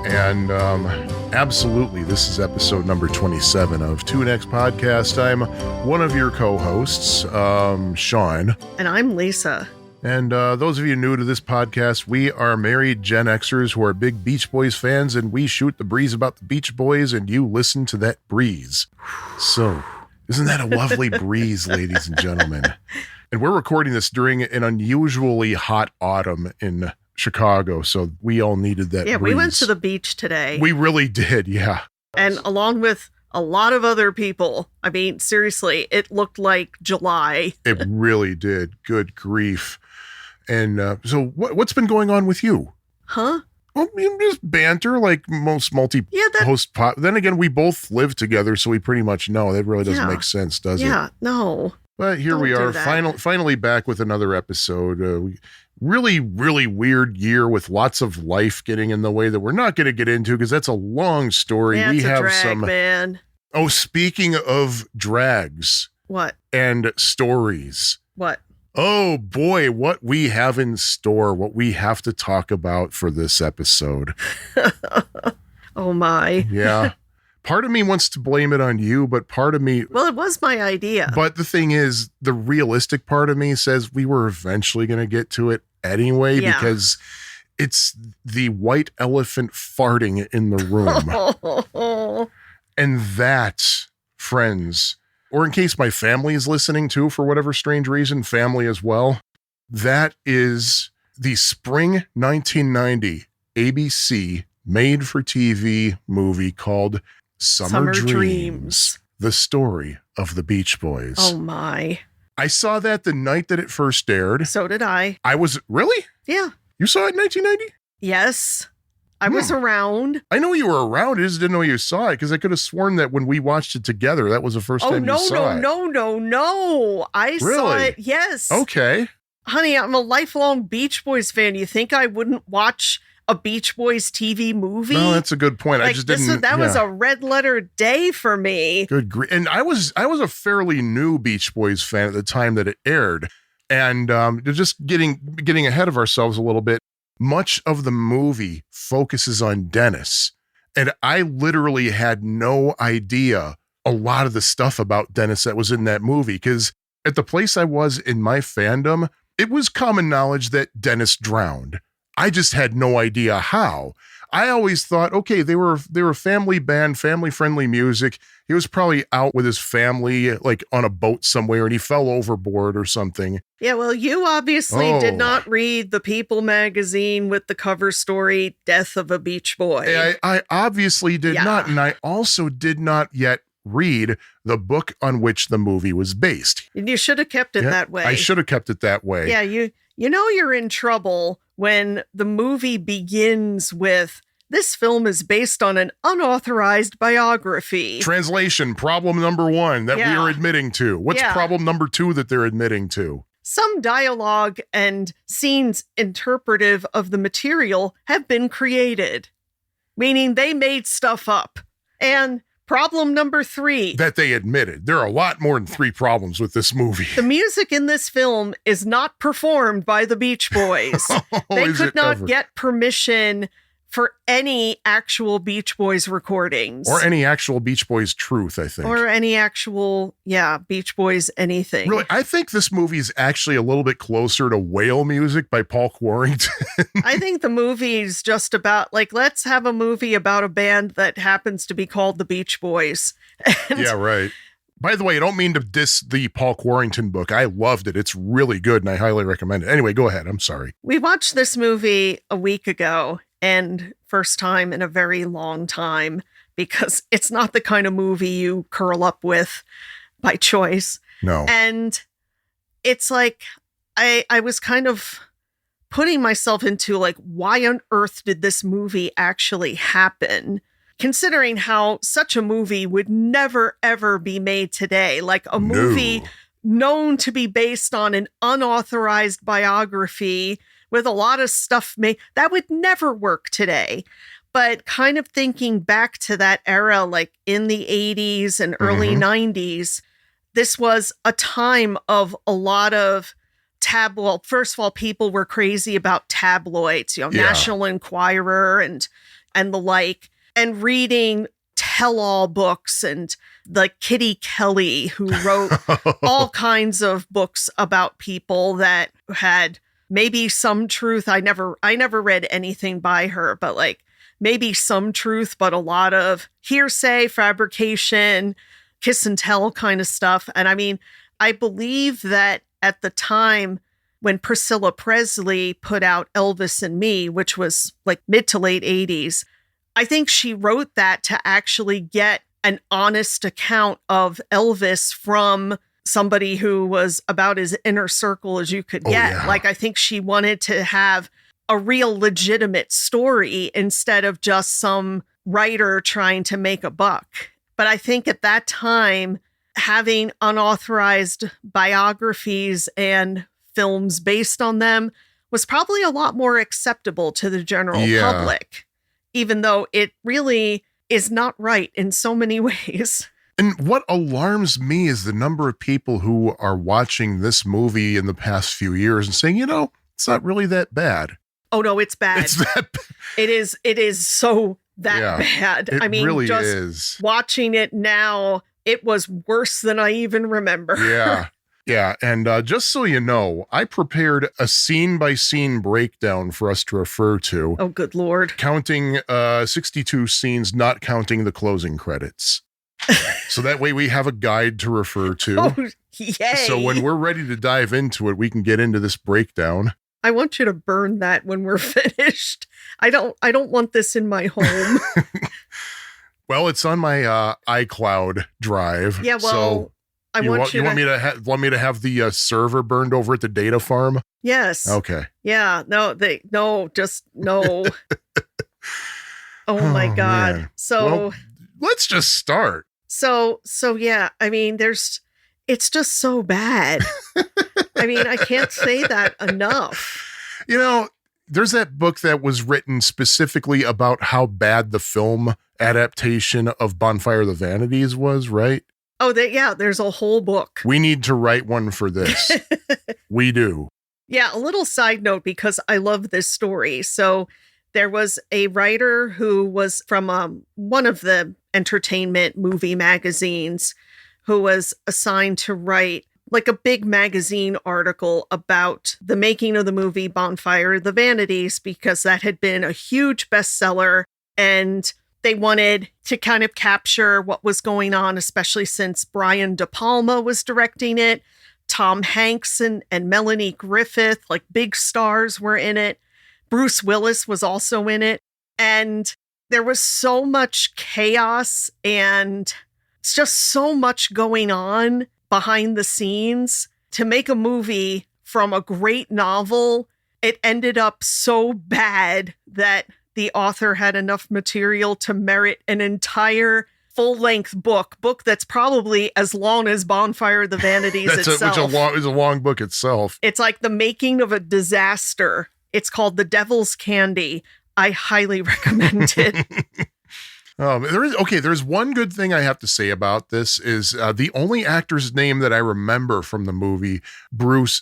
And absolutely, this is episode number 27 of Two Next Podcast. I'm one of your co-hosts, Sean. And I'm Lisa. And those of you new to this podcast, we are married Gen Xers who are big Beach Boys fans, and we shoot the breeze about the Beach Boys, and you listen to that breeze. So, isn't that a lovely breeze, ladies and gentlemen? And we're recording this during an unusually hot autumn in Chicago, so we all needed that breeze. Yeah, we went to the beach today. We really did, yeah. And along with a lot of other people. I mean, seriously, it looked like July. It really did. Good grief. And so what's been going on with you? Huh? Well, just banter like most multi-host pop. Then again, we both live together, so we pretty much know. That really doesn't make sense, does it? Yeah, no. But here we are, finally back with another episode. Really, really weird year with lots of life getting in the way that we're not going to get into because that's a long story. Yeah, it's a drag, man. Oh, speaking of drags. What? And stories. What? Oh boy, what we have in store, what we have to talk about for this episode. Oh my. Yeah. Part of me wants to blame it on you, but part of me... Well, it was my idea. But the thing is, the realistic part of me says we were eventually going to get to it anyway, because it's the white elephant farting in the room. And that, friends, or in case my family is listening too, for whatever strange reason, family as well, that is the spring 1990 ABC made-for-TV movie called Summer Dreams, the story of the Beach Boys. Oh my. I saw that the night that it first aired. So did I. Really? Yeah. You saw it in 1990? Yes. I was around. I know you were around. I just didn't know you saw it because I could have sworn that when we watched it together, that was the first time you saw it. No. I saw it. Yes. Okay. Honey, I'm a lifelong Beach Boys fan. You think I wouldn't watch a Beach Boys TV movie? No, that's a good point. Like, I just didn't. That was a red letter day for me. Good grief. And I was a fairly new Beach Boys fan at the time that it aired. And just getting ahead of ourselves a little bit, much of the movie focuses on Dennis. And I literally had no idea a lot of the stuff about Dennis that was in that movie. Because at the place I was in my fandom, it was common knowledge that Dennis drowned. I just had no idea how. I always thought, okay, they were a family band, family-friendly music. He was probably out with his family, like on a boat somewhere, and he fell overboard or something. Yeah, well, you obviously did not read the People magazine with the cover story, Death of a Beach Boy. I obviously did not, and I also did not yet read the book on which the movie was based. And you should have kept it that way. I should have kept it that way. Yeah, you know you're in trouble when the movie begins with, this film is based on an unauthorized biography. Translation, problem number one that we are admitting to. What's problem number two that they're admitting to? Some dialogue and scenes interpretive of the material have been created, meaning they made stuff up. And problem number three. That they admitted. There are a lot more than three problems with this movie. The music in this film is not performed by the Beach Boys. They could not get permission for any actual Beach Boys recordings. Or any actual Beach Boys truth, I think. Or any actual, Beach Boys anything. Really, I think this movie is actually a little bit closer to Whale Music by Paul Quarrington. I think the movie's just about, let's have a movie about a band that happens to be called the Beach Boys. Yeah, right. By the way, I don't mean to diss the Paul Quarrington book. I loved it. It's really good, and I highly recommend it. Anyway, go ahead. I'm sorry. We watched this movie a week ago, and first time in a very long time, because it's not the kind of movie you curl up with by choice. No. And it's like, I was kind of putting myself into why on earth did this movie actually happen? Considering how such a movie would never, ever be made today. Like a movie known to be based on an unauthorized biography with a lot of stuff made, that would never work today. But kind of thinking back to that era, like in the 80s and early 90s, this was a time of a lot of well, first of all, people were crazy about tabloids, Yeah. National Enquirer and the like, and reading tell-all books, and like Kitty Kelly, who wrote all kinds of books about people that had maybe some truth. I never read anything by her, but like maybe some truth, but a lot of hearsay, fabrication, kiss and tell kind of stuff. And I mean, I believe that at the time when Priscilla Presley put out Elvis and Me, which was like mid to late 80s, I think she wrote that to actually get an honest account of Elvis from somebody who was about as inner circle as you could get. Yeah. Like, I think she wanted to have a real legitimate story instead of just some writer trying to make a buck. But I think at that time, having unauthorized biographies and films based on them was probably a lot more acceptable to the general public, even though it really is not right in so many ways. And what alarms me is the number of people who are watching this movie in the past few years and saying, it's not really that bad. Oh, no, it's bad. It's that bad. It is so bad. It I mean, really just is. watching it now, it was worse than I even remember. Yeah. Yeah. And just so you know, I prepared a scene-by-scene breakdown for us to refer to. Oh, good Lord. Counting 62 scenes, not counting the closing credits. So that way we have a guide to refer to. Oh, yay. So when we're ready to dive into it, we can get into this breakdown. I want you to burn that when we're finished. I don't want this in my home. Well, it's on my iCloud drive. Yeah, well, so you want me to have the server burned over at the data farm? Yes. Okay. Yeah. No. No. Oh my God. Man. So Well, let's just start. So yeah. I mean, it's just so bad. I mean, I can't say that enough. There's that book that was written specifically about how bad the film adaptation of Bonfire of the Vanities was, right? Oh, there's a whole book. We need to write one for this. We do. Yeah, a little side note, because I love this story. So there was a writer who was from one of the entertainment movie magazines who was assigned to write like a big magazine article about the making of the movie Bonfire of the Vanities, because that had been a huge bestseller and they wanted to kind of capture what was going on, especially since Brian De Palma was directing it. Tom Hanks and Melanie Griffith, like big stars, were in it. Bruce Willis was also in it. And there was so much chaos and it's just so much going on behind the scenes. To make a movie from a great novel, it ended up so bad that the author had enough material to merit an entire full-length book that's probably as long as Bonfire of the Vanities itself. Which is a long book itself. It's like the making of a disaster. It's called The Devil's Candy. I highly recommend it. There's one good thing I have to say about this is the only actor's name that I remember from the movie, Bruce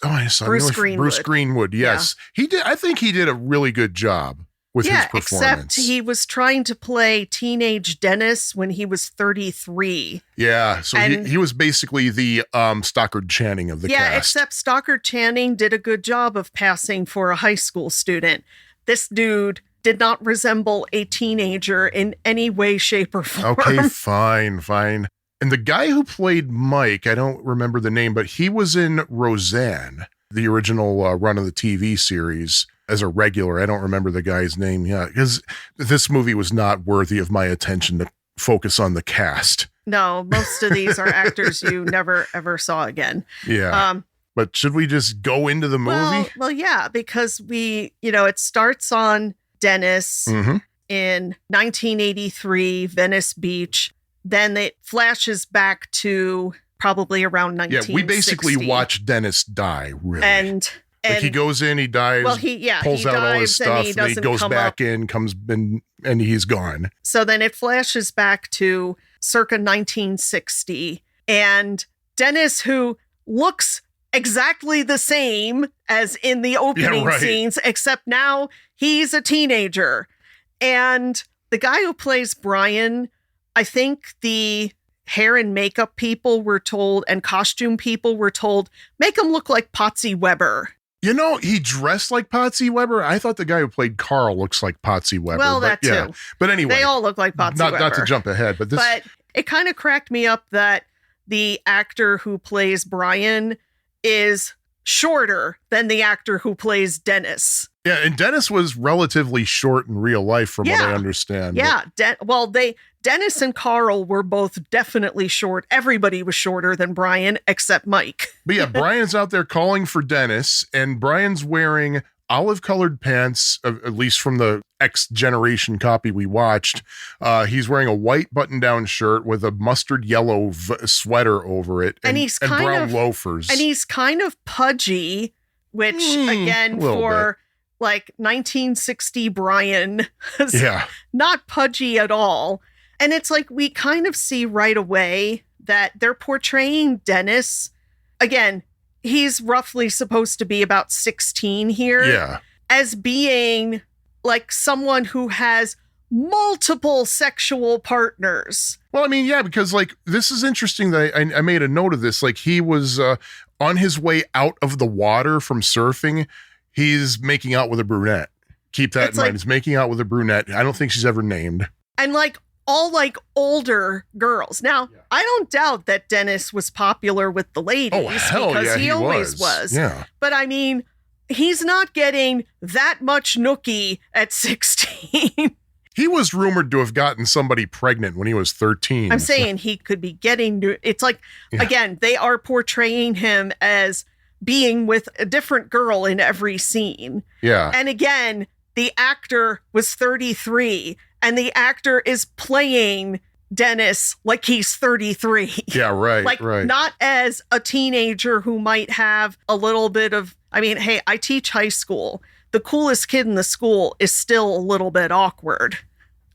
Greenwood. Yes. Yeah. I think he did a really good job with his performance. Except he was trying to play teenage Dennis when he was 33. Yeah, so he was basically the Stockard Channing of the cast. Yeah, except Stockard Channing did a good job of passing for a high school student. This dude did not resemble a teenager in any way, shape, or form. Okay, fine. And the guy who played Mike, I don't remember the name, but he was in Roseanne, the original run of the TV series, as a regular. I don't remember the guy's name. Yeah, because this movie was not worthy of my attention to focus on the cast. No, most of these are actors you never, ever saw again. Yeah. But should we just go into the movie? Well, yeah, because it starts on Dennis in 1983, Venice Beach. Then it flashes back to probably around 1960. Yeah, we basically watch Dennis die, really. And he goes in, he dies, pulls out all his stuff, and he goes back in, comes in, and he's gone. So then it flashes back to circa 1960. And Dennis, who looks exactly the same as in the opening scenes, except now he's a teenager. And the guy who plays Brian, I think the hair and makeup people were told, and costume people were told, make him look like Potsy Weber. You know, he dressed like Potsy Weber. I thought the guy who played Carl looks like Potsy Weber. Well, that yeah. too. But anyway. They all look like Potsy Weber. Not to jump ahead, but this... But it kind of cracked me up that the actor who plays Brian is shorter than the actor who plays Dennis. Yeah, and Dennis was relatively short in real life, from what I understand. Yeah, Dennis and Carl were both definitely short. Everybody was shorter than Brian, except Mike. But yeah, Brian's out there calling for Dennis, and Brian's wearing olive-colored pants, at least from the X generation copy we watched. He's wearing a white button-down shirt with a mustard yellow sweater over it, and brown loafers. And he's kind of pudgy, which again for like 1960 Brian, not pudgy at all. And it's like we kind of see right away that they're portraying Dennis. Again, he's roughly supposed to be about 16 here. Yeah. As being like someone who has multiple sexual partners. Well, I mean, yeah, because like this is interesting that I made a note of this. Like he was on his way out of the water from surfing. He's making out with a brunette. Keep that in mind. He's making out with a brunette. I don't think she's ever named. And like all like older girls. Now, I don't doubt that Dennis was popular with the ladies. Oh, hell because yeah, he always was. Yeah. But I mean, he's not getting that much nookie at 16. He was rumored to have gotten somebody pregnant when he was 13. I'm saying he could be getting, it's like, again, they are portraying him as being with a different girl in every scene. Yeah. And again, the actor was 33 and the actor is playing Dennis like he's 33. Yeah, right. Like right. not as a teenager who might have a little bit of, I mean, hey, I teach high school. The coolest kid in the school is still a little bit awkward.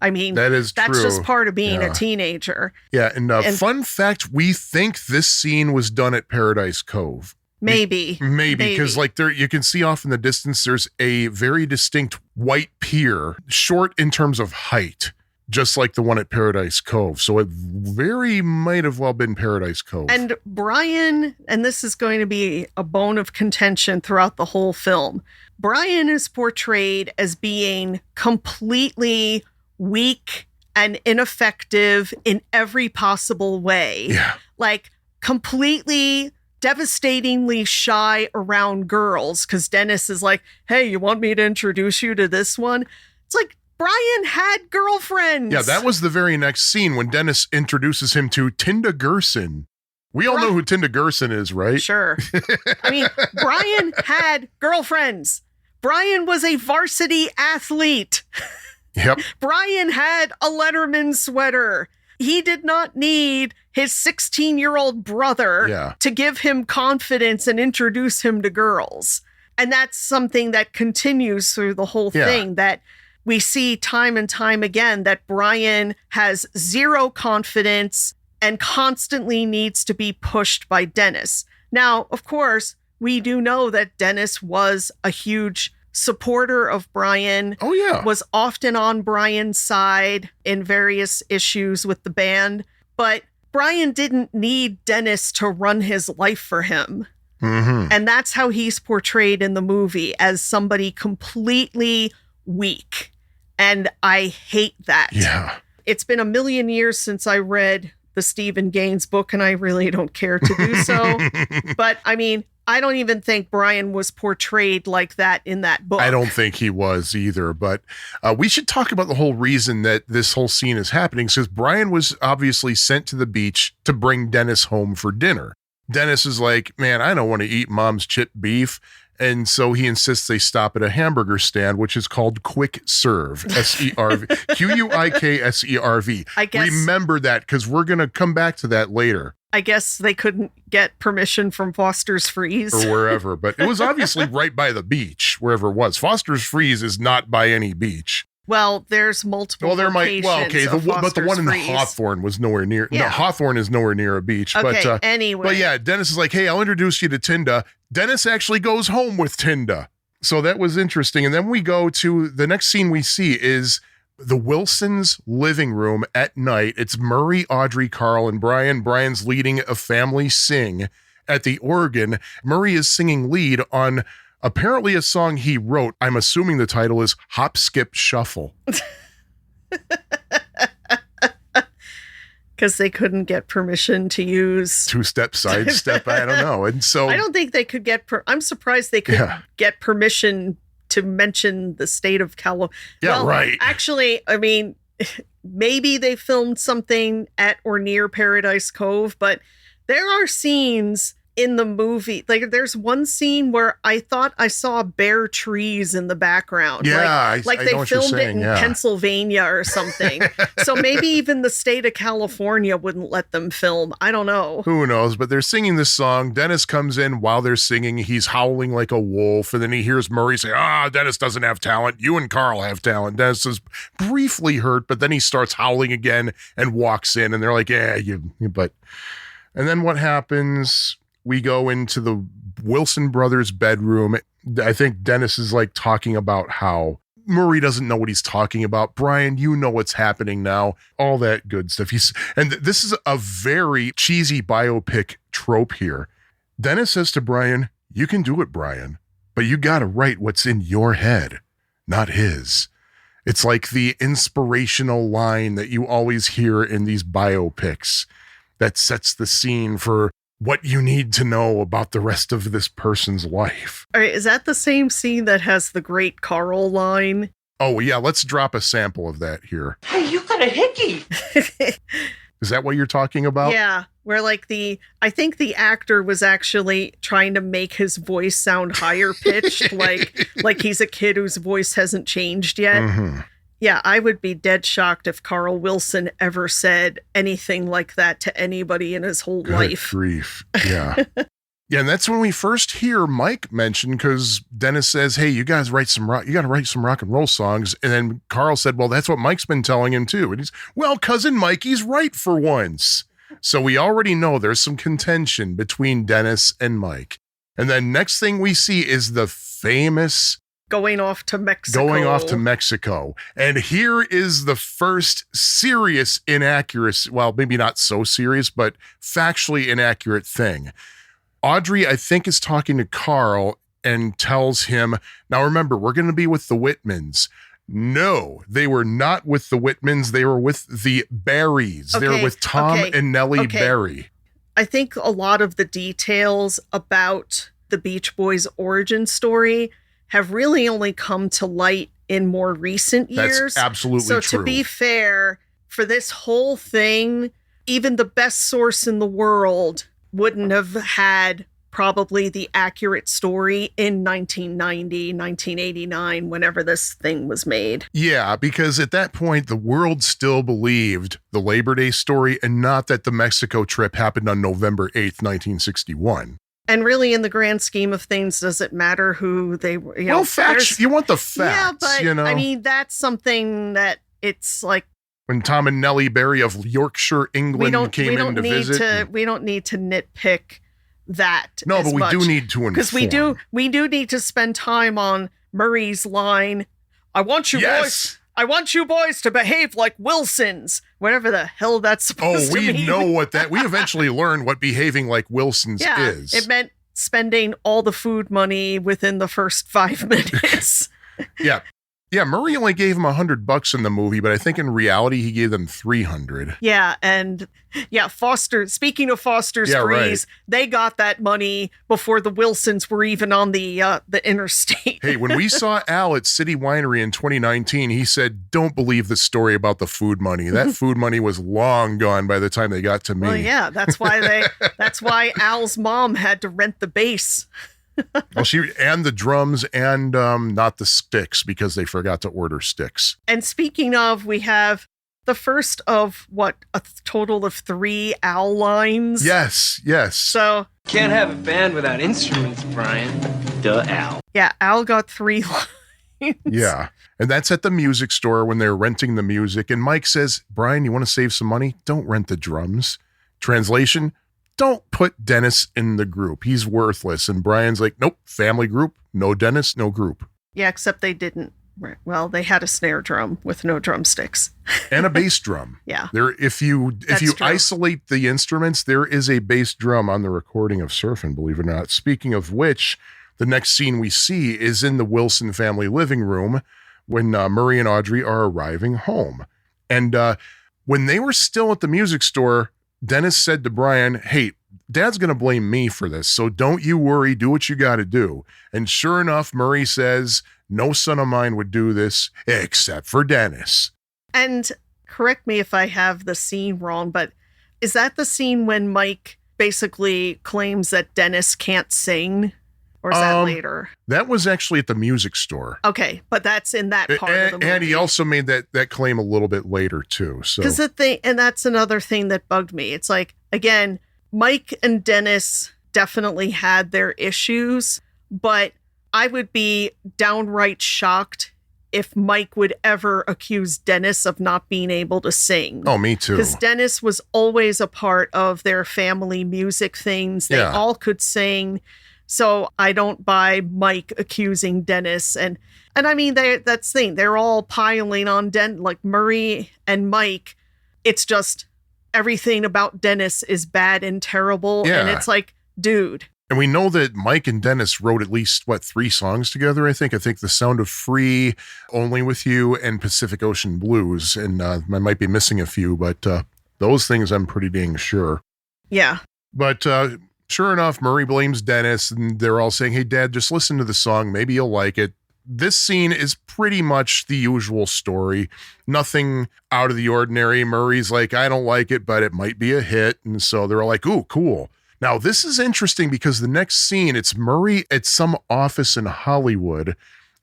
I mean, that's true. just part of being a teenager. Yeah. And fun fact, we think this scene was done at Paradise Cove. Maybe. Because like there, you can see off in the distance, there's a very distinct white pier, short in terms of height, just like the one at Paradise Cove. So it very might have well been Paradise Cove. And Brian, and this is going to be a bone of contention throughout the whole film, Brian is portrayed as being completely weak and ineffective in every possible way. Yeah. Like completely devastatingly shy around girls because Dennis is like, hey, you want me to introduce you to this one? It's like, Brian had girlfriends. Yeah, that was the very next scene when Dennis introduces him to Tinda Gerson. We all know who Tinda Gerson is, right? Sure. I mean, Brian had girlfriends. Brian was a varsity athlete. Yep. Brian had a Letterman sweater. He did not need his 16-year-old brother to give him confidence and introduce him to girls. And that's something that continues through the whole thing, that we see time and time again that Brian has zero confidence and constantly needs to be pushed by Dennis. Now, of course, we do know that Dennis was a huge supporter of Brian. Oh, yeah. Was often on Brian's side in various issues with the band. But Brian didn't need Dennis to run his life for him. Mm-hmm. And that's how he's portrayed in the movie, as somebody completely weak. And I hate that. Yeah. It's been a million years since I read the Stephen Gaines book, and I really don't care to do so. But I mean, I don't even think Brian was portrayed like that in that book. I don't think he was either, but we should talk about the whole reason that this whole scene is happening, because Brian was obviously sent to the beach to bring Dennis home for dinner. Dennis is like, man, I don't want to eat mom's chipped beef. And so he insists they stop at a hamburger stand, which is called Quick Serve, S-E-R-V, Q-U-I-K-S-E-R-V. I guess, remember that, because we're going to come back to that later. I guess they couldn't get permission from Foster's Freeze. Or wherever, but it was obviously right by the beach, wherever it was. Foster's Freeze is not by any beach. Well, there's multiple. Well, there might. Well, okay, locations of but the one in the Foster's Hawthorne was nowhere near. Yeah. No, Hawthorne is nowhere near a beach. Okay, But anyway. But yeah, Dennis is like, hey, I'll introduce you to Tinda. Dennis actually goes home with Tinda. So that was interesting. And then we go to the next scene we see is the Wilsons' living room at night. It's Murray, Audrey, Carl, and Brian. Brian's leading a family sing at the organ. Murray is singing lead on apparently a song he wrote. I'm assuming the title is Hop, Skip, Shuffle. Because they couldn't get permission to use two-step, sidestep, I don't know. And so I don't think they could get I'm surprised they could get permission to mention the state of California. Yeah, well, right. Actually, I mean, maybe they filmed something at or near Paradise Cove, but there are scenes in the movie. Like, there's one scene where I thought I saw bare trees in the background. Yeah, like I they know what you're filmed it saying, in yeah. Pennsylvania or something. So maybe even the state of California wouldn't let them film. I don't know. Who knows? But they're singing this song. Dennis comes in while they're singing. He's howling like a wolf. And then he hears Murray say, Dennis doesn't have talent. You and Carl have talent. Dennis is briefly hurt, but then he starts howling again and walks in. And they're like, but. And then what happens? We go into the Wilson brothers' bedroom. I think Dennis is like talking about how Murray doesn't know what he's talking about. Brian, you know what's happening now. All that good stuff. And this is a very cheesy biopic trope here. Dennis says to Brian, you can do it, Brian, but you got to write what's in your head, not his. It's like the inspirational line that you always hear in these biopics that sets the scene for what you need to know about the rest of this person's life. All right, is that the same scene that has the great Carl line? Oh, yeah, let's drop a sample of that here. Hey, you got a hickey. Is that what you're talking about? Yeah, where like I think the actor was actually trying to make his voice sound higher pitched, like he's a kid whose voice hasn't changed yet. Mm-hmm. Yeah, I would be dead shocked if Carl Wilson ever said anything like that to anybody in his whole Good life. grief. Yeah. Yeah, and that's when we first hear Mike mention, because Dennis says, hey, you guys you got to write some rock and roll songs. And then Carl said, well, that's what Mike's been telling him too. And he's, well, cousin Mikey's right for once. So we already know there's some contention between Dennis and Mike. And then next thing we see is the famous Going off to Mexico. And here is the first serious inaccuracy. Well, maybe not so serious, but factually inaccurate thing. Audrey, I think, is talking to Carl and tells him, now remember, we're going to be with the Whitmans. No, they were not with the Whitmans. They were with the Barrys. They were with Tom and Nellie Barry. I think a lot of the details about the Beach Boys' origin story have really only come to light in more recent years. That's absolutely true. So to be fair, for this whole thing, even the best source in the world wouldn't have had probably the accurate story in 1990, 1989, whenever this thing was made. Yeah, because at that point, the world still believed the Labor Day story and not that the Mexico trip happened on November 8th, 1961. And really, in the grand scheme of things, does it matter who they were? Well, facts. You want the facts, yeah, but I mean, that's something that it's like when Tom and Nellie Barry of Yorkshire, England came in to visit. We don't need to nitpick that. No, but we do need to inform. Because we do need to spend time on Murray's line. I want you boys to behave like Wilsons. Whatever the hell that's supposed to mean. Oh, we know what that... We eventually learned what behaving like Wilsons is. It meant spending all the food money within the first 5 minutes. Yeah. Yeah, Murray only gave him $100 in the movie, but I think in reality he gave them $300. Yeah, and speaking of Foster's Freeze, they got that money before the Wilsons were even on the interstate. Hey, when we saw Al at City Winery in 2019, he said, don't believe the story about the food money. That food money was long gone by the time they got to me. Well, yeah, that's why Al's mom had to rent the bass. Well, and the drums and not the sticks, because they forgot to order sticks. And speaking of, we have the first of a total of 3 Al lines. Yes. So Can't have a band without instruments, Brian. Duh, Al. Yeah, Al got 3 Yeah. And that's at the music store when they're renting the music. And Mike says, Brian, you want to save some money? Don't rent the drums. Translation, don't put Dennis in the group. He's worthless. And Brian's like, nope, family group, no Dennis, no group. Yeah, except they didn't. Well, they had a snare drum with no drumsticks. And a bass drum. Yeah. There, if you That's true. isolate the instruments, there is a bass drum on the recording of Surfin', believe it or not. Speaking of which, the next scene we see is in the Wilson family living room when Murray and Audrey are arriving home. And when they were still at the music store, Dennis said to Brian, hey, Dad's going to blame me for this, so don't you worry, do what you got to do. And sure enough, Murray says, no son of mine would do this except for Dennis. And correct me if I have the scene wrong, but is that the scene when Mike basically claims that Dennis can't sing? Or is that later? That was actually at the music store. Okay, but that's in that part of the movie. And he also made that claim a little bit later, too. So, because and that's another thing that bugged me. It's like, again, Mike and Dennis definitely had their issues, but I would be downright shocked if Mike would ever accuse Dennis of not being able to sing. Oh, me too. Because Dennis was always a part of their family music things. They all could sing. So I don't buy Mike accusing Dennis. And I mean, that's the thing. They're all piling on like Murray and Mike. It's just everything about Dennis is bad and terrible. Yeah. And it's like, dude. And we know that Mike and Dennis wrote at least, 3 songs together, I think. I think The Sound of Free, Only With You, and Pacific Ocean Blues. And I might be missing a few, but those things I'm pretty dang sure. Yeah. But sure enough, Murray blames Dennis, and they're all saying, hey, Dad, just listen to the song. Maybe you'll like it. This scene is pretty much the usual story. Nothing out of the ordinary. Murray's like, I don't like it, but it might be a hit. And so they're all like, ooh, cool. Now, this is interesting because the next scene, it's Murray at some office in Hollywood,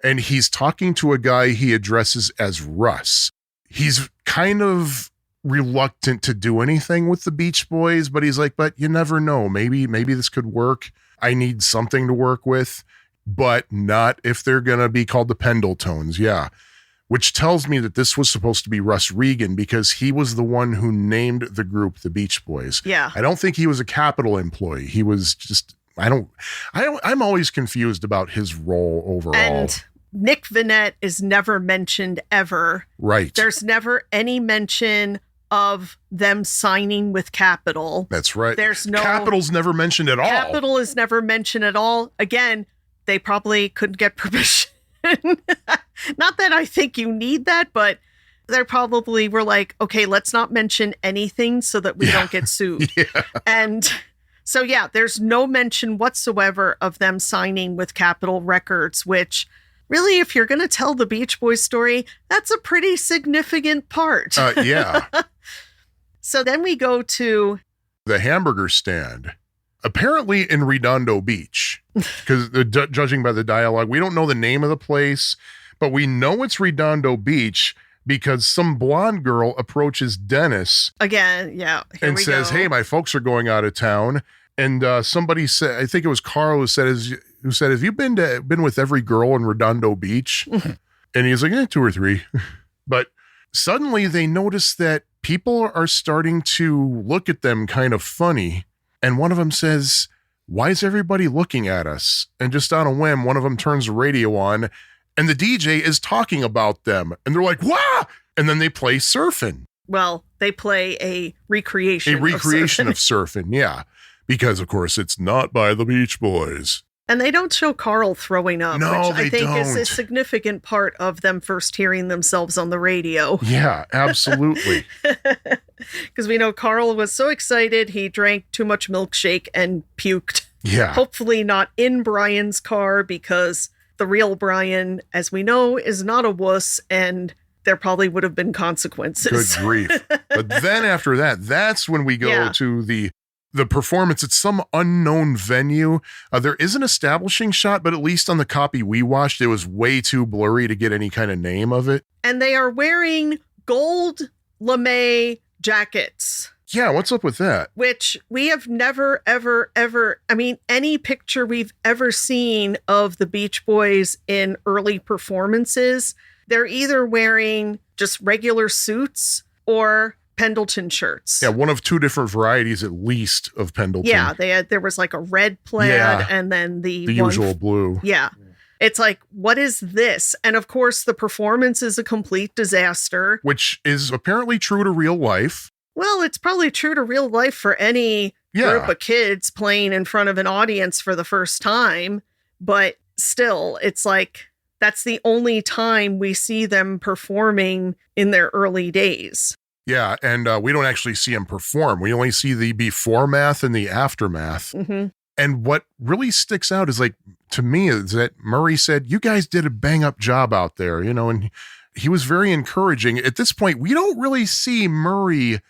and he's talking to a guy he addresses as Russ. He's kind of reluctant to do anything with the Beach Boys, but he's like, but you never know. Maybe this could work. I need something to work with, but not if they're going to be called the Pendletones. Yeah. Which tells me that this was supposed to be Russ Regan because he was the one who named the group the Beach Boys. Yeah. I don't think he was a Capitol employee. He was just, I'm always confused about his role overall. And Nick Vinette is never mentioned ever. Right. There's never any mention of them signing with Capitol. That's right. There's no Capitol's never mentioned at all. Capitol is never mentioned at all. Again, they probably couldn't get permission. Not that I think you need that, but they probably were like, okay, let's not mention anything so that we don't get sued. Yeah. And so, yeah, there's no mention whatsoever of them signing with Capitol Records, which really, if you're going to tell the Beach Boys story, that's a pretty significant part. Yeah. So then we go to the hamburger stand, apparently in Redondo Beach, because judging by the dialogue, we don't know the name of the place, but we know it's Redondo Beach because some blonde girl approaches Dennis again. Yeah. And says, hey, my folks are going out of town. And somebody said, I think it was Carl who said, have you been with every girl in Redondo Beach? And he's like, 2 or 3. But suddenly they notice that people are starting to look at them kind of funny. And one of them says, why is everybody looking at us? And just on a whim, one of them turns the radio on and the DJ is talking about them. And they're like, wah! And then they play Surfin'. Well, they play a recreation. Of Surfin', yeah. Because, of course, it's not by the Beach Boys. And they don't show Carl throwing up, no, which I think don't. is a significant part of them first hearing themselves on the radio. Yeah, absolutely. Because we know Carl was so excited, he drank too much milkshake and puked. Yeah. Hopefully not in Brian's car, because the real Brian, as we know, is not a wuss, and there probably would have been consequences. Good grief. But then after that, that's when we go to the performance at some unknown venue. There is an establishing shot, but at least on the copy we watched, it was way too blurry to get any kind of name of it. And they are wearing gold lame jackets. Yeah, what's up with that? Which we have never, ever, ever, I mean, any picture we've ever seen of the Beach Boys in early performances, they're either wearing just regular suits or Pendleton shirts. Yeah, one of two different varieties at least of Pendleton. Yeah, there was like a red plaid and then the usual blue. Yeah. It's like, what is this? And of course, the performance is a complete disaster. Which is apparently true to real life. Well, it's probably true to real life for any group of kids playing in front of an audience for the first time. But still, it's like, that's the only time we see them performing in their early days. Yeah, and we don't actually see them perform. We only see the before-math and the aftermath. Mm-hmm. And what really sticks out is, like, to me, is that Murray said, you guys did a bang-up job out there, you know, and he was very encouraging. At this point, we don't really see Murray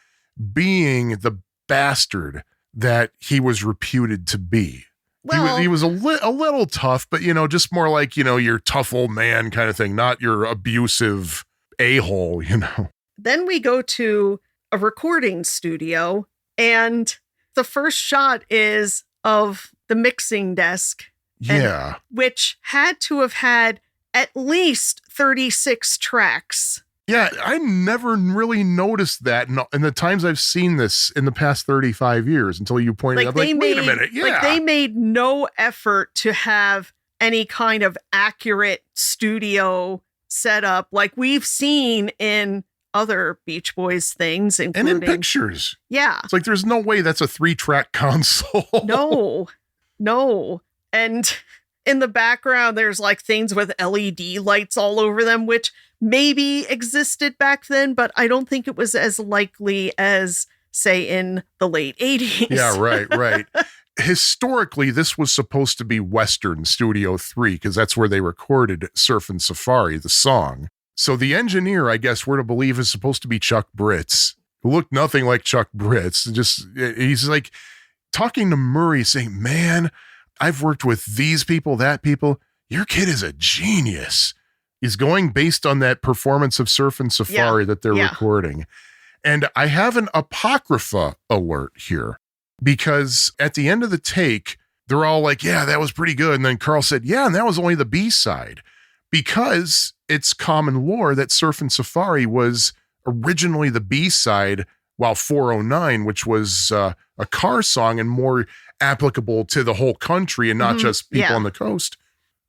being the bastard that he was reputed to be. Well, he was a little tough, but, you know, just more like, you know, your tough old man kind of thing, not your abusive a-hole, you know. Then we go to a recording studio, and the first shot is of the mixing desk. Yeah. Which had to have had at least 36 tracks. Yeah, I never really noticed that in the times I've seen this in the past 35 years until you pointed out, like, wait a minute. Yeah. Like, they made no effort to have any kind of accurate studio setup like we've seen in other Beach Boys things, including... And in pictures. Yeah. It's like, there's no way that's a 3-track console. No. And in the background, there's like things with LED lights all over them, which maybe existed back then, but I don't think it was as likely as, say, in the late 80s. Yeah, right. Historically, this was supposed to be Western Studio 3, because that's where they recorded Surfin' Safari, the song. So the engineer, I guess we're to believe, is supposed to be Chuck Britz, who looked nothing like Chuck Britz. He's like talking to Murray saying, man, I've worked with these people, that people. Your kid is a genius. He's going based on that performance of Surfin' Safari that they're recording. And I have an apocrypha alert here, because at the end of the take, they're all like, yeah, that was pretty good. And then Carl said, yeah, and that was only the B-side. Because it's common lore that Surfin' Safari was originally the B-side, while 409, which was a car song and more applicable to the whole country and not just people on the coast.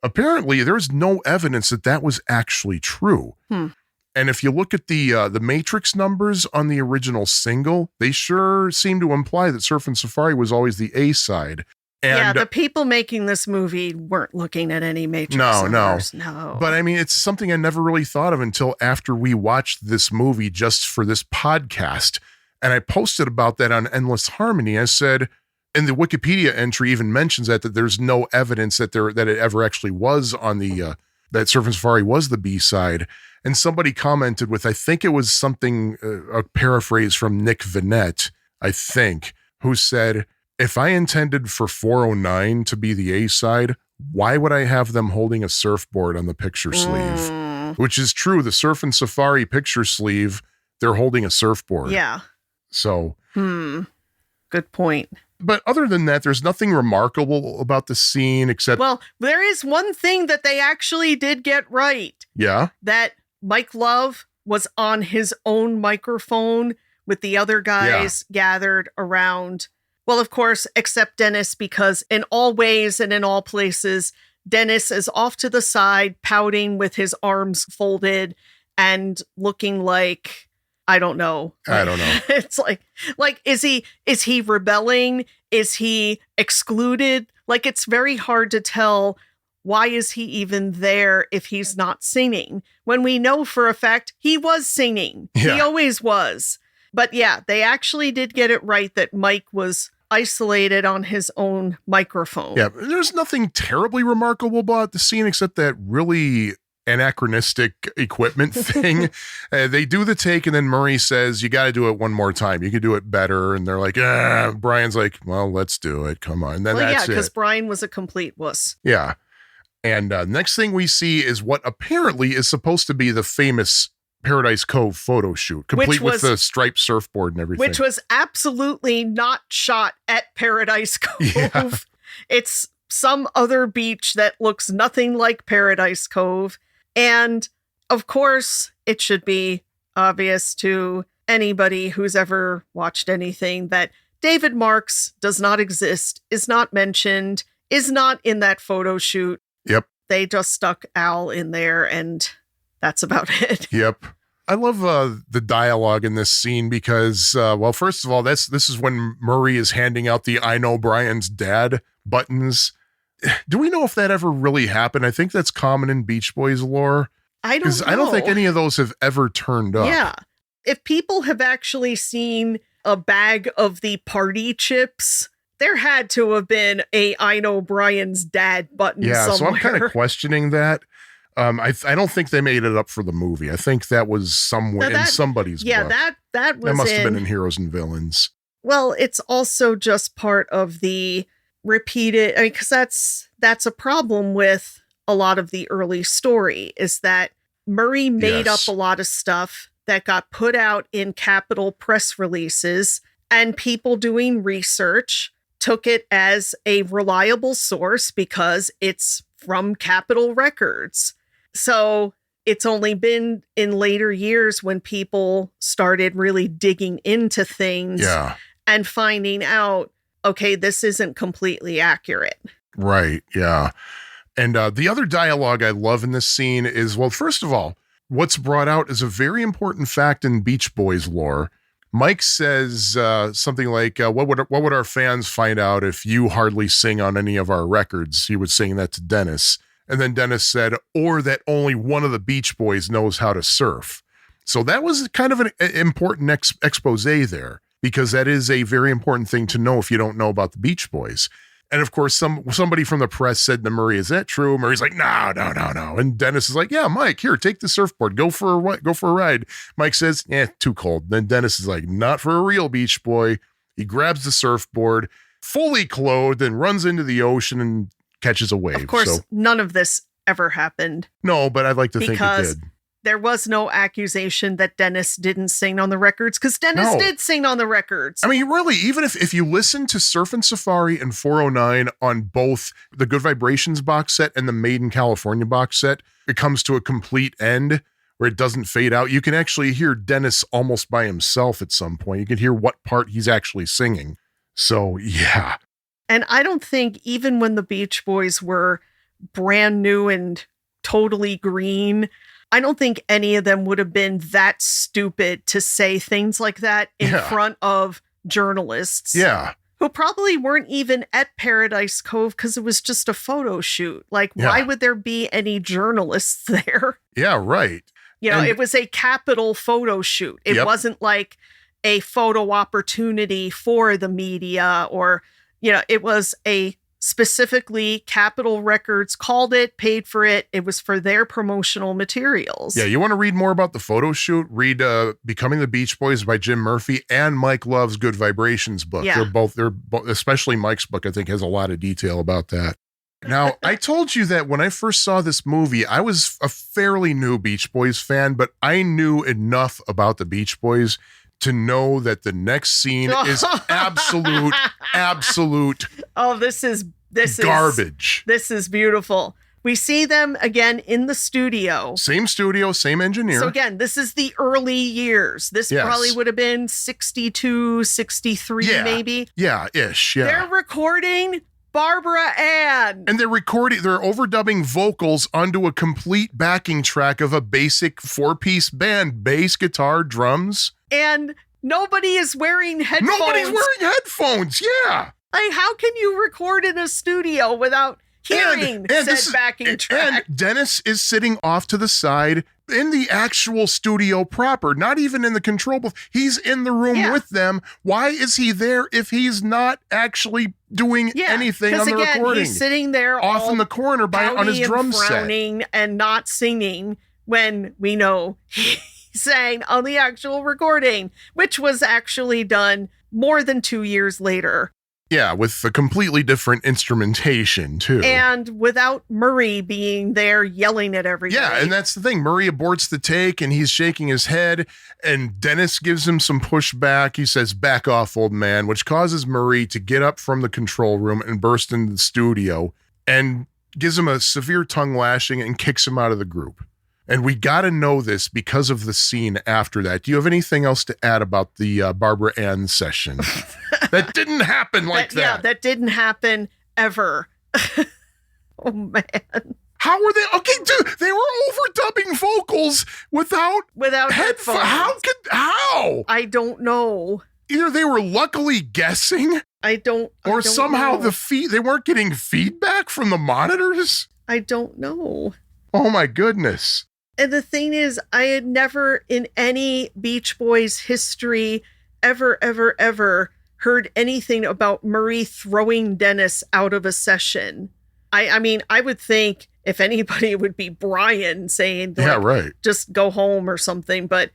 Apparently, there's no evidence that that was actually true. And if you look at the Matrix numbers on the original single, they sure seem to imply that Surfin' Safari was always the A-side. And the people making this movie weren't looking at any Matrix numbers. No. But I mean, it's something I never really thought of until after we watched this movie just for this podcast. And I posted about that on Endless Harmony. I said, and the Wikipedia entry even mentions that there's no evidence that it ever actually was on the that Surfin' Safari was the B-side. And somebody commented with, I think it was something, a paraphrase from Nick Vinette, I think, who said, if I intended for 409 to be the A-side, why would I have them holding a surfboard on the picture sleeve? Which is true. The Surfin' Safari picture sleeve, they're holding a surfboard. Yeah. So. Good point. But other than that, there's nothing remarkable about the scene except... Well, there is one thing that they actually did get right. Yeah? That Mike Love was on his own microphone with the other guys gathered around. Well, of course, except Dennis, because in all ways and in all places, Dennis is off to the side, pouting with his arms folded and looking like, I don't know. It's like, is he rebelling? Is he excluded? Like, it's very hard to tell, why is he even there if he's not singing? When we know for a fact he was singing. Yeah. He always was. But yeah, they actually did get it right that Mike was isolated on his own microphone. Yeah, there's nothing terribly remarkable about the scene except that really anachronistic equipment thing. They do the take and then Murray says, you got to do it one more time. You can do it better. And they're like, Brian's like, well, let's do it. Come on. And then that's it. Because Brian was a complete wuss. Yeah. And next thing we see is what apparently is supposed to be the famous Paradise Cove photo shoot, complete with the striped surfboard and everything. Which was absolutely not shot at Paradise Cove. Yeah. It's some other beach that looks nothing like Paradise Cove. And of course, it should be obvious to anybody who's ever watched anything that David Marks does not exist, is not mentioned, is not in that photo shoot. Yep. They just stuck Al in there, and that's about it. Yep. I love the dialogue in this scene because, well, first of all, this is when Murray is handing out the I Know Brian's Dad buttons. Do we know if that ever really happened? I think that's common in Beach Boys lore. I don't know. I don't think any of those have ever turned up. Yeah. If people have actually seen a bag of the party chips, there had to have been a I Know Brian's Dad button somewhere. So I'm kind of questioning that. I don't think they made it up for the movie. I think that was somewhere in somebody's book. Yeah, that must have been in Heroes and Villains. Well, it's also just part of the repeated, because that's a problem with a lot of the early story, is that Murray made up a lot of stuff that got put out in Capitol press releases, and people doing research took it as a reliable source because it's from Capitol Records. So it's only been in later years when people started really digging into things and finding out, okay, this isn't completely accurate. Right, yeah. And the other dialogue I love in this scene is, well, first of all, what's brought out is a very important fact in Beach Boys lore. Mike says something like, what would our fans find out if you hardly sing on any of our records? He was saying that to Dennis. And then Dennis said, or that only one of the Beach Boys knows how to surf. So that was kind of an important expose there, because that is a very important thing to know if you don't know about the Beach Boys. And of course, somebody from the press said to Murray, is that true? Murray's like, no. And Dennis is like, yeah, Mike, here, take the surfboard. Go for a ride. Mike says, too cold. Then Dennis is like, not for a real Beach Boy. He grabs the surfboard, fully clothed, and runs into the ocean and catches a wave. Of course, none of this ever happened. No, but I'd like to think it did. There was no accusation that Dennis didn't sing on the records, because Dennis did sing on the records. I mean, really, even if you listen to Surfin' Safari and 409 on both the Good Vibrations box set and the Made in California box set, it comes to a complete end where it doesn't fade out. You can actually hear Dennis almost by himself at some point. You can hear what part he's actually singing. So, yeah. And I don't think even when the Beach Boys were brand new and totally green, I don't think any of them would have been that stupid to say things like that in front of journalists. Yeah. Who probably weren't even at Paradise Cove because it was just a photo shoot. Like, why would there be any journalists there? Yeah, right. You know, it was a Capitol photo shoot. It wasn't like a photo opportunity for the media, or, you know, it was a specifically Capitol Records called it, paid for it. It was for their promotional materials. Yeah, you want to read more about the photo shoot? Read Becoming the Beach Boys by Jim Murphy and Mike Love's Good Vibrations book. Yeah. They're both, especially Mike's book, I think has a lot of detail about that. Now, I told you that when I first saw this movie, I was a fairly new Beach Boys fan, but I knew enough about the Beach Boys to know that the next scene is absolute. Oh, this is garbage. This is beautiful. We see them again in the studio. Same studio, same engineer. So again, this is the early years. This probably would have been 62, 63 maybe. Yeah, ish. Yeah. They're recording Barbara Ann. And they're overdubbing vocals onto a complete backing track of a basic 4-piece band, bass, guitar, drums. And nobody is wearing headphones. Nobody's wearing headphones, yeah. Like, how can you record in a studio without hearing said backing track? And Dennis is sitting off to the side in the actual studio proper, not even in the control booth. He's in the room with them. Why is he there if he's not actually doing anything on the recording? He's sitting there off in the corner on his drum set, frowning and not singing, when we know he sang on the actual recording, which was actually done more than 2 years later. Yeah, with a completely different instrumentation, too. And without Murray being there yelling at everybody. Yeah, and that's the thing. Murray aborts the take, and he's shaking his head, and Dennis gives him some pushback. He says, "Back off, old man," which causes Murray to get up from the control room and burst into the studio, and gives him a severe tongue lashing and kicks him out of the group. And we got to know this because of the scene after that. Do you have anything else to add about the Barbara Ann session? That didn't happen like that. Yeah, that didn't happen ever. Oh, man. How were they? Okay, dude, they were overdubbing vocals without headphones. How? I don't know. Either they were luckily guessing, I don't somehow know. they weren't getting feedback from the monitors. I don't know. Oh my goodness. And the thing is, I had never in any Beach Boys history ever heard anything about Murray throwing Dennis out of a session. I mean, I would think if anybody it would be Brian saying, like, yeah, right, just go home or something. But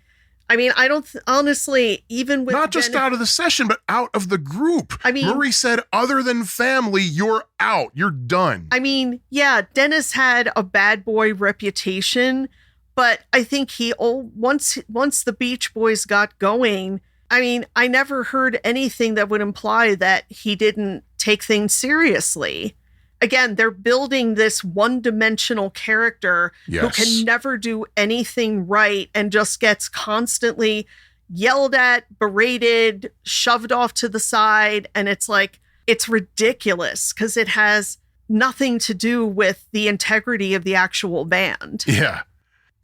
I mean, I don't honestly, even with not just out of the session, but out of the group. I mean, Murray said, other than family, you're out. You're done. I mean, yeah, Dennis had a bad boy reputation, but I think once the Beach Boys got going, I mean, I never heard anything that would imply that he didn't take things seriously. Again, they're building this one-dimensional character who can never do anything right and just gets constantly yelled at, berated, shoved off to the side. And it's like, it's ridiculous because it has nothing to do with the integrity of the actual band. Yeah.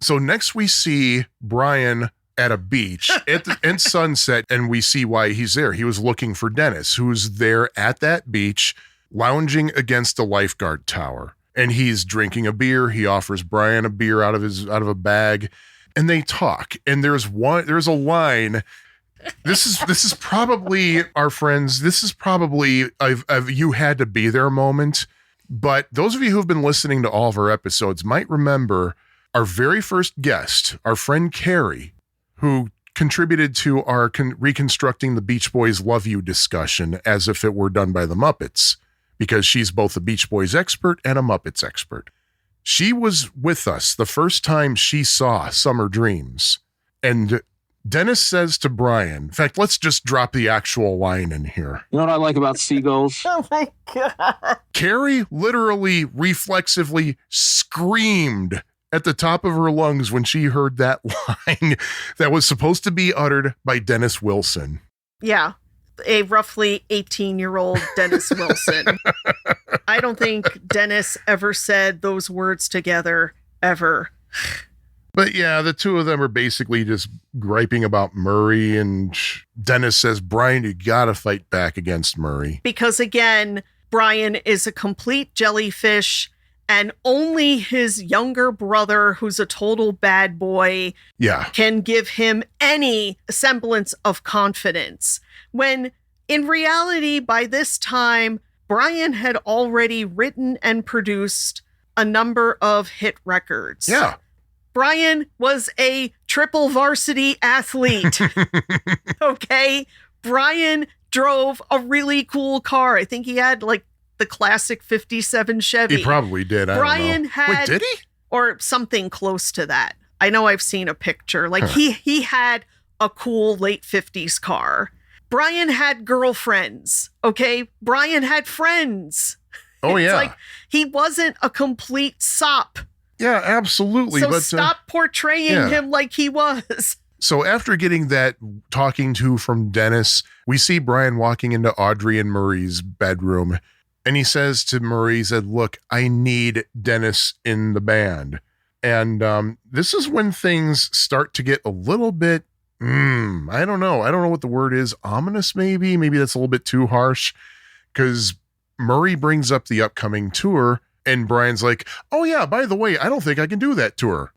So next we see Brian at a beach in sunset, and we see why he's there. He was looking for Dennis, who's there at that beach, lounging against a lifeguard tower. And he's drinking a beer. He offers Brian a beer out of a bag, and they talk. And there's a line. This is probably our friends. This is probably a you had to be there moment. But those of you who have been listening to all of our episodes might remember our very first guest, our friend Carrie, who contributed to our reconstructing the Beach Boys Love You discussion as if it were done by the Muppets, because she's both a Beach Boys expert and a Muppets expert. She was with us the first time she saw Summer Dreams. And Dennis says to Brian, in fact, let's just drop the actual line in here. You know what I like about seagulls? Oh my God. Carrie literally reflexively screamed at the top of her lungs when she heard that line that was supposed to be uttered by Dennis Wilson. Yeah, a roughly 18-year-old Dennis Wilson. I don't think Dennis ever said those words together, ever. But yeah, the two of them are basically just griping about Murray, and Dennis says, Brian, you gotta fight back against Murray. Because again, Brian is a complete jellyfish, and only his younger brother, who's a total bad boy, can give him any semblance of confidence. When in reality, by this time, Brian had already written and produced a number of hit records. Yeah. Brian was a triple varsity athlete. Okay? Brian drove a really cool car. I think he had like the classic 57 Chevy. He probably did. Brian had... Wait, did he? Or something close to that. I know I've seen a picture. Like he had a cool late 50s car. Brian had girlfriends. Okay? Brian had friends. Oh, yeah. It's like he wasn't a complete sop. Yeah, absolutely. So but stop portraying him like he was. So after getting that talking to from Dennis, we see Brian walking into Audrey and Murray's bedroom. And he says to Murray, he said, look, I need Dennis in the band. And this is when things start to get a little bit, I don't know. I don't know what the word is. Ominous, maybe. Maybe that's a little bit too harsh. Because Murray brings up the upcoming tour. And Brian's like, oh, yeah, by the way, I don't think I can do that tour.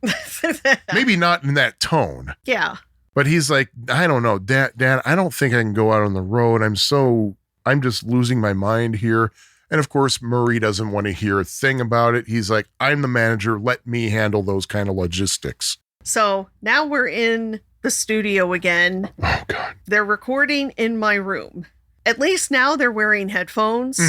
Maybe not in that tone. Yeah. But he's like, I don't know, Dad, I don't think I can go out on the road. I'm just losing my mind here. And of course, Murray doesn't want to hear a thing about it. He's like, I'm the manager. Let me handle those kind of logistics. So now we're in the studio again. Oh, God. They're recording in my room. At least now they're wearing headphones.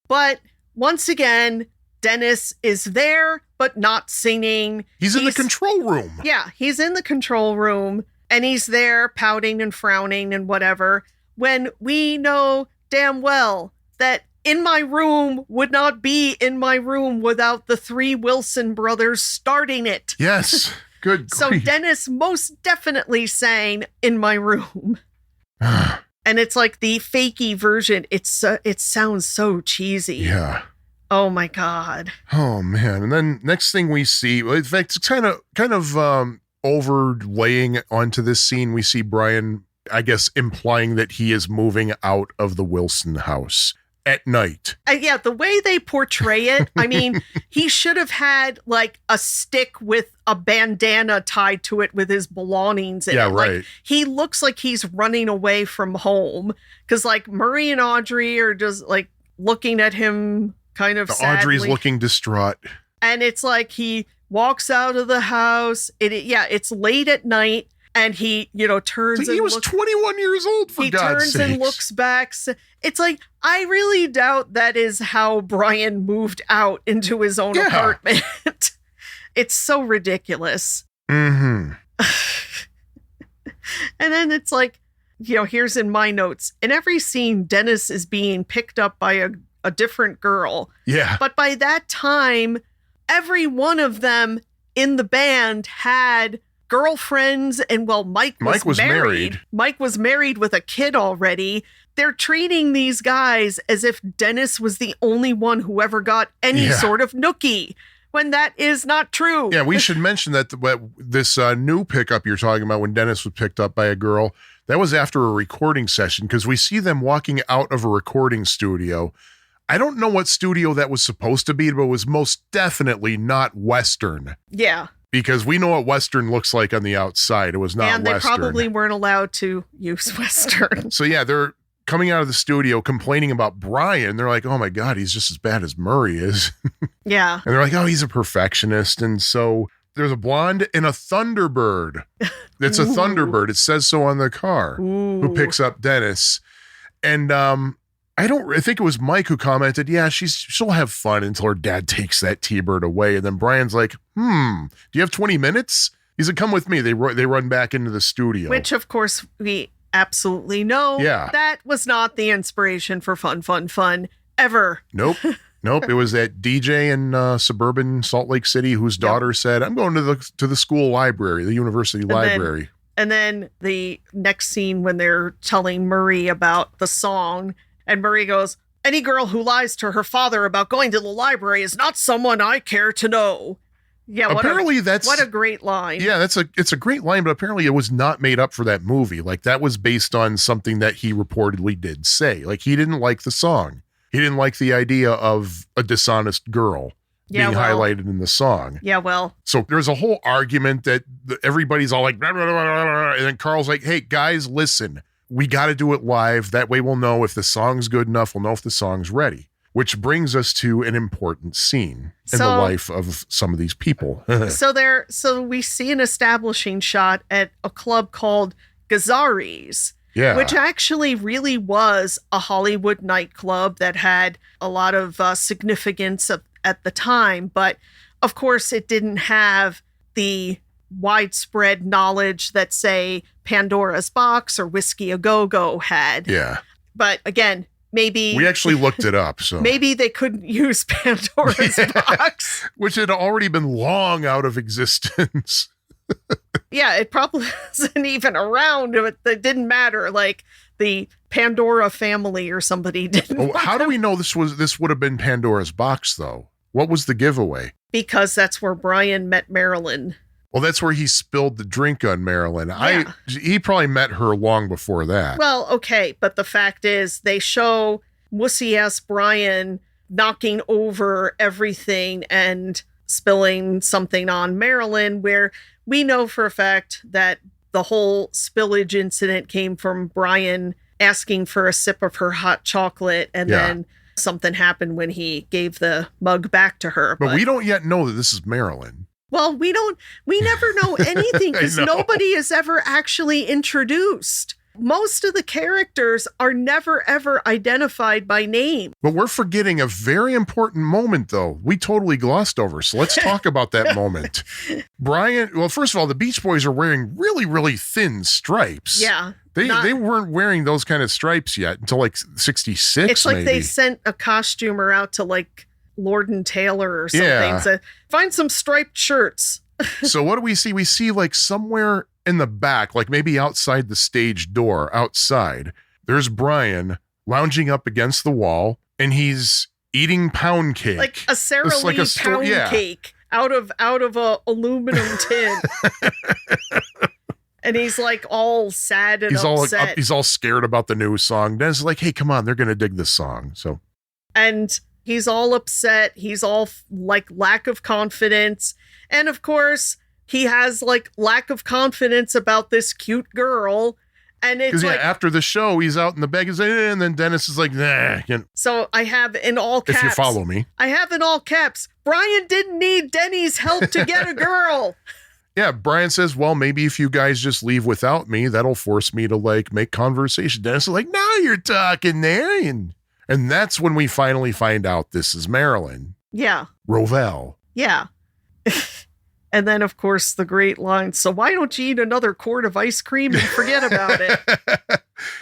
But once again, Dennis is there, but not singing. He's in the control room. Yeah, he's in the control room, and he's there pouting and frowning and whatever, when we know damn well that In My Room would not be In My Room without the three Wilson brothers starting it. Yes. Good So grief. Dennis most definitely sang In My Room. And it's like the fakey version. It sounds so cheesy. Yeah. Oh my God. Oh man. And then next thing we see, in fact, it's kind of overlaying onto this scene, we see Brian, I guess, implying that he is moving out of the Wilson house at night. Yeah, the way they portray it, I mean, he should have had like a stick with a bandana tied to it with his belongings in it. Right. Like, he looks like he's running away from home because like Murray and Audrey are just like looking at him kind of sadly. Audrey's looking distraught. And it's like he walks out of the house. It's late at night. And he, turns So he was 21 years old, for God's sakes. He turns and looks back. It's like, I really doubt that is how Brian moved out into his own apartment. It's so ridiculous. Mm-hmm. And then it's like, here's in my notes. In every scene, Dennis is being picked up by a different girl. Yeah. But by that time, every one of them in the band had girlfriends, and Mike was married. Mike was married with a kid already. They're treating these guys as if Dennis was the only one who ever got any sort of nookie, when that is not true. Yeah, we should mention that this new pickup you're talking about, when Dennis was picked up by a girl, that was after a recording session, because we see them walking out of a recording studio. I don't know what studio that was supposed to be, but it was most definitely not Western. Yeah. Because we know what Western looks like on the outside. It was not Western. And they probably weren't allowed to use Western. So yeah, they're coming out of the studio complaining about Brian. They're like, oh my God, he's just as bad as Murray is. Yeah. And they're like, oh, he's a perfectionist. And so there's a blonde and a Thunderbird. It's a Thunderbird. It says so on the car. Ooh. Who picks up Dennis. And I think it was Mike who commented, yeah, she'll have fun until her dad takes that T-Bird away. And then Brian's like, do you have 20 minutes? He said, come with me. They run back into the studio. Which, of course, we absolutely know that was not the inspiration for fun ever. Nope. It was that DJ in suburban Salt Lake City whose daughter said, I'm going to the school library, the university library. And then the next scene when they're telling Murray about the song, and Murray goes, any girl who lies to her father about going to the library is not someone I care to know. Yeah, what a great line. Yeah, it's a great line, but apparently it was not made up for that movie. Like, that was based on something that he reportedly did say. Like, he didn't like the song. He didn't like the idea of a dishonest girl being highlighted in the song. Yeah, well. So there's a whole argument that everybody's all like, blah, blah, blah, blah, blah, and then Carl's like, hey, guys, listen. We got to do it live. That way we'll know if the song's good enough. We'll know if the song's ready. Which brings us to an important scene in the life of some of these people. So we see an establishing shot at a club called Gazzari's. Yeah. Which actually really was a Hollywood nightclub that had a lot of significance at the time. But of course, it didn't have the widespread knowledge that, say, Pandora's Box or Whiskey A Go-Go had. Yeah. But again, maybe we actually looked it up. So maybe they couldn't use Pandora's Box, which had already been long out of existence. Yeah, it probably wasn't even around, but it didn't matter. Like the Pandora family or somebody didn't. How do we know this would have been Pandora's Box, though? What was the giveaway? Because that's where Brian met Marilyn. Well, that's where he spilled the drink on Marilyn. Yeah. He probably met her long before that. Well, okay, but the fact is they show wussy-ass Brian knocking over everything and spilling something on Marilyn, where we know for a fact that the whole spillage incident came from Brian asking for a sip of her hot chocolate, and then something happened when he gave the mug back to her. But we don't yet know that this is Marilyn. Well, we never know anything because nobody is ever actually introduced. Most of the characters are never, ever identified by name. But we're forgetting a very important moment, though. We totally glossed over. So let's talk about that moment. Brian, well, first of all, the Beach Boys are wearing really, really thin stripes. Yeah. They weren't wearing those kind of stripes yet until like 66. It's like maybe. they sent a costumer out to like Lord and Taylor or something. Yeah. To find some striped shirts. So what do we see? We see like somewhere in the back, like maybe outside the stage door, outside, there's Brian lounging up against the wall, and he's eating pound cake. Like a Sara Lee pound cake out of a aluminum tin. And he's like all sad and upset. He's all scared about the new song. Dennis is like, hey, come on, they're going to dig this song. So, and he's all upset. He's all like lack of confidence. And of course, he has like lack of confidence about this cute girl. And it's like, after the show, he's out in the bag, and then Dennis is like, nah. So I have in all caps. If you follow me. I have in all caps, Brian didn't need Denny's help to get a girl. Yeah, Brian says, well, maybe if you guys just leave without me, that'll force me to like make conversation. Dennis is like, now you're talking there. And that's when we finally find out this is Marilyn. Yeah. Rovell. Yeah. And then, of course, the great line, so why don't you eat another quart of ice cream and forget about it?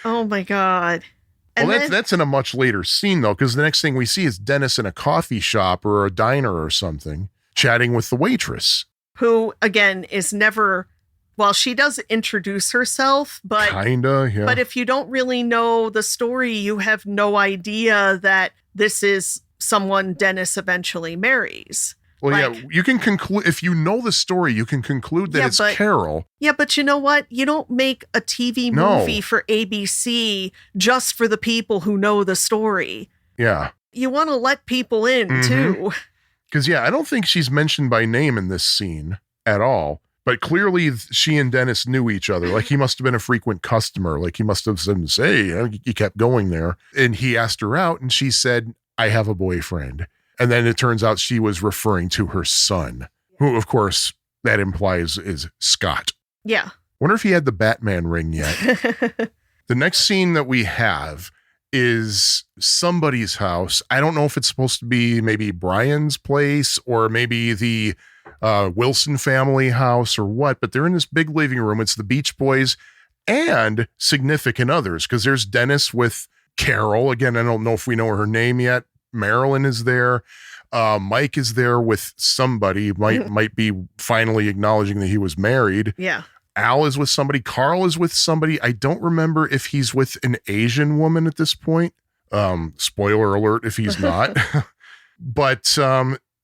Oh, my God. And well, that's in a much later scene, though, because the next thing we see is Dennis in a coffee shop or a diner or something, chatting with the waitress. Who, again, is never, well, she does introduce herself, but kinda, yeah. But if you don't really know the story, you have no idea that this is someone Dennis eventually marries. Well, yeah, you can conclude, if you know the story, you can conclude that it's Carol. Yeah, but you know what? You don't make a TV movie for ABC just for the people who know the story. Yeah. You want to let people in, too. Because, I don't think she's mentioned by name in this scene at all. But clearly, she and Dennis knew each other. Like, he must have been a frequent customer. Like, he must have said, hey, you kept going there. And he asked her out, and she said, I have a boyfriend. And then it turns out she was referring to her son, who, of course, that implies is Scott. Yeah. Wonder if he had the Batman ring yet. The next scene that we have is somebody's house. I don't know if it's supposed to be maybe Brian's place or maybe the Wilson family house or what, but they're in this big living room. It's the Beach Boys and significant others, because there's Dennis with Carol. Again, I don't know if we know her name yet. Marilyn is there. Mike is there with somebody. Might be finally acknowledging that he was married. Yeah. Al is with somebody. Carl is with somebody. I don't remember if he's with an Asian woman at this point. Spoiler alert if he's not. But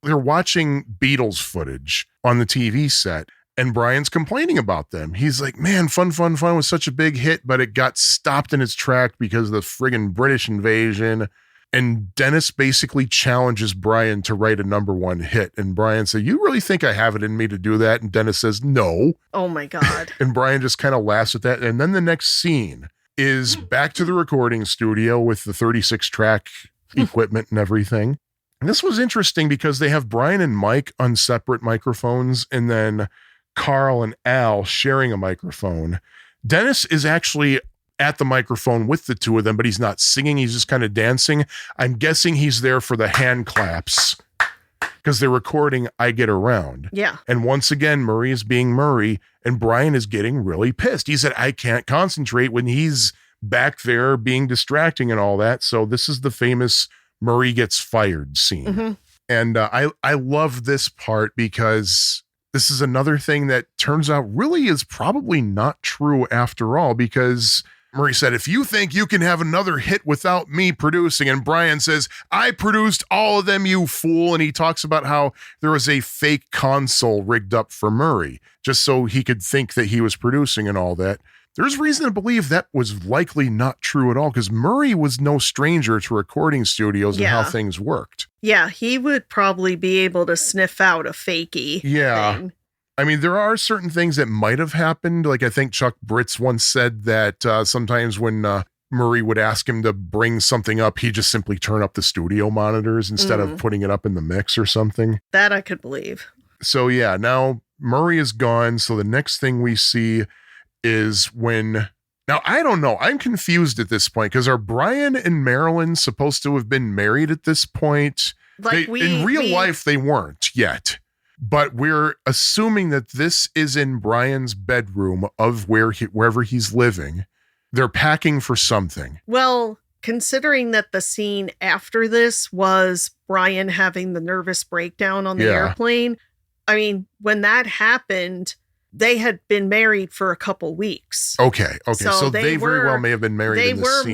they're watching Beatles footage on the TV set, and Brian's complaining about them. He's like, man, Fun was such a big hit, but it got stopped in its track because of the friggin' British invasion. And Dennis basically challenges Brian to write a #1 hit. And Brian said, you really think I have it in me to do that? And Dennis says, no. Oh, my God. And Brian just kind of laughs at that. And then the next scene is back to the recording studio with the 36-track equipment and everything. And this was interesting because they have Brian and Mike on separate microphones, and then Carl and Al sharing a microphone. Dennis is actually at the microphone with the two of them, but he's not singing. He's just kind of dancing. I'm guessing he's there for the hand claps because they're recording I Get Around. Yeah. And once again, Murray is being Murray, and Brian is getting really pissed. He said, I can't concentrate when he's back there being distracting and all that. So this is the famous Murray gets fired scene. Mm-hmm. And I love this part because this is another thing that turns out really is probably not true after all, because Murray said, if you think you can have another hit without me producing, and Brian says, I produced all of them, you fool. And he talks about how there was a fake console rigged up for Murray just so he could think that he was producing and all that. There's reason to believe that was likely not true at all, because Murray was no stranger to recording studios and how things worked. Yeah, he would probably be able to sniff out a fakey thing. I mean, there are certain things that might have happened. Like I think Chuck Britz once said that sometimes when Murray would ask him to bring something up, he'd just simply turn up the studio monitors instead of putting it up in the mix or something. That I could believe. So yeah, now Murray is gone. So the next thing we see is when Now, I don't know. I'm confused at this point because are Brian and Marilyn supposed to have been married at this point? Like In real life, they weren't yet. But we're assuming that this is in Brian's bedroom of wherever he's living. They're packing for something. Well, considering that the scene after this was Brian having the nervous breakdown on the airplane, I mean, when that happened, they had been married for a couple weeks. Okay. So they very well may have been married in this scene.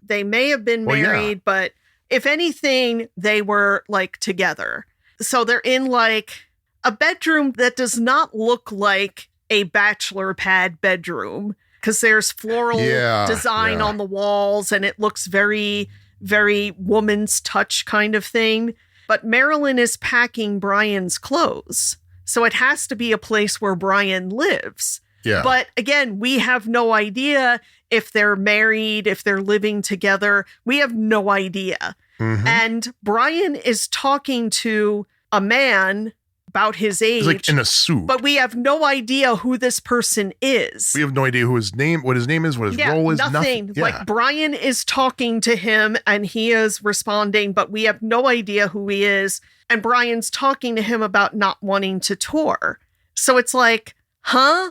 They may have been married, but if anything, they were like together. So they're in like a bedroom that does not look like a bachelor pad bedroom because there's floral design on the walls and it looks very, very woman's touch kind of thing. But Marilyn is packing Brian's clothes. So it has to be a place where Brian lives. Yeah. But again, we have no idea if they're married, if they're living together. We have no idea. Mm-hmm. And Brian is talking to a man about his age. He's like in a suit. But we have no idea who this person is. We have no idea what his name is, what his role is. Nothing. Yeah. Like Brian is talking to him and he is responding, but we have no idea who he is. And Brian's talking to him about not wanting to tour. So it's like, huh?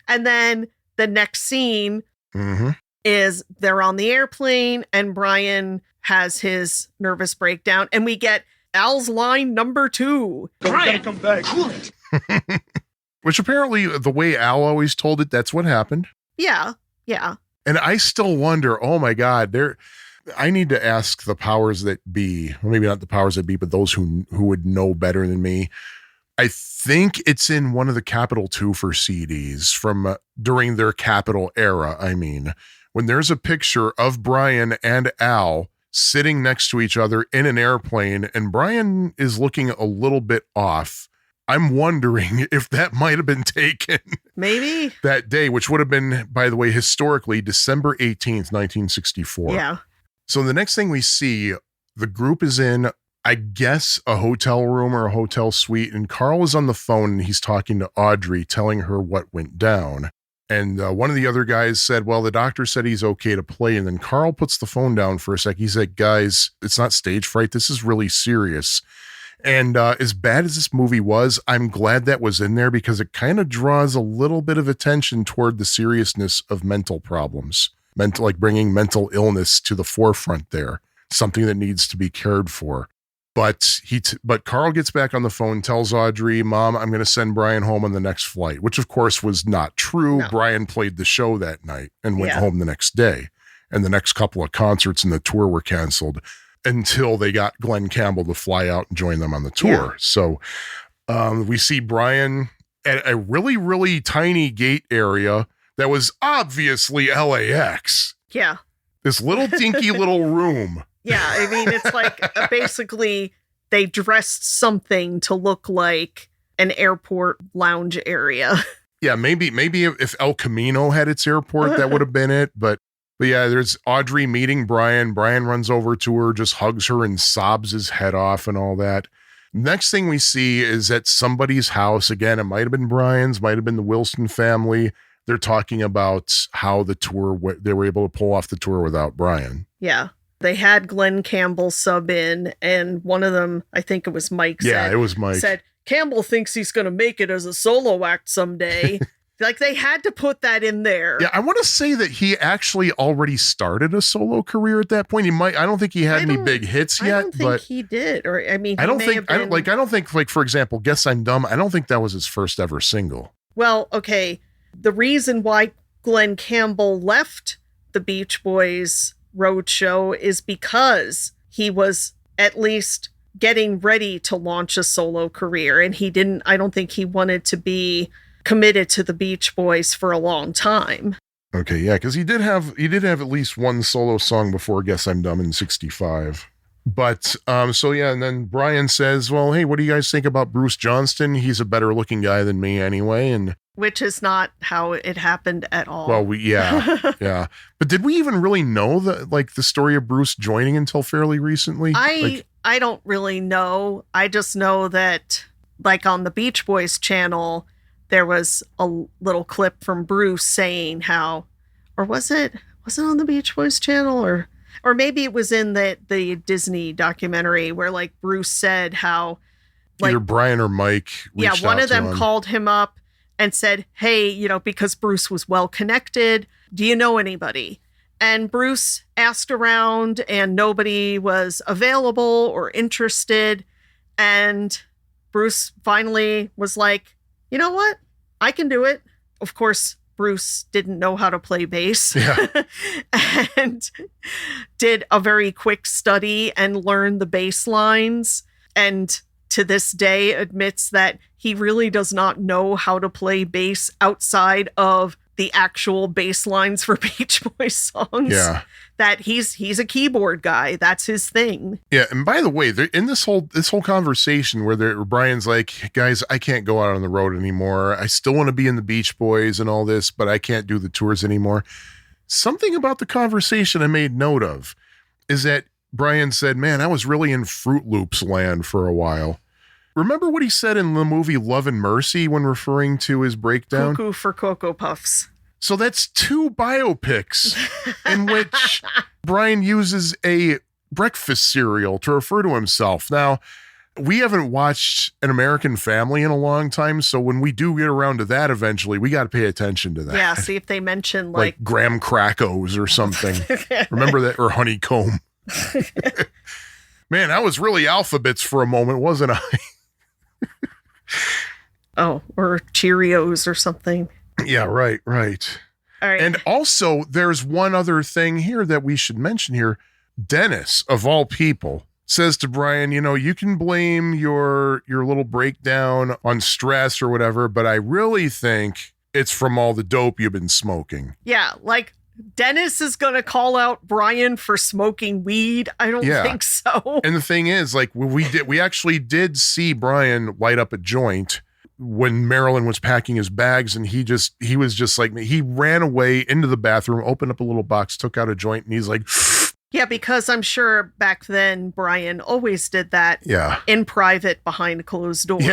And then the next scene is they're on the airplane and Brian has his nervous breakdown. And we get Al's line number 2. Brian, come back. Cool it. Which apparently, the way Al always told it, that's what happened. Yeah. And I still wonder, oh my God, I need to ask the powers that be, well, maybe not the powers that be, but those who would know better than me. I think it's in one of the Capital 2 for CDs from during their Capital era. I mean, when there's a picture of Brian and Al sitting next to each other in an airplane, and Brian is looking a little bit off. I'm wondering if that might have been taken. Maybe. That day, which would have been, by the way, historically, December 18th, 1964. Yeah. So the next thing we see, the group is in, I guess, a hotel room or a hotel suite, and Carl is on the phone and he's talking to Audrey, telling her what went down. And one of the other guys said, well, the doctor said he's okay to play. And then Carl puts the phone down for a sec. He said, guys, it's not stage fright. This is really serious. And as bad as this movie was, I'm glad that was in there because it kind of draws a little bit of attention toward the seriousness of mental problems, like bringing mental illness to the forefront there, something that needs to be cared for. But Carl gets back on the phone, tells Audrey, Mom, I'm going to send Brian home on the next flight, which of course was not true. No. Brian played the show that night and went home the next day. And the next couple of concerts and the tour were canceled until they got Glenn Campbell to fly out and join them on the tour. Yeah. So we see Brian at a really, really tiny gate area that was obviously LAX. Yeah. This little dinky little room. Yeah, I mean, it's like basically they dressed something to look like an airport lounge area. Yeah, maybe if El Camino had its airport, that would have been it. But yeah, there's Audrey meeting Brian. Brian runs over to her, just hugs her and sobs his head off and all that. Next thing we see is at somebody's house. Again, it might have been Brian's, might have been the Wilson family. They're talking about how the tour, they were able to pull off the tour without Brian. Yeah. They had Glenn Campbell sub in, and one of them, I think it was Mike. Yeah, it was Mike. Said, Campbell thinks he's going to make it as a solo act someday. Like, they had to put that in there. Yeah, I want to say that he actually already started a solo career at that point. I don't think he had any big hits yet. I don't think he did. Or, I mean, I don't think, for example, Guess I'm Dumb, I don't think that was his first ever single. Well, okay. The reason why Glenn Campbell left the Beach Boys roadshow is because he was at least getting ready to launch a solo career, and I don't think he wanted to be committed to the Beach Boys for a long time. Okay, yeah, because he did have at least one solo song before Guess I'm Dumb in 65. But so yeah, and then Brian says, well, hey, what do you guys think about Bruce Johnston? He's a better looking guy than me anyway. And which is not how it happened at all. Well, yeah. But did we even really know the story of Bruce joining until fairly recently? I don't really know. I just know that like on the Beach Boys channel, there was a little clip from Bruce saying how, or was it on the Beach Boys channel, or maybe it was in the Disney documentary where like Bruce said how like either Brian or Mike reached one out of them to him. called him up and said, hey, because Bruce was well connected, do you know anybody? And Bruce asked around and nobody was available or interested. And Bruce finally was like, you know what? I can do it. Of course, Bruce didn't know how to play bass and did a very quick study and learned the bass lines. And to this day admits that he really does not know how to play bass outside of the actual bass lines for Beach Boys songs. Yeah. That he's a keyboard guy. That's his thing. Yeah, and by the way, in this whole conversation where Brian's like, guys, I can't go out on the road anymore. I still want to be in the Beach Boys and all this, but I can't do the tours anymore. Something about the conversation I made note of is that Brian said, man, I was really in Fruit Loops land for a while. Remember what he said in the movie Love and Mercy when referring to his breakdown? Cuckoo for Cocoa Puffs. So that's 2 biopics in which Brian uses a breakfast cereal to refer to himself. Now, we haven't watched An American Family in a long time, so when we do get around to that eventually, we got to pay attention to that. Yeah, see if they mention like graham crackers or something. Remember that? Or honeycomb. Man, I was really alphabets for a moment, wasn't I? Oh, or Cheerios or something. Yeah, right. All right. And also, there's one other thing here that we should mention here. Dennis, of all people, says to Brian, you can blame your little breakdown on stress or whatever, but I really think it's from all the dope you've been smoking. Yeah, like Dennis is going to call out Brian for smoking weed. I don't think so. And the thing is, like, we actually did see Brian light up a joint when Marilyn was packing his bags, and he was just like me. He ran away into the bathroom, opened up a little box, took out a joint, and he's like, yeah, because I'm sure back then Brian always did that in private behind closed doors.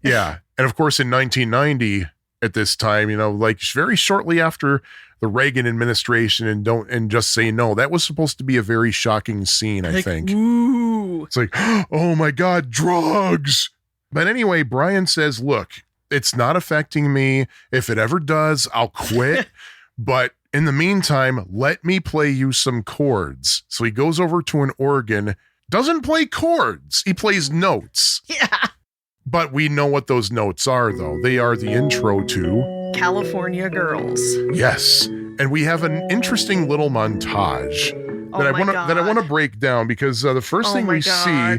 Yeah. And of course, in 1990, at this time, like very shortly after the Reagan administration and Just Say No, that was supposed to be a very shocking scene, I think. Ooh. It's like, oh my God, drugs. But anyway, Brian says, look, it's not affecting me. If it ever does, I'll quit. But in the meantime, let me play you some chords. So he goes over to an organ, doesn't play chords. He plays notes. Yeah. But we know what those notes are, though. They are the intro to California Girls. Yes. And we have an interesting little montage that I want to break down, because the first thing we see,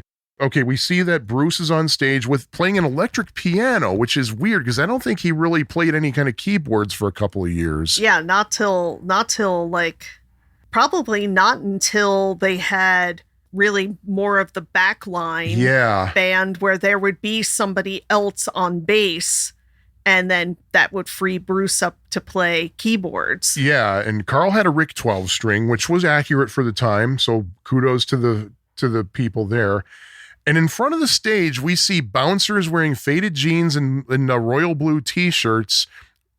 we see that Bruce is on stage with playing an electric piano, which is weird because I don't think he really played any kind of keyboards for a couple of years. Yeah, not till probably not until they had really more of the backline band where there would be somebody else on bass, and then that would free Bruce up to play keyboards. Yeah, and Carl had a Rick 12 string, which was accurate for the time, so kudos to the people there. And in front of the stage, we see bouncers wearing faded jeans and royal blue t-shirts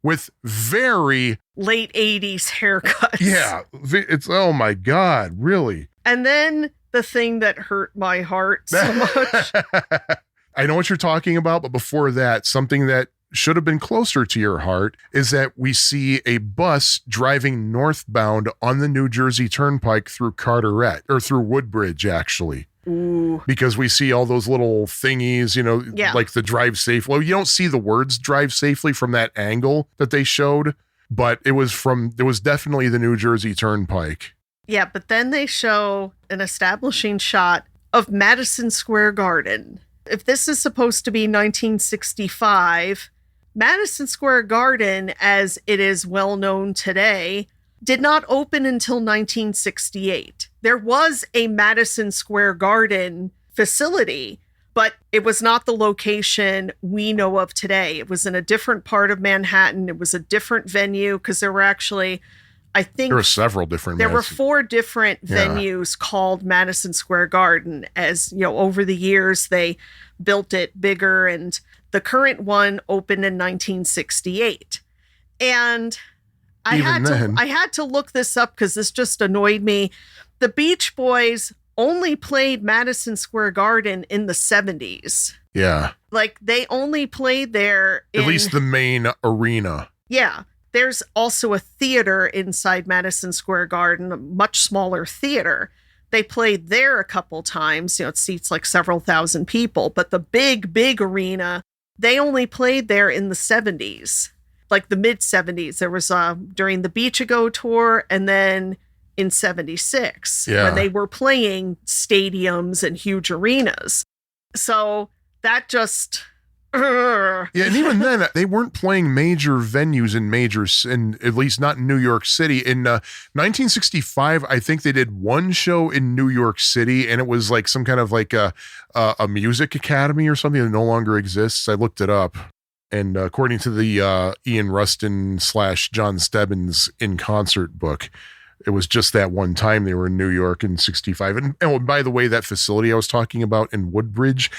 with very late 80s haircuts. Yeah, it's, oh my God, really? And then the thing that hurt my heart so much. I know what you're talking about, but before that, something that should have been closer to your heart is that we see a bus driving northbound on the New Jersey Turnpike through Carteret, or through Woodbridge, actually. Ooh. Because we see all those little thingies, like the drive safe. Well, you don't see the words drive safely from that angle that they showed, but it was definitely the New Jersey Turnpike. Yeah, but then they show an establishing shot of Madison Square Garden. If this is supposed to be 1965, Madison Square Garden, as it is well known today, did not open until 1968. There was a Madison Square Garden facility, but it was not the location we know of today. It was in a different part of Manhattan. It was a different venue because there were actually, I think... There were several different... There were 4 different venues called Madison Square Garden. As, over the years, they built it bigger, and The current one opened in 1968. And I had to look this up because this just annoyed me. The Beach Boys only played Madison Square Garden in the 70s. Yeah. Like, they only played there at least the main arena. Yeah. There's also a theater inside Madison Square Garden, a much smaller theater. They played there a couple times. It seats like several thousand people. But the big arena, they only played there in the 70s, like the mid 70s. There was during the Beach Ago tour, and then in 76 when they were playing stadiums and huge arenas. So that just... Yeah, and even then, they weren't playing major venues in at least not in New York City. In 1965, I think they did one show in New York City, and it was like some kind of like a music academy or something that no longer exists. I looked it up, and according to the Ian Rustin / John Stebbins in concert book, it was just that one time they were in New York in 65. And oh, by the way, that facility I was talking about in Woodbridge,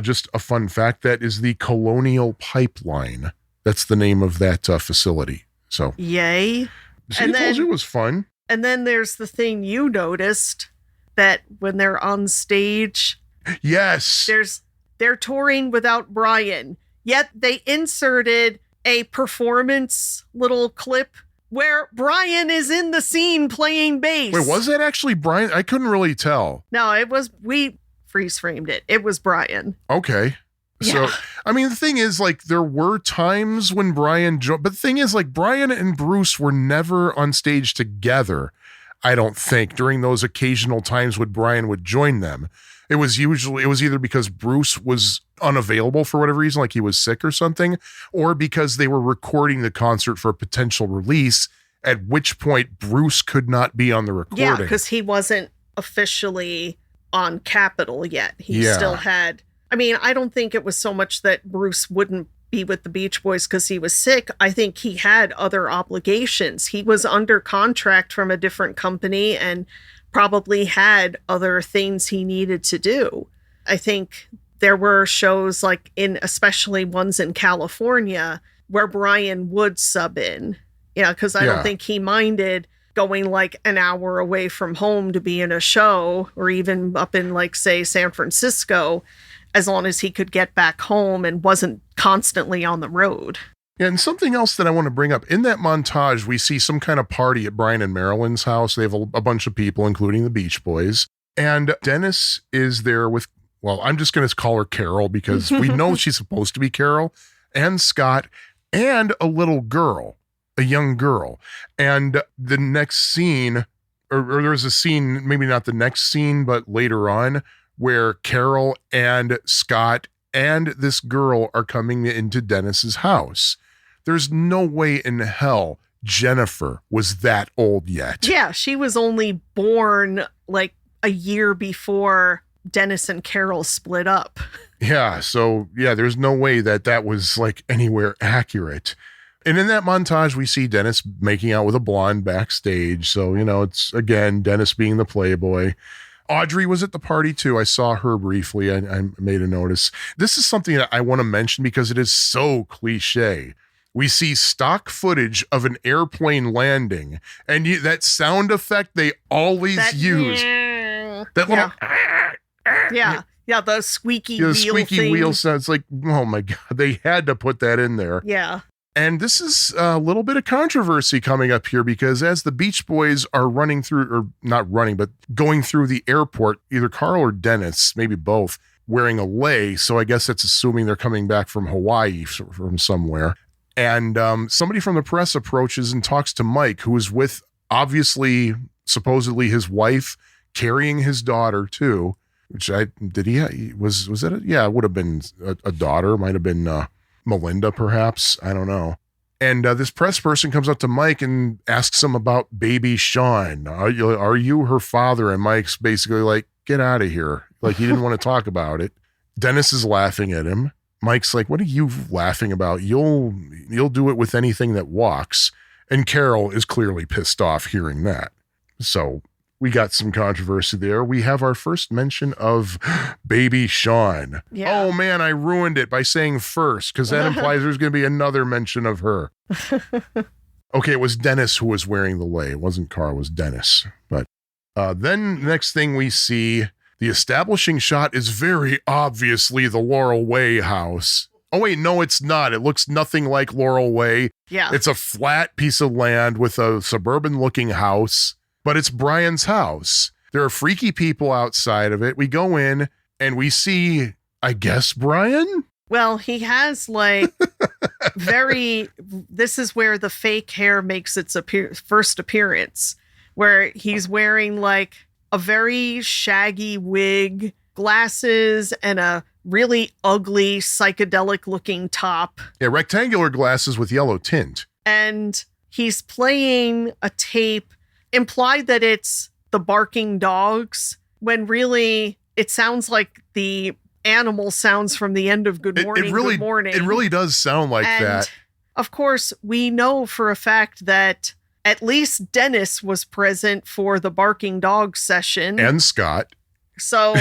just a fun fact, that is the Colonial Pipeline. That's the name of that facility. So, yay. See, I told you it was fun. And then there's the thing you noticed, that when they're on stage. Yes. They're touring without Brian, yet they inserted a performance little clip where Brian is in the scene playing bass. Wait, was that actually Brian? I couldn't really tell. No, we freeze framed it. It was Brian. Okay. Yeah. So, I mean, the thing is, like, there were times when Brian, but the thing is, like, Brian and Bruce were never on stage together, I don't think, during those occasional times when Brian would join them. It was either because Bruce was unavailable for whatever reason, like he was sick or something, or because they were recording the concert for a potential release, at which point Bruce could not be on the recording. Yeah, because he wasn't officially on Capitol yet. He still had, I mean, I don't think it was so much that Bruce wouldn't be with the Beach Boys because he was sick. I think he had other obligations. He was under contract from a different company and probably had other things he needed to do. I think there were shows like especially ones in California where Brian would sub in, because I don't think he minded going like an hour away from home to be in a show, or even up in like, say, San Francisco, as long as he could get back home and wasn't constantly on the road. Yeah, and something else that I want to bring up, in that montage, we see some kind of party at Brian and Marilyn's house. They have a bunch of people, including the Beach Boys. And Dennis is there with, well, I'm just going to call her Carol because we know she's supposed to be Carol, and Scott, and a little girl, a young girl. And the next scene, or there's a scene, maybe not the next scene, but later on, where Carol and Scott and this girl are coming into Dennis's house. There's no way in hell Jennifer was that old yet. Yeah, she was only born like a year before Dennis and Carol split up. Yeah, so yeah, there's no way that was like anywhere accurate. And in that montage, we see Dennis making out with a blonde backstage. So, it's, again, Dennis being the playboy. Audrey was at the party too. I saw her briefly. I made a notice. This is something that I want to mention because it is so cliche. We see stock footage of an airplane landing, and that sound effect they always use. That little... Yeah, the squeaky wheel squeaky thing. Wheel sounds like, oh my God, they had to put that in there. Yeah. And this is a little bit of controversy coming up here because as the Beach Boys are running through, or not running, but going through the airport, either Carl or Dennis, maybe both, wearing a lei. So I guess that's assuming they're coming back from Hawaii, from somewhere. And somebody from the press approaches and talks to Mike, who is with, obviously, supposedly his wife, carrying his daughter too. Which it would have been a daughter, might have been Melinda, perhaps. I don't know. And this press person comes up to Mike and asks him about baby Sean. Are you her father? And Mike's basically like, get out of here. Like, he didn't want to talk about it. Dennis is laughing at him. Mike's like, what are you laughing about? You'll do it with anything that walks. And Carol is clearly pissed off hearing that. So we got some controversy there. We have our first mention of baby Sean. Yeah. Oh man, I ruined it by saying first, because that implies there's going to be another mention of her. Okay, it was Dennis who was wearing the lei. It wasn't Carl, it was Dennis. But then next thing we see, the establishing shot is very obviously the Laurel Way house. Oh wait, no, it's not. It looks nothing like Laurel Way. Yeah. It's a flat piece of land with a suburban looking house, but it's Brian's house. There are freaky people outside of it. We go in and we see, I guess, Brian? Well, he has like this is where the fake hair makes its first appearance, where he's wearing like a very shaggy wig, glasses, and a really ugly psychedelic looking top. Yeah, rectangular glasses with yellow tint. And he's playing a tape, implied that it's the barking dogs, when really it sounds like the animal sounds from the end of Good Morning, Good Morning. It really does sound like that. Of course, we know for a fact that at least Dennis was present for the barking dog session. And Scott. So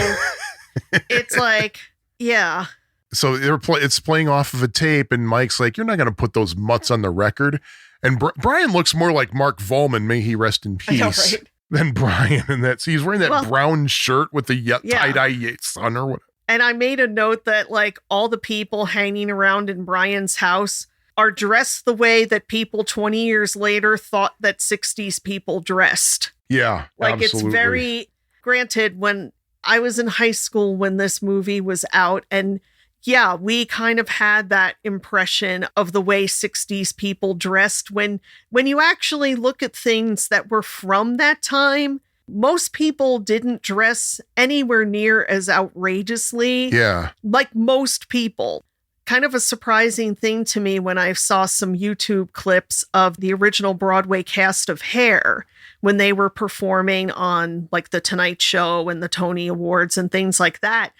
it's like, yeah. So it's playing off of a tape, and Mike's like, "You're not going to put those mutts on the record." And Brian looks more like Mark Volman, may he rest in peace, know, right? than Brian. And he's wearing that brown shirt with the tie-dye sun or whatever. And I made a note that like all the people hanging around in Brian's house are dressed the way that people 20 years later thought that 60s people dressed. Yeah, like absolutely. It's very, granted, when I was in high school when this movie was out, and yeah, we kind of had that impression of the way 60s people dressed. When you actually look at things that were from that time, most people didn't dress anywhere near as outrageously. Yeah. Like most people. Kind of a surprising thing to me when I saw some YouTube clips of the original Broadway cast of Hair when they were performing on like The Tonight Show and the Tony Awards and things like that.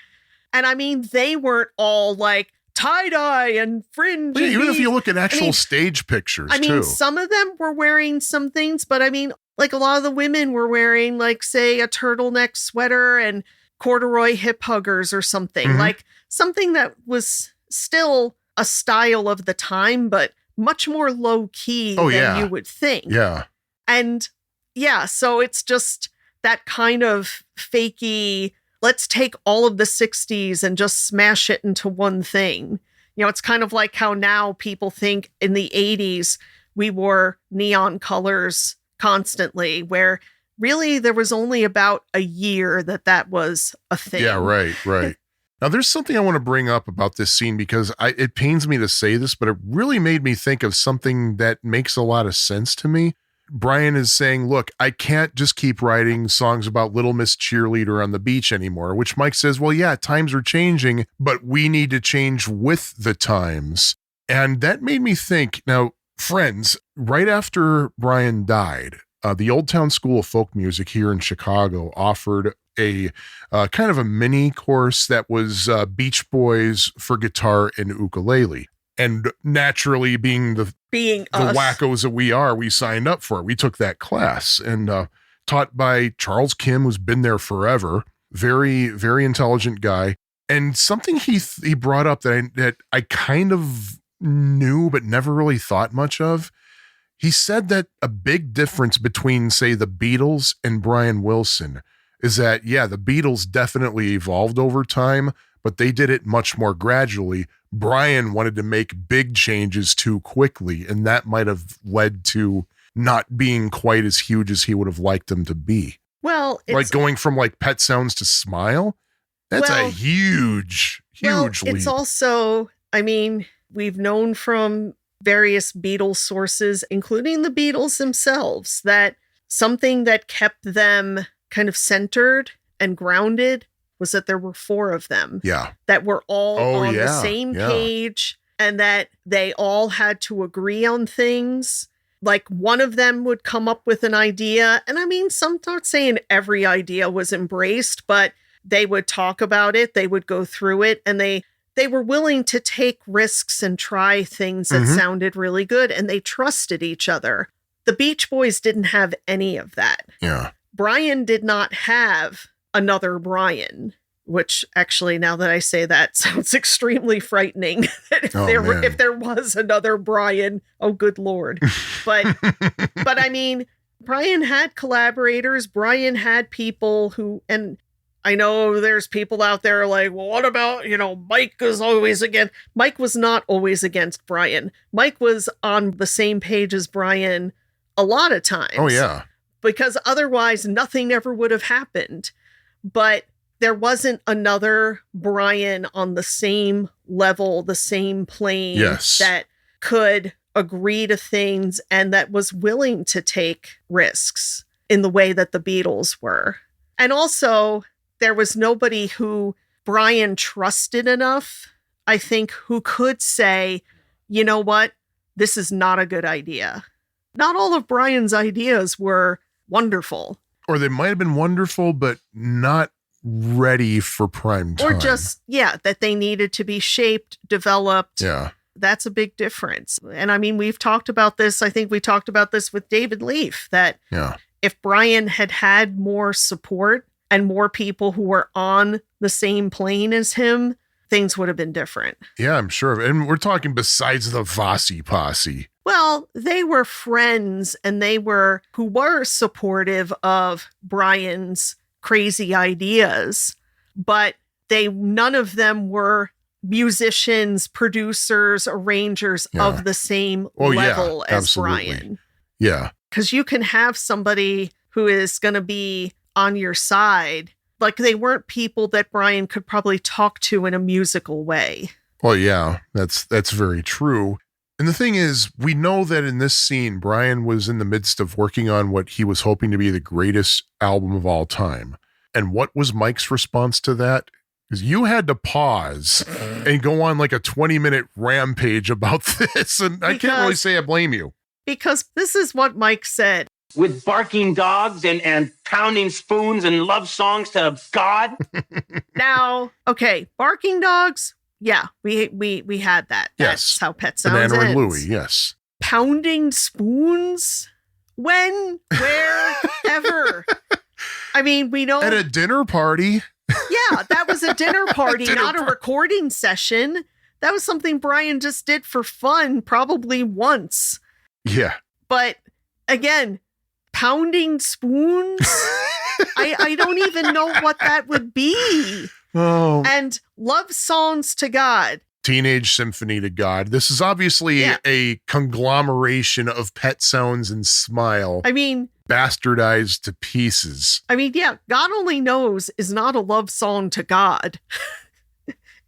And I mean, they weren't all like tie-dye and fringe. Even if you look at actual stage pictures, I mean, some of them were wearing some things, but I mean, like a lot of the women were wearing like, say, a turtleneck sweater and corduroy hip huggers or something. Mm-hmm. Like something that was still a style of the time, but much more low key than you would think. Yeah. And yeah, so it's just that kind of fakey, let's take all of the 60s and just smash it into one thing. You know, it's kind of like how now people think in the 80s we wore neon colors constantly, where really there was only about a year that was a thing. Yeah, right. Now, there's something I want to bring up about this scene because it pains me to say this, but it really made me think of something that makes a lot of sense to me. Brian is saying, look, I can't just keep writing songs about Little Miss Cheerleader on the beach anymore, which Mike says, well, yeah, times are changing, but we need to change with the times. And that made me think, now, friends, right after Brian died, the Old Town School of Folk Music here in Chicago offered a kind of a mini course that was Beach Boys for guitar and ukulele. And naturally, being the wackos that we are, we signed up for it. We took that class and taught by Charles Kim, who's been there forever. Very, very intelligent guy. And something he brought up that I kind of knew but never really thought much of. He said that a big difference between, say, the Beatles and Brian Wilson is that, yeah, the Beatles definitely evolved over time, but they did it much more gradually. Brian wanted to make big changes too quickly, and that might have led to not being quite as huge as he would have liked them to be. Well, it's like going from like Pet Sounds to Smile. That's a huge leap. It's also, I mean, we've known from various Beatles sources, including the Beatles themselves, that something that kept them kind of centered and grounded was that there were 4 of them. Yeah. That were all on the same page, and that they all had to agree on things. Like one of them would come up with an idea. And I mean, some not saying every idea was embraced, but they would talk about it. They would go through it, and they were willing to take risks and try things that sounded really good, and they trusted each other. The Beach Boys didn't have any of that. Yeah. Brian did not have another Brian, which actually, now that I say that, sounds extremely frightening. If there was another Brian, oh, good Lord. But I mean, Brian had collaborators. Brian had people who, and I know there's people out there like, well, what about, Mike is always against. Mike was not always against Brian. Mike was on the same page as Brian a lot of times. Oh, yeah. Because otherwise nothing ever would have happened. But there wasn't another Brian on the same level, the same plane that could agree to things and that was willing to take risks in the way that the Beatles were. And also, there was nobody who Brian trusted enough, I think, who could say, you know what, this is not a good idea. Not all of Brian's ideas were wonderful. Or they might have been wonderful, but not ready for prime time. Or just, that they needed to be shaped, developed. Yeah. That's a big difference. And I mean, we've talked about this. I think we talked about this with David Leaf, that if Brian had had more support and more people who were on the same plane as him, things would have been different. Yeah, I'm sure. And we're talking besides the Fosse posse. Well, they were friends and who were supportive of Brian's crazy ideas, but none of them were musicians, producers, arrangers of the same level as absolutely. Brian. Yeah. Because you can have somebody who is going to be on your side. Like, they weren't people that Brian could probably talk to in a musical way. Well, yeah, that's very true. And the thing is, we know that in this scene, Brian was in the midst of working on what he was hoping to be the greatest album of all time. And what was Mike's response to that? Because you had to pause and go on like a 20-minute rampage about this. And I can't really say I blame you. Because this is what Mike said. With barking dogs and pounding spoons and love songs to God. Now, okay, barking dogs. Yeah, we had that. Yes. That's how Pet Sounds Banana ends. and Louie, yes. Pounding spoons? When? Where? Ever? I mean, we know. At a dinner party. Yeah, that was a dinner party, not a recording session. That was something Brian just did for fun, probably once. Yeah. But again, pounding spoons? I don't even know what that would be. Oh. And love songs to God. Teenage Symphony to God. This is obviously a conglomeration of Pet Sounds and Smile. I mean, bastardized to pieces. I mean, yeah, God Only Knows is not a love song to God.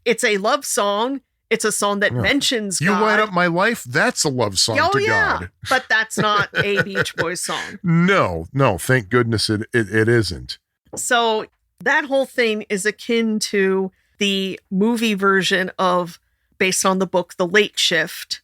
It's a love song. It's a song that mentions You God. Light Up My Life, that's a love song to God. But that's not a Beach Boys song. No, thank goodness it isn't. So that whole thing is akin to the movie version of, based on the book, The Late Shift,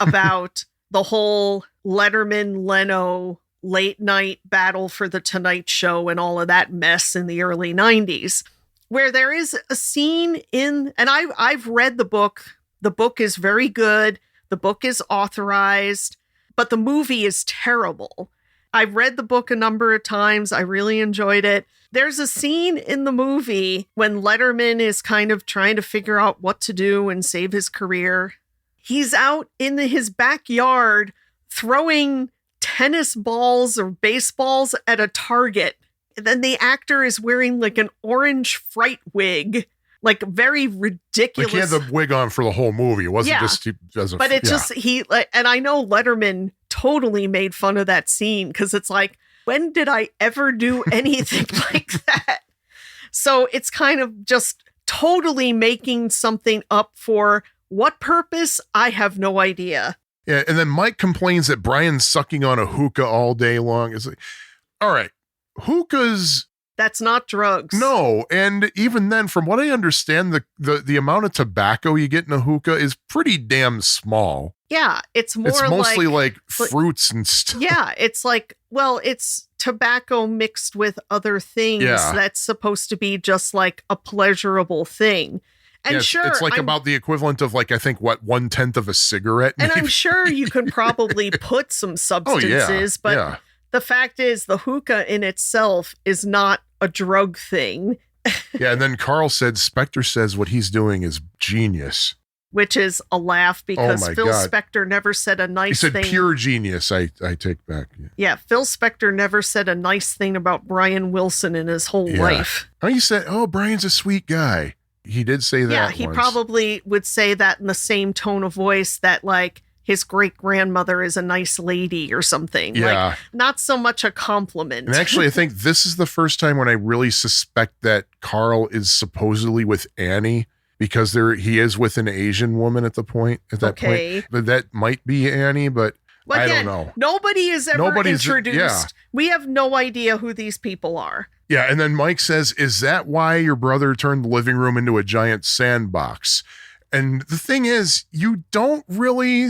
about the whole Letterman-Leno late night battle for the Tonight Show and all of that mess in the early 90s, where there is a scene and I've read the book. The book is very good. The book is authorized, but the movie is terrible. I've read the book a number of times. I really enjoyed it. There's a scene in the movie when Letterman is kind of trying to figure out what to do and save his career. He's out in his backyard throwing tennis balls or baseballs at a target. And then the actor is wearing like an orange fright wig, like very ridiculous. Like he had the wig on for the whole movie. It wasn't just but it's just and I know Letterman totally made fun of that scene because it's like, when did I ever do anything like that? So it's kind of just totally making something up for what purpose? I have no idea. Yeah, and then Mike complains that Brian's sucking on a hookah all day long. It's like, all right, hookahs. That's not drugs. No, and even then, from what I understand, the amount of tobacco you get in a hookah is pretty damn small. Yeah, it's mostly like fruits and stuff. Yeah, it's like, well, it's tobacco mixed with other things that's supposed to be just like a pleasurable thing. And it's like about the equivalent of like, I think, 1/10 of a cigarette. And maybe. I'm sure you can probably put some substances, but The fact is, the hookah in itself is not a drug thing. Yeah, and then Carl said, Spector says what he's doing is genius. Which is a laugh because my Phil God. Spector never said a nice thing. He said pure genius, I take back. Yeah, Phil Spector never said a nice thing about Brian Wilson in his whole life. Oh, you said, Brian's a sweet guy. He did say that. Yeah, he once. probably would say that in the same tone of voice that, like, his great-grandmother is a nice lady or something. Yeah. Like, not so much a compliment. And actually, I think this is the first time when I really suspect that Carl is supposedly with Annie, because he is with an Asian woman at that point. But that might be Annie, but Well, again, I don't know. Nobody is ever introduced. Yeah. We have no idea who these people are. Yeah, and then Mike says, is that why your brother turned the living room into a giant sandbox? And the thing is, you don't really,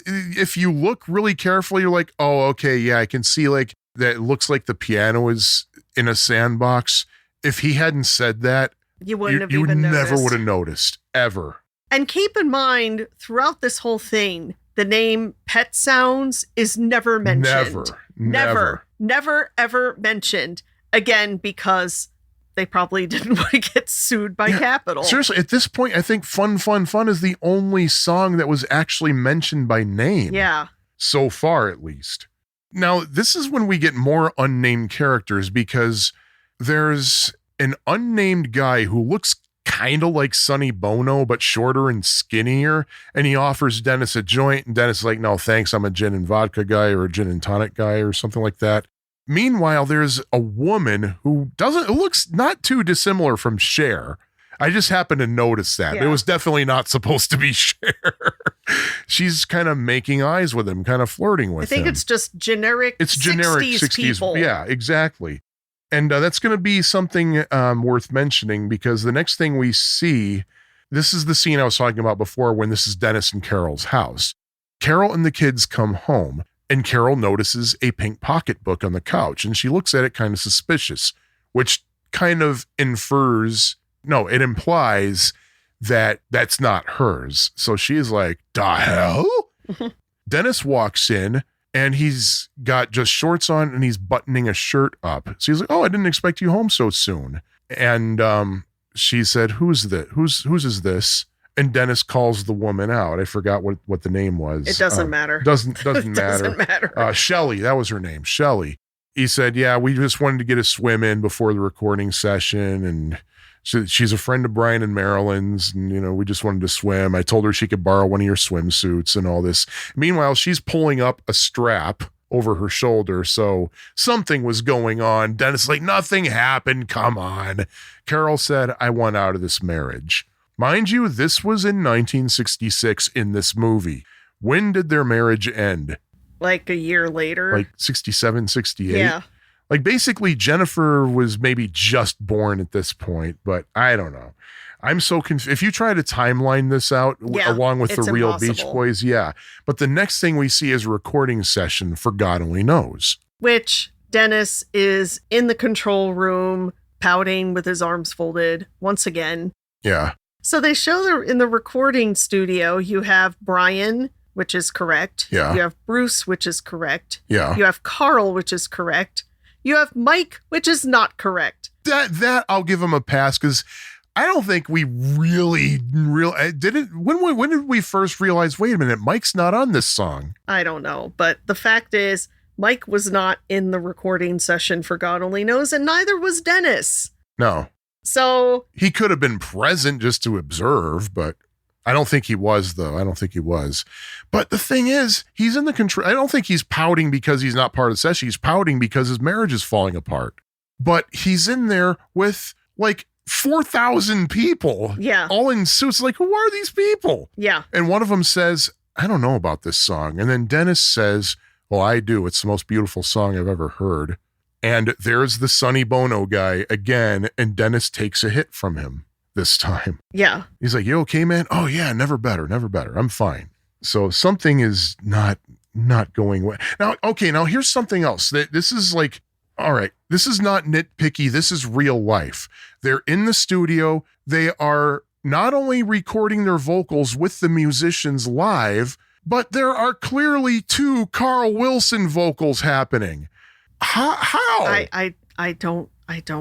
if you look really carefully, you're like, oh, okay, yeah, I can see like that it looks like the piano is in a sandbox. If he hadn't said that, you wouldn't have even noticed. You never would have noticed, ever. And keep in mind, throughout this whole thing, the name Pet Sounds is never mentioned. Never, ever mentioned. Again, because they probably didn't want to get sued by Capitol. Seriously, at this point, I think Fun, Fun, Fun is the only song that was actually mentioned by name. Yeah. So far, at least. Now, this is when we get more unnamed characters, because there's an unnamed guy who looks kind of like Sonny Bono, but shorter and skinnier. And he offers Dennis a joint. And Dennis is like, no, thanks. I'm a gin and vodka guy or a gin and tonic guy or something like that. Meanwhile, there's a woman who looks not too dissimilar from Cher. I just happened to notice that. Yeah. It was definitely not supposed to be Cher. She's kind of making eyes with him, kind of flirting with him. I think it's just generic. It's generic 60s people. Yeah, exactly. And that's going to be something worth mentioning, because the next thing we see, this is the scene I was talking about before when this is Dennis and Carol's house. Carol and the kids come home. And Carol notices a pink pocketbook on the couch, and she looks at it kind of suspicious, which kind of implies that that's not hers. So she's like, the hell? Dennis walks in, and he's got just shorts on, and he's buttoning a shirt up. So he's like, oh, I didn't expect you home so soon. And she said, who's is this? And Dennis calls the woman out. I forgot what the name was. It doesn't matter. Doesn't matter. Doesn't matter. Shelley, that was her name. Shelley. He said, yeah, we just wanted to get a swim in before the recording session. And she's a friend of Brian and Marilyn's. And, we just wanted to swim. I told her she could borrow one of your swimsuits and all this. Meanwhile, she's pulling up a strap over her shoulder. So something was going on. Dennis is like, nothing happened. Come on. Carol said, I want out of this marriage. Mind you, this was in 1966 in this movie. When did their marriage end? Like a year later? Like 67, 68? Yeah. Like basically Jennifer was maybe just born at this point, but I don't know. I'm so confused. If you try to timeline this out along with the real impossible. Beach Boys, yeah. But the next thing we see is a recording session for God only knows. Which Dennis is in the control room, pouting with his arms folded once again. Yeah. So they show in the recording studio, you have Brian, which is correct. Yeah. You have Bruce, which is correct. Yeah. You have Carl, which is correct. You have Mike, which is not correct. That I'll give him a pass, because I don't think we really did it. When did we first realize, wait a minute, Mike's not on this song? I don't know. But the fact is, Mike was not in the recording session for God only knows, and neither was Dennis. No. So he could have been present just to observe, but I don't think he was, though. I don't think he was. But the thing is, he's in the control. I don't think he's pouting because he's not part of the session. He's pouting because his marriage is falling apart. But he's in there with like 4,000 people. Yeah. All in suits. Like, who are these people? Yeah. And one of them says, I don't know about this song. And then Dennis says, well, I do. It's the most beautiful song I've ever heard. And there's the Sonny Bono guy again, and Dennis takes a hit from him this time. Yeah. He's like, you okay, man? Oh, yeah, never better. I'm fine. So something is not going well. Now, okay, now here's something else. This is like, all right, this is not nitpicky. This is real life. They're in the studio. They are not only recording their vocals with the musicians live, but there are clearly two Carl Wilson vocals happening. How? I don't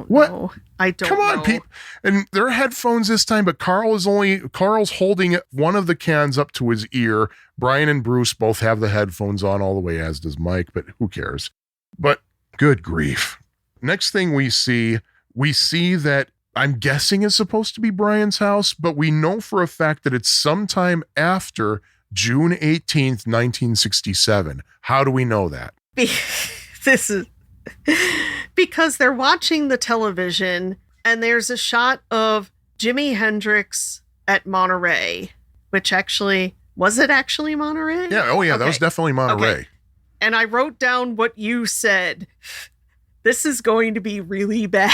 What? know. I don't Come on, know. people. And there are headphones this time, but Carl's holding one of the cans up to his ear. Brian and Bruce both have the headphones on all the way, as does Mike, but who cares? But good grief. Next thing we see that I'm guessing is supposed to be Brian's house, but we know for a fact that it's sometime after June 18th, 1967. How do we know that? This is because they're watching the television and there's a shot of Jimi Hendrix at Monterey, which was it actually Monterey? Yeah. Oh yeah. Okay. That was definitely Monterey. Okay. And I wrote down what you said. This is going to be really bad.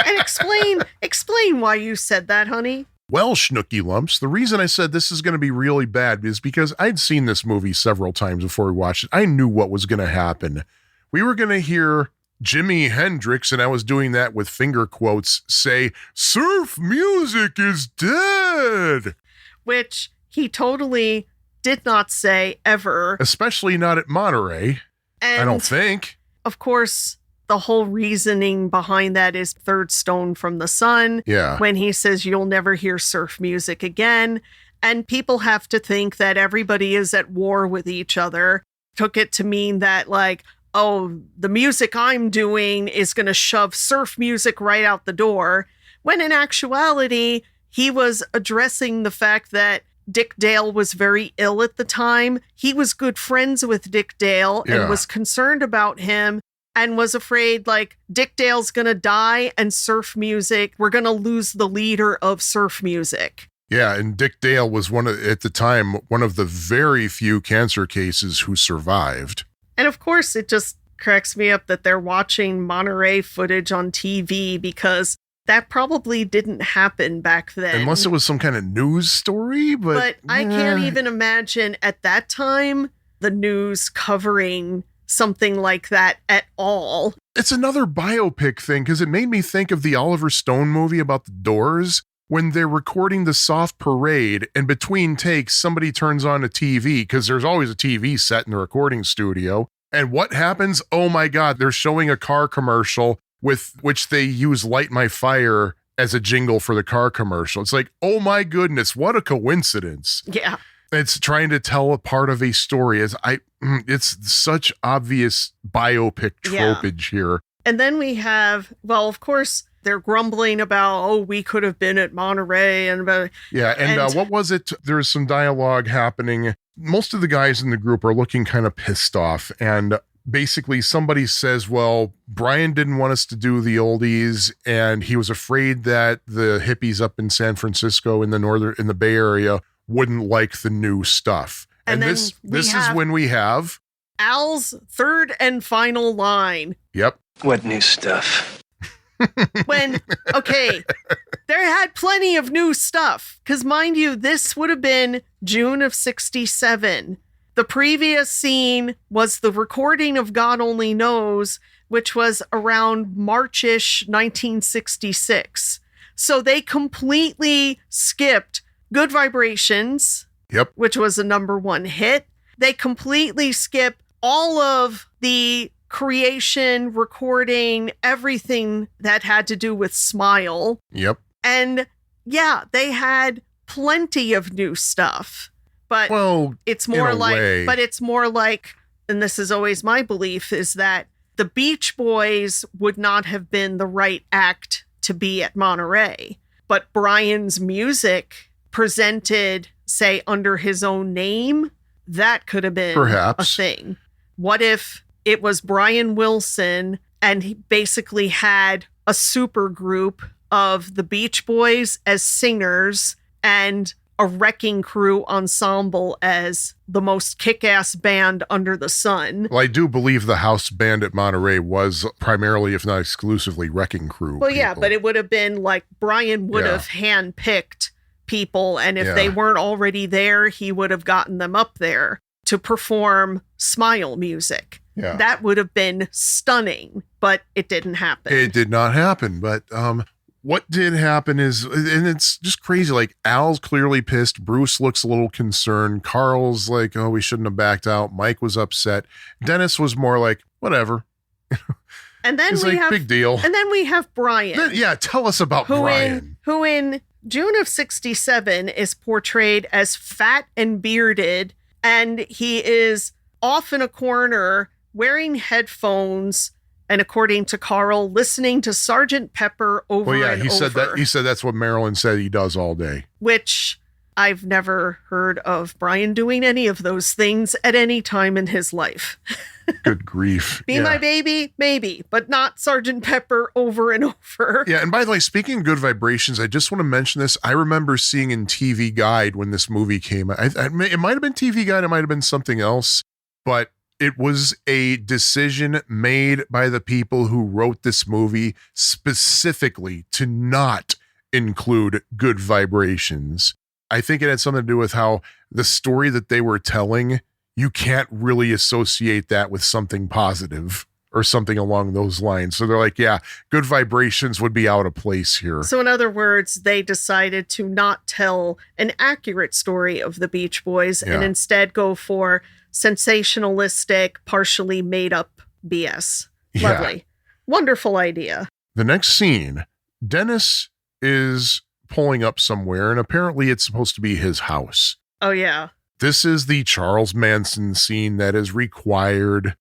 And explain why you said that, honey. Well, Schnooky Lumps, the reason I said this is going to be really bad is because I'd seen this movie several times before we watched it. I knew what was going to happen. We were going to hear Jimi Hendrix, and I was doing that with finger quotes, say, "Surf music is dead." Which he totally did not say ever. Especially not at Monterey. And I don't think. Of course, the whole reasoning behind that is Third Stone from the Sun. Yeah. When he says you'll never hear surf music again. And people have to think that everybody is at war with each other. Took it to mean that, like, oh, the music I'm doing is going to shove surf music right out the door. When in actuality, he was addressing the fact that Dick Dale was very ill at the time. He was good friends with Dick Dale and was concerned about him and was afraid, like, Dick Dale's going to die and surf music, we're going to lose the leader of surf music. Yeah, and Dick Dale was at the time, one of the very few cancer cases who survived. And of course, it just cracks me up that they're watching Monterey footage on TV because that probably didn't happen back then. Unless it was some kind of news story, but I can't even imagine at that time the news covering something like that at all. It's another biopic thing because it made me think of the Oliver Stone movie about the Doors when they're recording the soft parade and between takes, somebody turns on a TV because there's always a TV set in the recording studio. And what happens? Oh my God, they're showing a car commercial with which they use Light My Fire as a jingle for the car commercial. It's like, oh my goodness, what a coincidence. Yeah. It's trying to tell a part of a story. It's such obvious biopic tropage here. And then we have, well, of course, they're grumbling about, oh, we could have been at Monterey. And what was it? There's some dialogue happening. Most of the guys in the group are looking kind of pissed off. And basically somebody says, well, Brian didn't want us to do the oldies, and he was afraid that the hippies up in San Francisco in the Bay Area wouldn't like the new stuff. And this is when we have Al's third and final line. Yep. What new stuff? There had plenty of new stuff. Because mind you, this would have been June of 67. The previous scene was the recording of God Only Knows, which was around March-ish 1966. So they completely skipped Good Vibrations, which was a #1 hit. They completely skipped all of the creation, recording, everything that had to do with Smile. Yep. And yeah, they had plenty of new stuff. But it's more like, and this is always my belief, is that the Beach Boys would not have been the right act to be at Monterey. But Brian's music presented, say, under his own name, that could have been a thing. What if it was Brian Wilson and he basically had a super group of the Beach Boys as singers and a Wrecking Crew ensemble as the most kick-ass band under the sun? Well, I do believe the house band at Monterey was primarily, if not exclusively, Wrecking Crew. Well, yeah, but it would have been like Brian would have handpicked people, and if they weren't already there, he would have gotten them up there to perform Smile music. Yeah. That would have been stunning, but it didn't happen. It did not happen, but what did happen is, and it's just crazy, like Al's clearly pissed. Bruce looks a little concerned. Carl's like, oh, we shouldn't have backed out. Mike was upset. Dennis was more like, whatever. And then it's we like, have big deal. And then we have Brian. Yeah, tell us about Brian. Who in June of 1967 is portrayed as fat and bearded, and he is off in a corner wearing headphones, and according to Carl, listening to Sgt. Pepper over and over. He said that's what Marilyn said he does all day. Which I've never heard of Brian doing any of those things at any time in his life. Good grief. Be My Baby, maybe, but not Sgt. Pepper over and over. Yeah, and by the way, speaking of Good Vibrations, I just want to mention this. I remember seeing in TV Guide when this movie came out. It might have been TV Guide, it might have been something else, but it was a decision made by the people who wrote this movie specifically to not include Good Vibrations. I think it had something to do with how the story that they were telling, you can't really associate that with something positive or something along those lines. So they're like, yeah, Good Vibrations would be out of place here. So in other words, they decided to not tell an accurate story of the Beach Boys and instead go for sensationalistic, partially made up BS. Lovely. Yeah. Wonderful idea. The next scene, Dennis is pulling up somewhere, and apparently it's supposed to be his house. Oh, yeah. This is the Charles Manson scene that is required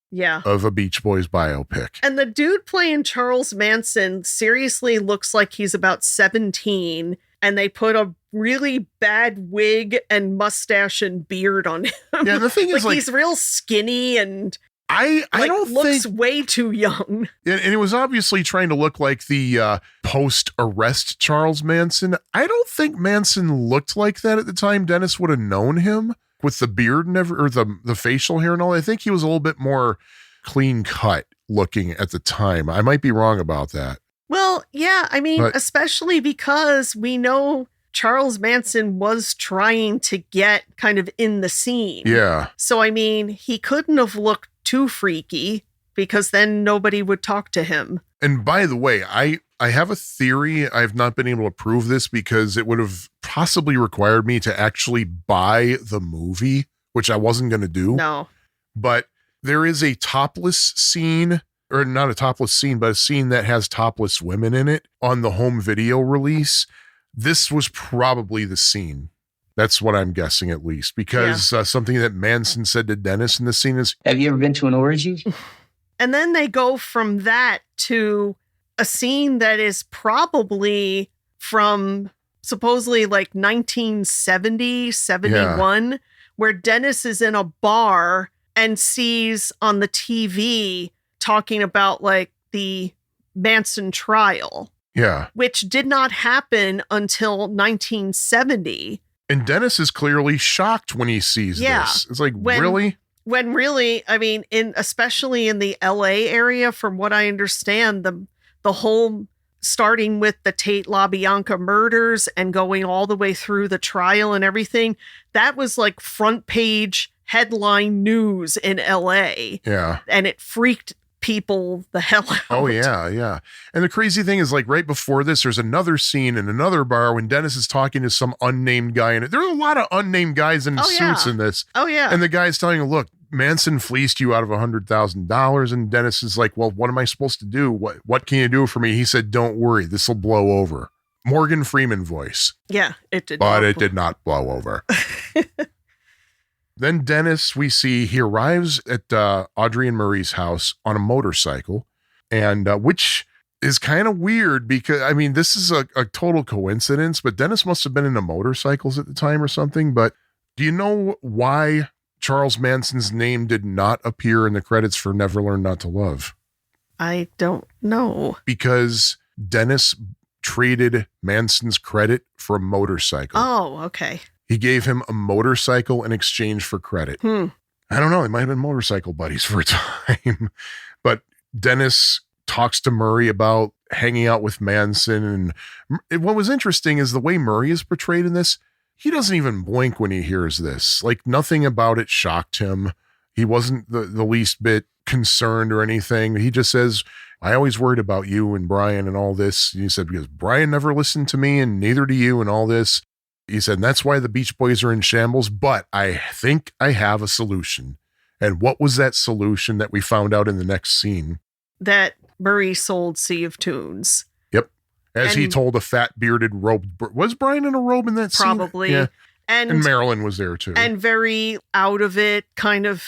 of a Beach Boys biopic. And the dude playing Charles Manson seriously looks like he's about 17, and they put a really bad wig and mustache and beard on him. Yeah, the thing is, like, he's real skinny and I don't looks think way too young. And it was obviously trying to look like the post-arrest Charles Manson. I don't think Manson looked like that at the time. Dennis would have known him with the beard and the facial hair and all. I think he was a little bit more clean cut looking at the time. I might be wrong about that. Well, yeah, I mean, especially because we know Charles Manson was trying to get kind of in the scene. Yeah. So, I mean, he couldn't have looked too freaky because then nobody would talk to him. And by the way, I have a theory. I've not been able to prove this because it would have possibly required me to actually buy the movie, which I wasn't going to do. No. But there is a topless scene, or not a topless scene, but a scene that has topless women in it on the home video release. This was probably the scene. That's what I'm guessing, at least, because something that Manson said to Dennis in the scene is, have you ever been to an orgy? And then they go from that to a scene that is probably from supposedly like 1970, 71, where Dennis is in a bar and sees on the TV talking about like the Manson trial. Yeah. Which did not happen until 1970. And Dennis is clearly shocked when he sees this. It's like, really? When really, I mean, especially in the LA area, from what I understand, the whole starting with the Tate LaBianca murders and going all the way through the trial and everything, that was like front page headline news in LA. Yeah. And it freaked people the hell out. Oh, yeah. And the crazy thing is, like, right before this, there's another scene in another bar when Dennis is talking to some unnamed guy in it. There's a lot of unnamed guys in suits in this. Oh, yeah. And the guy's telling him, look, Manson fleeced you out of $100,000. And Dennis is like, well, what am I supposed to do? What can you do for me? He said, don't worry, this will blow over. Morgan Freeman voice. Yeah, it did. But it did not blow over. Then Dennis, we see, he arrives at Audrey and Murray's house on a motorcycle, and which is kind of weird because, I mean, this is a total coincidence, but Dennis must have been into motorcycles at the time or something. But do you know why Charles Manson's name did not appear in the credits for Never Learn Not to Love? I don't know. Because Dennis traded Manson's credit for a motorcycle. Oh, okay. He gave him a motorcycle in exchange for credit. I don't know. They might have been motorcycle buddies for a time. But Dennis talks to Murray about hanging out with Manson. And what was interesting is the way Murray is portrayed in this. He doesn't even blink when he hears this. Like, nothing about it shocked him. He wasn't the least bit concerned or anything. He just says, I always worried about you and Brian and all this. And he said, because Brian never listened to me and neither do you and all this. He said, and that's why the Beach Boys are in shambles, but I think I have a solution. And what was that solution that we found out in the next scene? That Murray sold Sea of Tunes. Yep. As he told a fat bearded robe. Was Brian in a robe in that scene? Probably. Yeah. And Marilyn was there too. And very out of it, kind of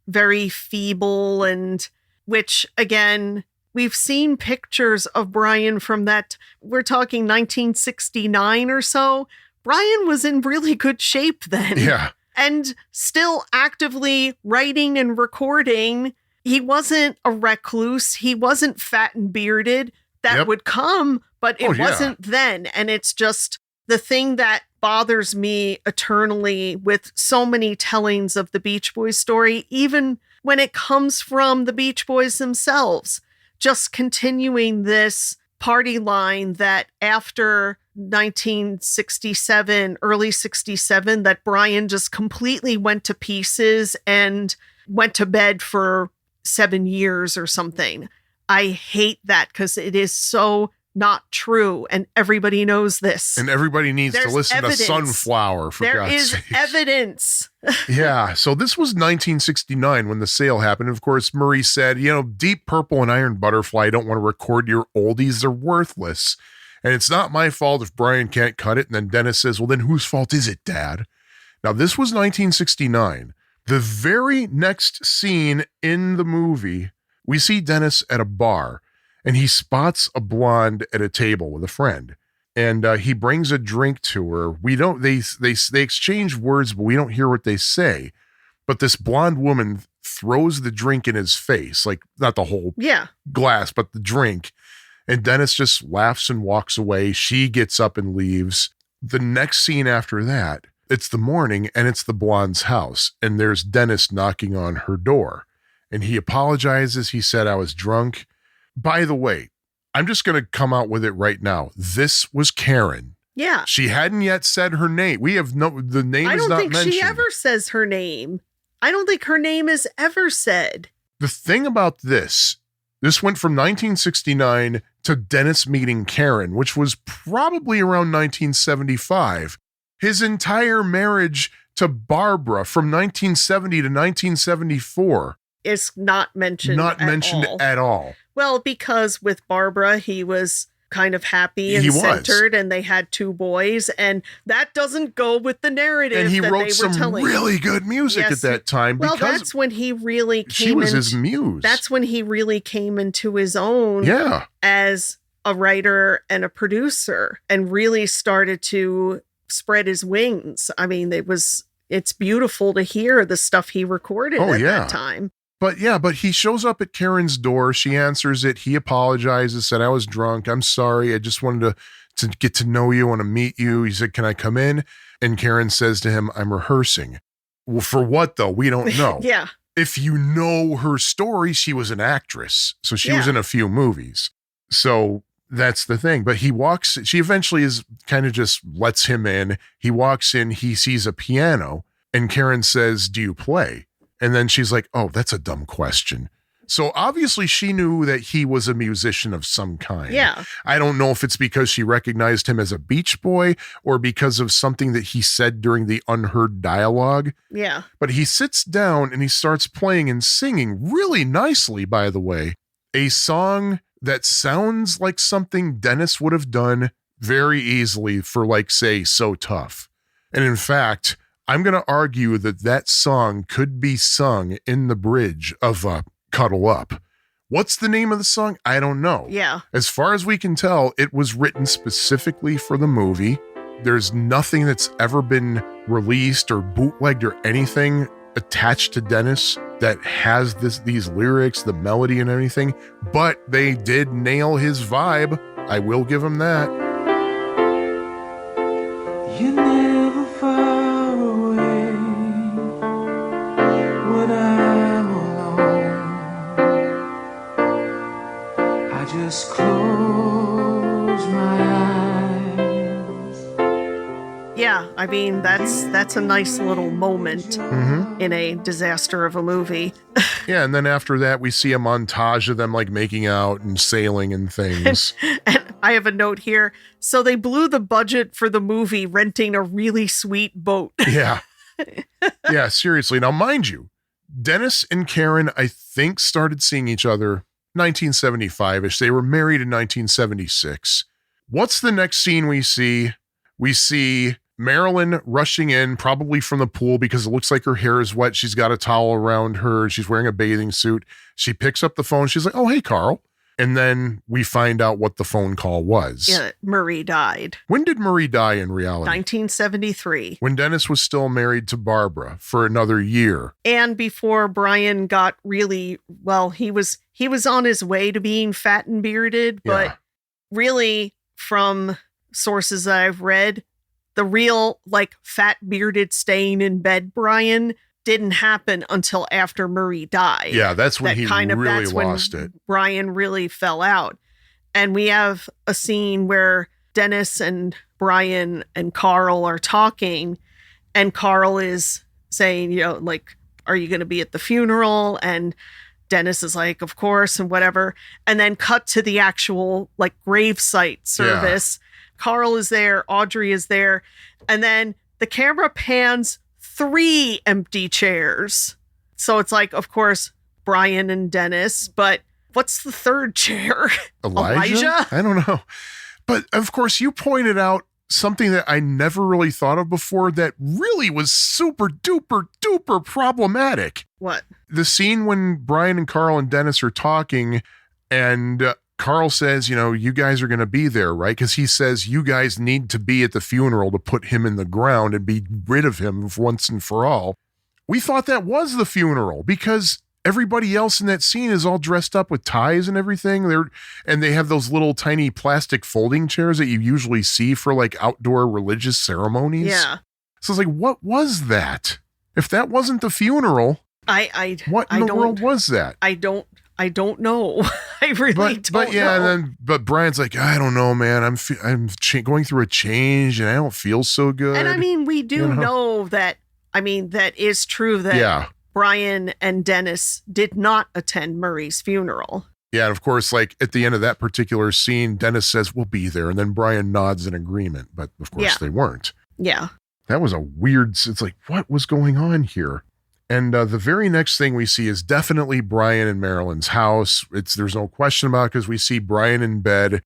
very feeble, and which again, we've seen pictures of Brian from that, we're talking 1969 or so. Brian was in really good shape then. Yeah. And still actively writing and recording. He wasn't a recluse. He wasn't fat and bearded. That would come, but it wasn't then. And it's just the thing that bothers me eternally with so many tellings of the Beach Boys story, even when it comes from the Beach Boys themselves, just continuing this party line that after 1967, early 67, that Brian just completely went to pieces and went to bed for 7 years or something. I hate that because it is so not true, and everybody knows this. And everybody needs to listen to Sunflower, for God's sake. There is evidence. Yeah, so this was 1969 when the sale happened. Of course, Murray said, Deep Purple and Iron Butterfly don't want to record your oldies. They're worthless. And it's not my fault if Brian can't cut it. And then Dennis says, well, then whose fault is it, Dad? Now, this was 1969. The very next scene in the movie, we see Dennis at a bar. And he spots a blonde at a table with a friend, and he brings a drink to her. They exchange words, but we don't hear what they say. But this blonde woman throws the drink in his face, like not the whole glass, but the drink. And Dennis just laughs and walks away. She gets up and leaves. The next scene after that, it's the morning, and it's the blonde's house, and there's Dennis knocking on her door, and he apologizes. He said, I was drunk. By the way, I'm just going to come out with it right now. This was Karen. Yeah. She hadn't yet said her name. The name is not mentioned. I don't think she ever says her name. I don't think her name is ever said. The thing about this went from 1969 to Dennis meeting Karen, which was probably around 1975. His entire marriage to Barbara from 1970 to 1974. Is not mentioned at all. Well, because with Barbara, he was kind of happy and centered, and they had 2 boys, and that doesn't go with the narrative. And he that wrote they were some telling. really good music at that time. Well, that's when he really came. She was his muse. That's when he really came into his own. Yeah. As a writer and a producer, and really started to spread his wings. I mean, it's beautiful to hear the stuff he recorded at that time. But he shows up at Karen's door. She answers it. He apologizes, said, I was drunk. I'm sorry. I just wanted to get to know you, want to meet you. He said, can I come in? And Karen says to him, I'm rehearsing. Well, for what though? We don't know. Yeah. If you know her story, she was an actress. So she was in a few movies. So that's the thing. But she eventually is kind of just lets him in. He walks in, he sees a piano, and Karen says, do you play? And then she's like, oh, that's a dumb question. So obviously she knew that he was a musician of some kind. Yeah. I don't know if it's because she recognized him as a Beach Boy or because of something that he said during the unheard dialogue. Yeah. But he sits down and he starts playing and singing really nicely, by the way, a song that sounds like something Dennis would have done very easily for, like, say, So Tough. And in fact, I'm going to argue that song could be sung in the bridge of Cuddle Up. What's the name of the song? I don't know. Yeah. As far as we can tell, it was written specifically for the movie. There's nothing that's ever been released or bootlegged or anything attached to Dennis that has these lyrics, the melody and everything, but they did nail his vibe. I will give him that. You never far away when I'm alone. I just close my eyes. Yeah, Yeah, I mean, that's a nice little moment Mm-hmm. in a disaster of a movie. Yeah, and then after that, we see a montage of them like making out and sailing and things. And I have a note here. So they blew the budget for the movie renting a really sweet boat. Yeah. Yeah, seriously. Now, mind you, Dennis and Karen, I think, started seeing each other 1975-ish. They were married in 1976. What's the next scene we see? We see Marilyn rushing in, probably from the pool because it looks like her hair is wet. She's got a towel around her. She's wearing a bathing suit. She picks up the phone. She's like, oh, hey, Carl. And then we find out what the phone call was. Yeah, Marie died. When did Marie die in reality? 1973. When Dennis was still married to Barbara for another year. And before Brian got really, well, he was on his way to being fat and bearded, but Yeah. really from sources that I've read, the real like fat bearded staying in bed Brian didn't happen until after Marie died. Yeah, that's when he really that's when lost it. Brian really fell out. And we have a scene where Dennis and Brian and Carl are talking, and Carl is saying, you know, like, are you going to be at the funeral? And Dennis is like, of course, and whatever. And then cut to the actual like gravesite service. Carl is there, Audrey is there, and then the camera pans 3 empty chairs. So it's like, of course, Brian and Dennis, but what's the third chair? Elijah? I don't know. But of course, you pointed out something that I never really thought of before that really was super duper duper problematic. What? The scene when Brian and Carl and Dennis are talking and Carl says, you know, you guys are going to be there, right? Because he says you guys need to be at the funeral to put him in the ground and be rid of him once and for all. We thought that was the funeral because everybody else in that scene is all dressed up with ties and everything. And they have those little tiny plastic folding chairs that you usually see for like outdoor religious ceremonies. Yeah. So it's like, what was that? If that wasn't the funeral, what in the world was that? I don't know. I really don't but yeah, know. but Brian's like, I don't know, man. I'm going through a change and I don't feel so good. And I mean, we do know that. I mean, that is true that Brian and Dennis did not attend Murray's funeral. Yeah, and of course, like at the end of that particular scene, Dennis says, we'll be there. And then Brian nods in agreement. But of course, they weren't. Yeah. That was a weird, it's like, what was going on here? And the very next thing we see is definitely Brian and Marilyn's house. There's no question about it because we see Brian in bed.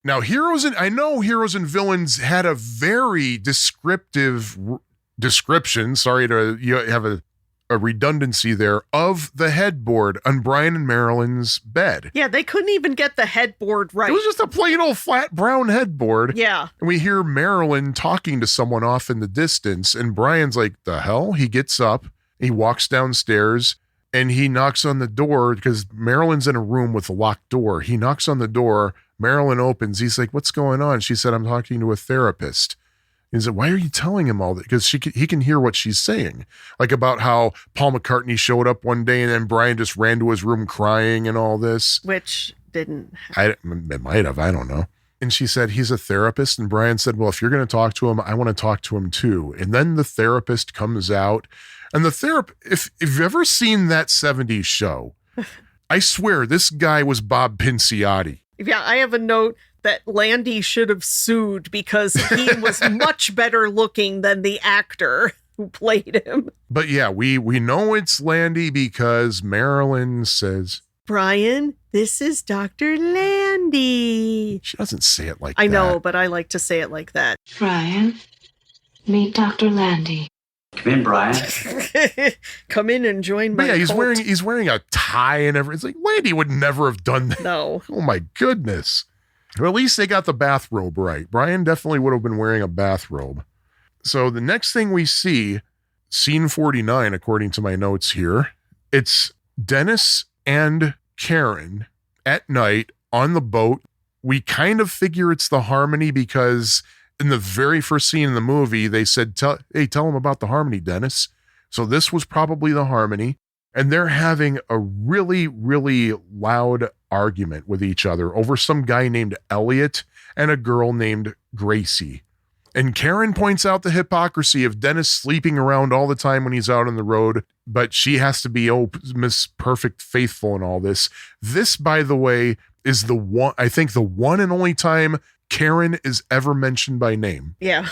Now, I know Heroes and Villains had a very descriptive description. Sorry to have a redundancy there of the headboard on Brian and Marilyn's bed. Yeah, they couldn't even get the headboard right. It was just a plain old flat brown headboard. Yeah. And we hear Marilyn talking to someone off in the distance, and Brian's like, the hell? He gets up, he walks downstairs, and he knocks on the door because Marilyn's in a room with a locked door. He knocks on the door, Marilyn opens, he's like, what's going on? She said, I'm talking to a therapist. He said, why are you telling him all that? Because he can hear what she's saying. Like about how Paul McCartney showed up one day and then Brian just ran to his room crying and all this. Which didn't. It might have. I don't know. And she said, he's a therapist. And Brian said, well, if you're going to talk to him, I want to talk to him too. And then the therapist comes out. And the if you've ever seen that 70s show, I swear this guy was Bob Pinciotti. Yeah, I have a note that Landy should have sued because he was much better looking than the actor who played him. But yeah, we know it's Landy because Marilyn says, Brian, this is Dr. Landy. She doesn't say it like that. I know, but I like to say it like that. Brian, meet Dr. Landy. Come in, Brian. Come in and join my But yeah, cult. he's wearing a tie and everything. It's like, Landy would never have done that. No. Oh my goodness. Well, at least they got the bathrobe right. Brian definitely would have been wearing a bathrobe. So the next thing we see, scene 49, according to my notes here, it's Dennis and Karen at night on the boat. We kind of figure it's the Harmony because in the very first scene in the movie, they said, tell him about the Harmony, Dennis. So this was probably the Harmony. And they're having a really, really loud argument with each other over some guy named Elliot and a girl named Gracie. And Karen points out the hypocrisy of Dennis sleeping around all the time when he's out on the road, but she has to be, Miss Perfect Faithful in all this. This, by the way, is the one and only time Karen is ever mentioned by name. Yeah.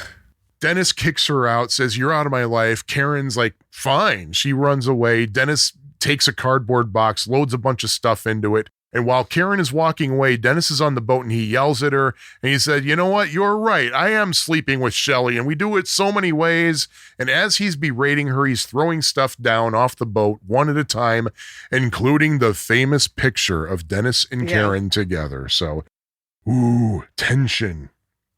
Dennis kicks her out, says, "You're out of my life." Karen's like, "Fine." She runs away. Dennis takes a cardboard box, loads a bunch of stuff into it. And while Karen is walking away, Dennis is on the boat and he yells at her and he said, "You know what? You're right. I am sleeping with Shelley and we do it so many ways." And as he's berating her, he's throwing stuff down off the boat one at a time, including the famous picture of Dennis and Karen together. So, tension.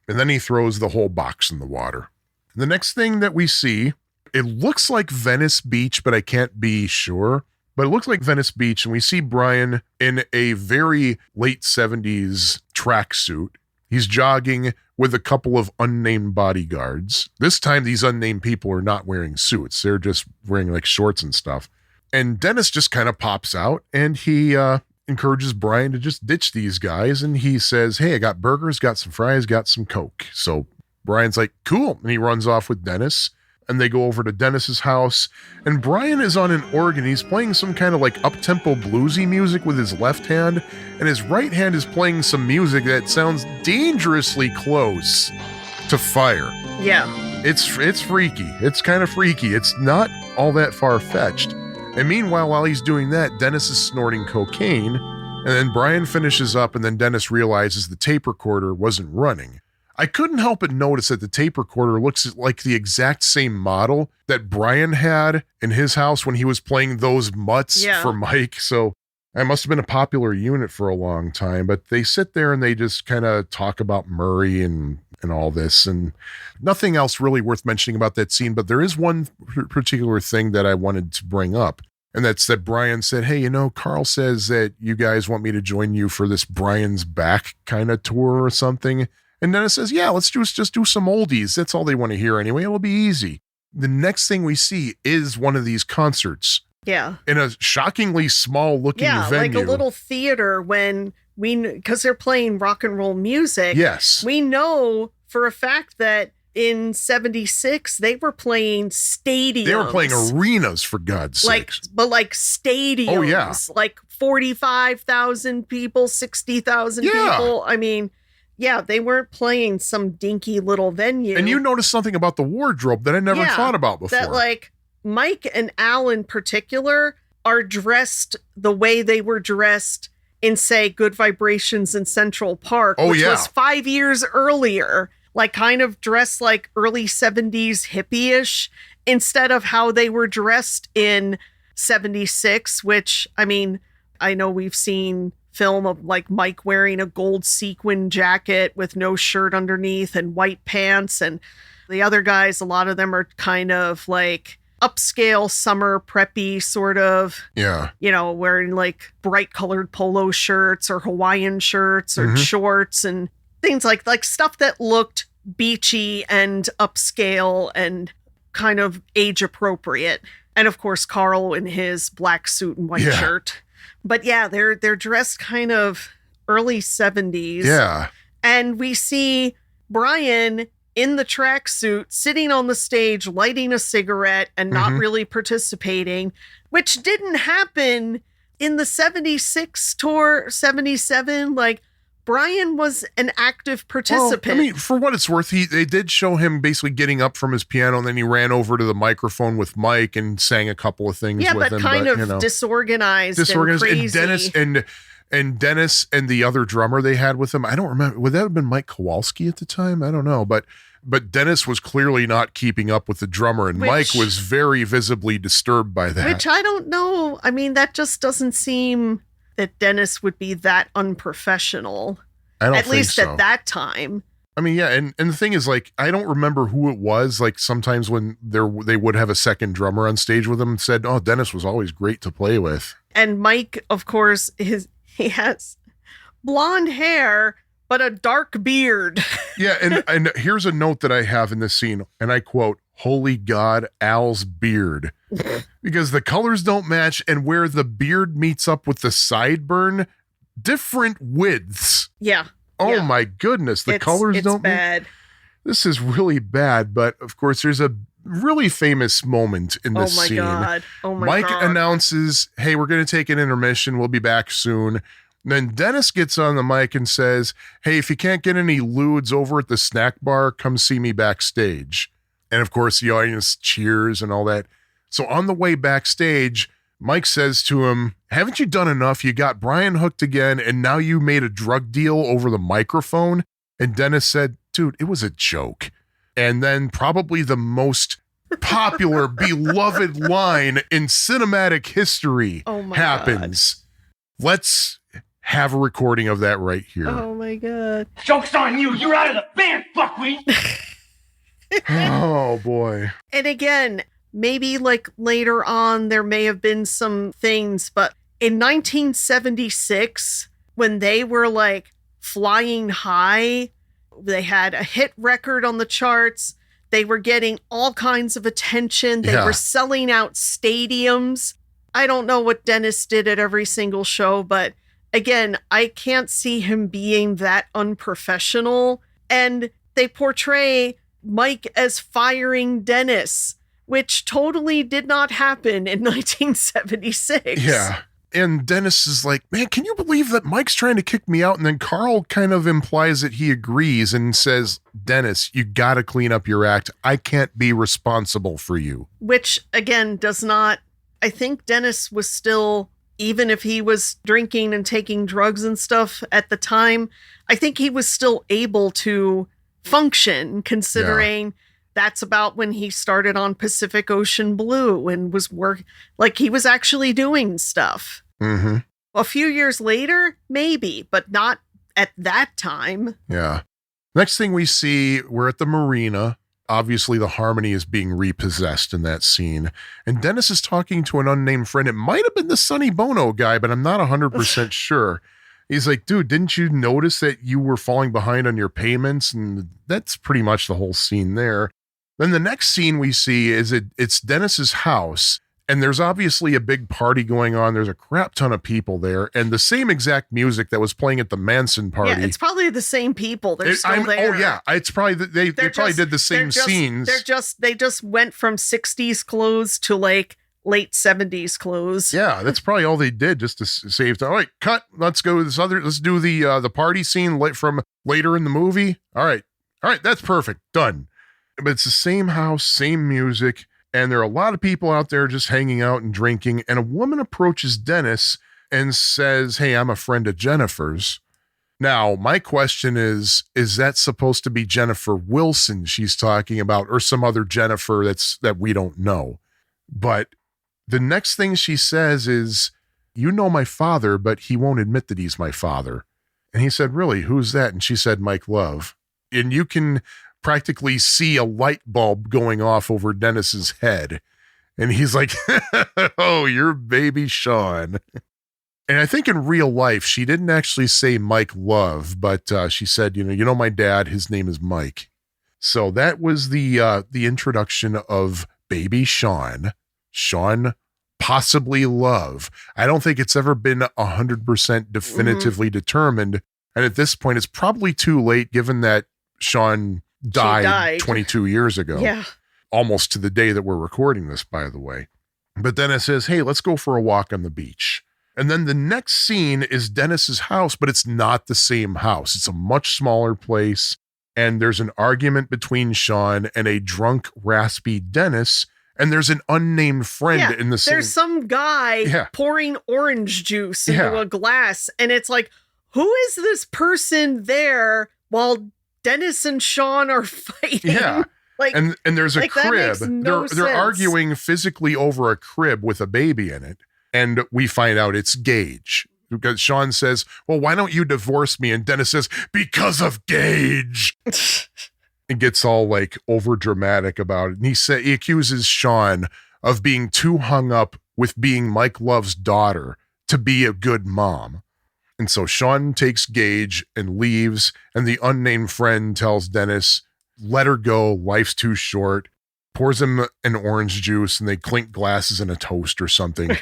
And then he throws the whole box in the water. The next thing that we see, it looks like Venice Beach, but I can't be sure. But it looks like Venice Beach, and we see Brian in a very late 70s tracksuit. He's jogging with a couple of unnamed bodyguards. This time, these unnamed people are not wearing suits. They're just wearing like shorts and stuff. And Dennis just kind of pops out, and he encourages Brian to just ditch these guys. And he says, "Hey, I got burgers, got some fries, got some Coke." So Brian's like, "Cool." And he runs off with Dennis. And they go over to Dennis's house, and Brian is on an organ. He's playing some kind of like up-tempo bluesy music with his left hand, and his right hand is playing some music that sounds dangerously close to fire. Yeah. It's freaky. It's kind of freaky. It's not all that far-fetched. And meanwhile, while he's doing that, Dennis is snorting cocaine, and then Brian finishes up, and then Dennis realizes the tape recorder wasn't running. I couldn't help but notice that the tape recorder looks like the exact same model that Brian had in his house when he was playing those mutts for Mike. So it must have been a popular unit for a long time. But they sit there and they just kind of talk about Murray and all this, and nothing else really worth mentioning about that scene. But there is one particular thing that I wanted to bring up. And that's that Brian said, "Hey, Carl says that you guys want me to join you for this Brian's Back kind of tour or something." And Dennis says, "Yeah, let's just do some oldies. That's all they want to hear anyway. It'll be easy." The next thing we see is one of these concerts. Yeah. In a shockingly small looking venue. Yeah, like a little theater because they're playing rock and roll music. Yes. We know for a fact that in 76, they were playing stadiums. They were playing arenas, for God's sakes. But stadiums. Oh, yeah. Like 45,000 people, 60,000 people. I mean, yeah, they weren't playing some dinky little venue. And you noticed something about the wardrobe that I never thought about before. That Mike and Al in particular are dressed the way they were dressed in, say, Good Vibrations in Central Park, which was 5 years earlier. Like kind of dressed like early 70s hippie-ish instead of how they were dressed in 76, which, I mean, I know we've seen film of like Mike wearing a gold sequin jacket with no shirt underneath and white pants, and the other guys, a lot of them are kind of like upscale summer preppy sort of, wearing like bright colored polo shirts or Hawaiian shirts or shorts and things like stuff that looked beachy and upscale and kind of age appropriate. And of course, Carl in his black suit and white shirt. But yeah, they're dressed kind of early 70s. Yeah. And we see Brian in the tracksuit sitting on the stage, lighting a cigarette and not really participating, which didn't happen in the 76 tour, 77. Like, Brian was an active participant. Well, I mean, for what it's worth, they did show him basically getting up from his piano, and then he ran over to the microphone with Mike and sang a couple of things with him. Yeah, but kind of disorganized and crazy. And Dennis and the other drummer they had with him, I don't remember. Would that have been Mike Kowalski at the time? I don't know. But Dennis was clearly not keeping up with the drummer, and Mike was very visibly disturbed by that. Which I don't know. I mean, that just doesn't seem that Dennis would be that unprofessional. I don't think at least so. At that time. I mean, yeah, and the thing is, like, I don't remember who it was. Like, sometimes when they would have a second drummer on stage with them and said, "Oh, Dennis was always great to play with." And Mike, of course, he has blonde hair, but a dark beard. Yeah, and here's a note that I have in this scene, and I quote, "Holy God, Al's beard." Because the colors don't match, and where the beard meets up with the sideburn, different widths. Yeah. Oh my goodness, the colors don't bad. this is really bad, but of course there's a really famous moment in this Oh my scene. God. Oh my Mike God. announces, hey, we're going to take an intermission. We'll be back soon. Then Dennis gets on the mic and says, hey, if you can't get any lewds over at the snack bar, come see me backstage. And of course, the audience cheers and all that. So on the way backstage, Mike says to him, haven't you done enough? You got Brian hooked again, and now you made a drug deal over the microphone. And Dennis said, dude, it was a joke. And then probably the most popular, beloved line in cinematic history Oh my happens. Let's have a recording of that right here. Oh my God. Joke's on you. You're out of the band, Buckwheat. Oh, boy. And again, maybe like later on, there may have been some things, but in 1976, when they were like flying high, they had a hit record on the charts. They were getting all kinds of attention. They Yeah. were selling out stadiums. I don't know what Dennis did at every single show, but again, I can't see him being that unprofessional. And they portray Mike as firing Dennis, which totally did not happen in 1976. Yeah. And Dennis is like, man, can you believe that Mike's trying to kick me out? And then Carl kind of implies that he agrees and says, Dennis, you got to clean up your act. I can't be responsible for you. Which, again, does not... I think Dennis was still, even if he was drinking and taking drugs and stuff at the time, I think he was still able to function, considering that's about when he started on Pacific Ocean Blue and was like he was actually doing stuff. Mm-hmm. A few years later, maybe, but not at that time. Yeah. Next thing we see, we're at the marina. Obviously, the Harmony is being repossessed in that scene. And Dennis is talking to an unnamed friend. It might have been the Sonny Bono guy, but I'm not 100% sure. He's like, dude, didn't you notice that you were falling behind on your payments? And that's pretty much the whole scene there. Then the next scene we see is it's Dennis's house. And there's obviously a big party going on. There's a crap ton of people there. And the same exact music that was playing at the Manson party. Yeah, it's probably the same people. They're still there. Oh, yeah. It's probably, they probably did the same scenes. They just went from 60s clothes to like late 70s clothes. Yeah, that's probably all they did just to save time. All right, cut. Let's go to this other, let's do the party scene from later in the movie. All right, that's perfect. Done. But it's the same house, same music. And there are a lot of people out there just hanging out and drinking. And a woman approaches Dennis and says, hey, I'm a friend of Jennifer's. Now, my question is that supposed to be Jennifer Wilson she's talking about, or some other Jennifer that we don't know? But the next thing she says is, you know my father, but he won't admit that he's my father. And he said, really, who's that? And she said, Mike Love. And you can practically see a light bulb going off over Dennis's head. And he's like, oh, you're baby Sean. And I think in real life, she didn't actually say Mike Love, but she said, you know my dad, his name is Mike. So that was the introduction of baby Sean possibly Love. I don't think it's ever been 100% definitively determined. And at this point, it's probably too late, given that Sean died 22 years ago. Yeah. Almost to the day that we're recording this, by the way. But Dennis says, hey, let's go for a walk on the beach. And then the next scene is Dennis's house, but it's not the same house. It's a much smaller place. And there's an argument between Sean and a drunk, raspy Dennis. And there's an unnamed friend in the scene. There's some guy pouring orange juice into a glass. And it's like, who is this person there while Dennis and Sean are fighting? Yeah. Like, and there's a crib. They're they're arguing physically over a crib with a baby in it. And we find out it's Gage. Because Sean says, well, why don't you divorce me? And Dennis says, because of Gage. And gets all like over dramatic about it. And he accuses Sean of being too hung up with being Mike Love's daughter to be a good mom. And so Sean takes Gage and leaves. And the unnamed friend tells Dennis, let her go. Life's too short. Pours him an orange juice and they clink glasses in a toast or something.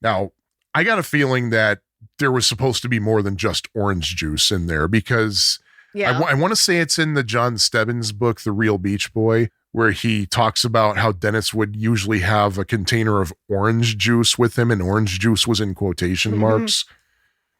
Now, I got a feeling that there was supposed to be more than just orange juice in there, because Yeah. I want to say it's in the John Stebbins book, The Real Beach Boy, where he talks about how Dennis would usually have a container of orange juice with him, and orange juice was in quotation marks.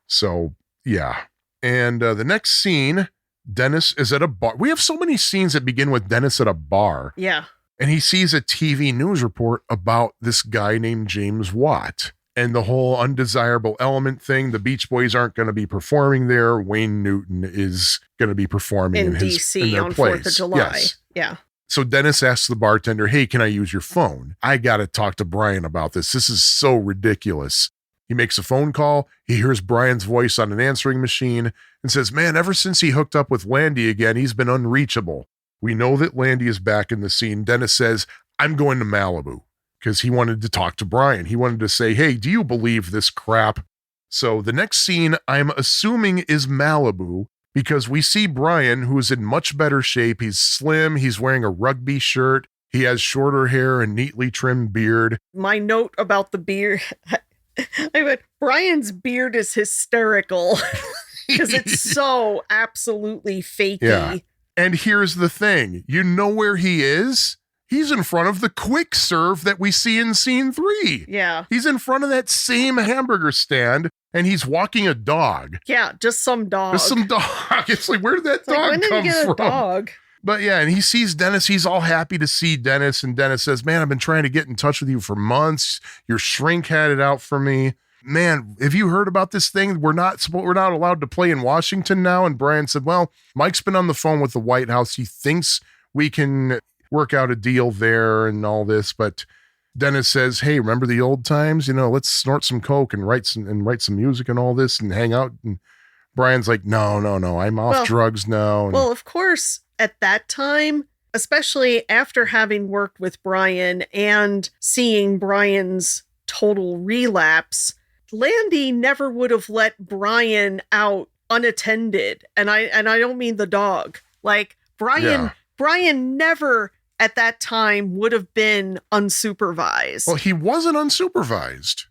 So, yeah. And the next scene, Dennis is at a bar. We have so many scenes that begin with Dennis at a bar. Yeah. And he sees a TV news report about this guy named James Watt and the whole undesirable element thing. The Beach Boys aren't going to be performing there. Wayne Newton is going to be performing in DC their on place. 4th of July. Yes. Yeah. So Dennis asks the bartender, hey, can I use your phone? I got to talk to Brian about this. This is so ridiculous. He makes a phone call. He hears Brian's voice on an answering machine and says, man, ever since he hooked up with Landy again, he's been unreachable. We know that Landy is back in the scene. Dennis says, I'm going to Malibu, because he wanted to talk to Brian. He wanted to say, hey, do you believe this crap? So the next scene, I'm assuming, is Malibu, because we see Brian, who's in much better shape. He's slim. He's wearing a rugby shirt. He has shorter hair and neatly trimmed beard. My note about the beard, I went, Brian's beard is hysterical because it's so absolutely fakey. Yeah. And here's the thing. You know where he is? He's in front of the quick serve that we see in scene 3. Yeah. He's in front of that same hamburger stand, and he's walking a dog. Yeah, just some dog. Just some dog. It's like, where did that dog when did come he get from? a dog? But yeah, and he sees Dennis. He's all happy to see Dennis. And Dennis says, man, I've been trying to get in touch with you for months. Your shrink had it out for me. Man, have you heard about this thing? We're not allowed to play in Washington now. And Brian said, well, Mike's been on the phone with the White House. He thinks we can work out a deal there and all this. But Dennis says, hey, remember the old times? You know, let's snort some coke and write some music and all this and hang out. And Brian's like, no, I'm off drugs now. And, well, of course, at that time, especially after having worked with Brian and seeing Brian's total relapse, Landy never would have let Brian out unattended. And I don't mean the dog. Like Brian never at that time would have been unsupervised. Well, he wasn't unsupervised.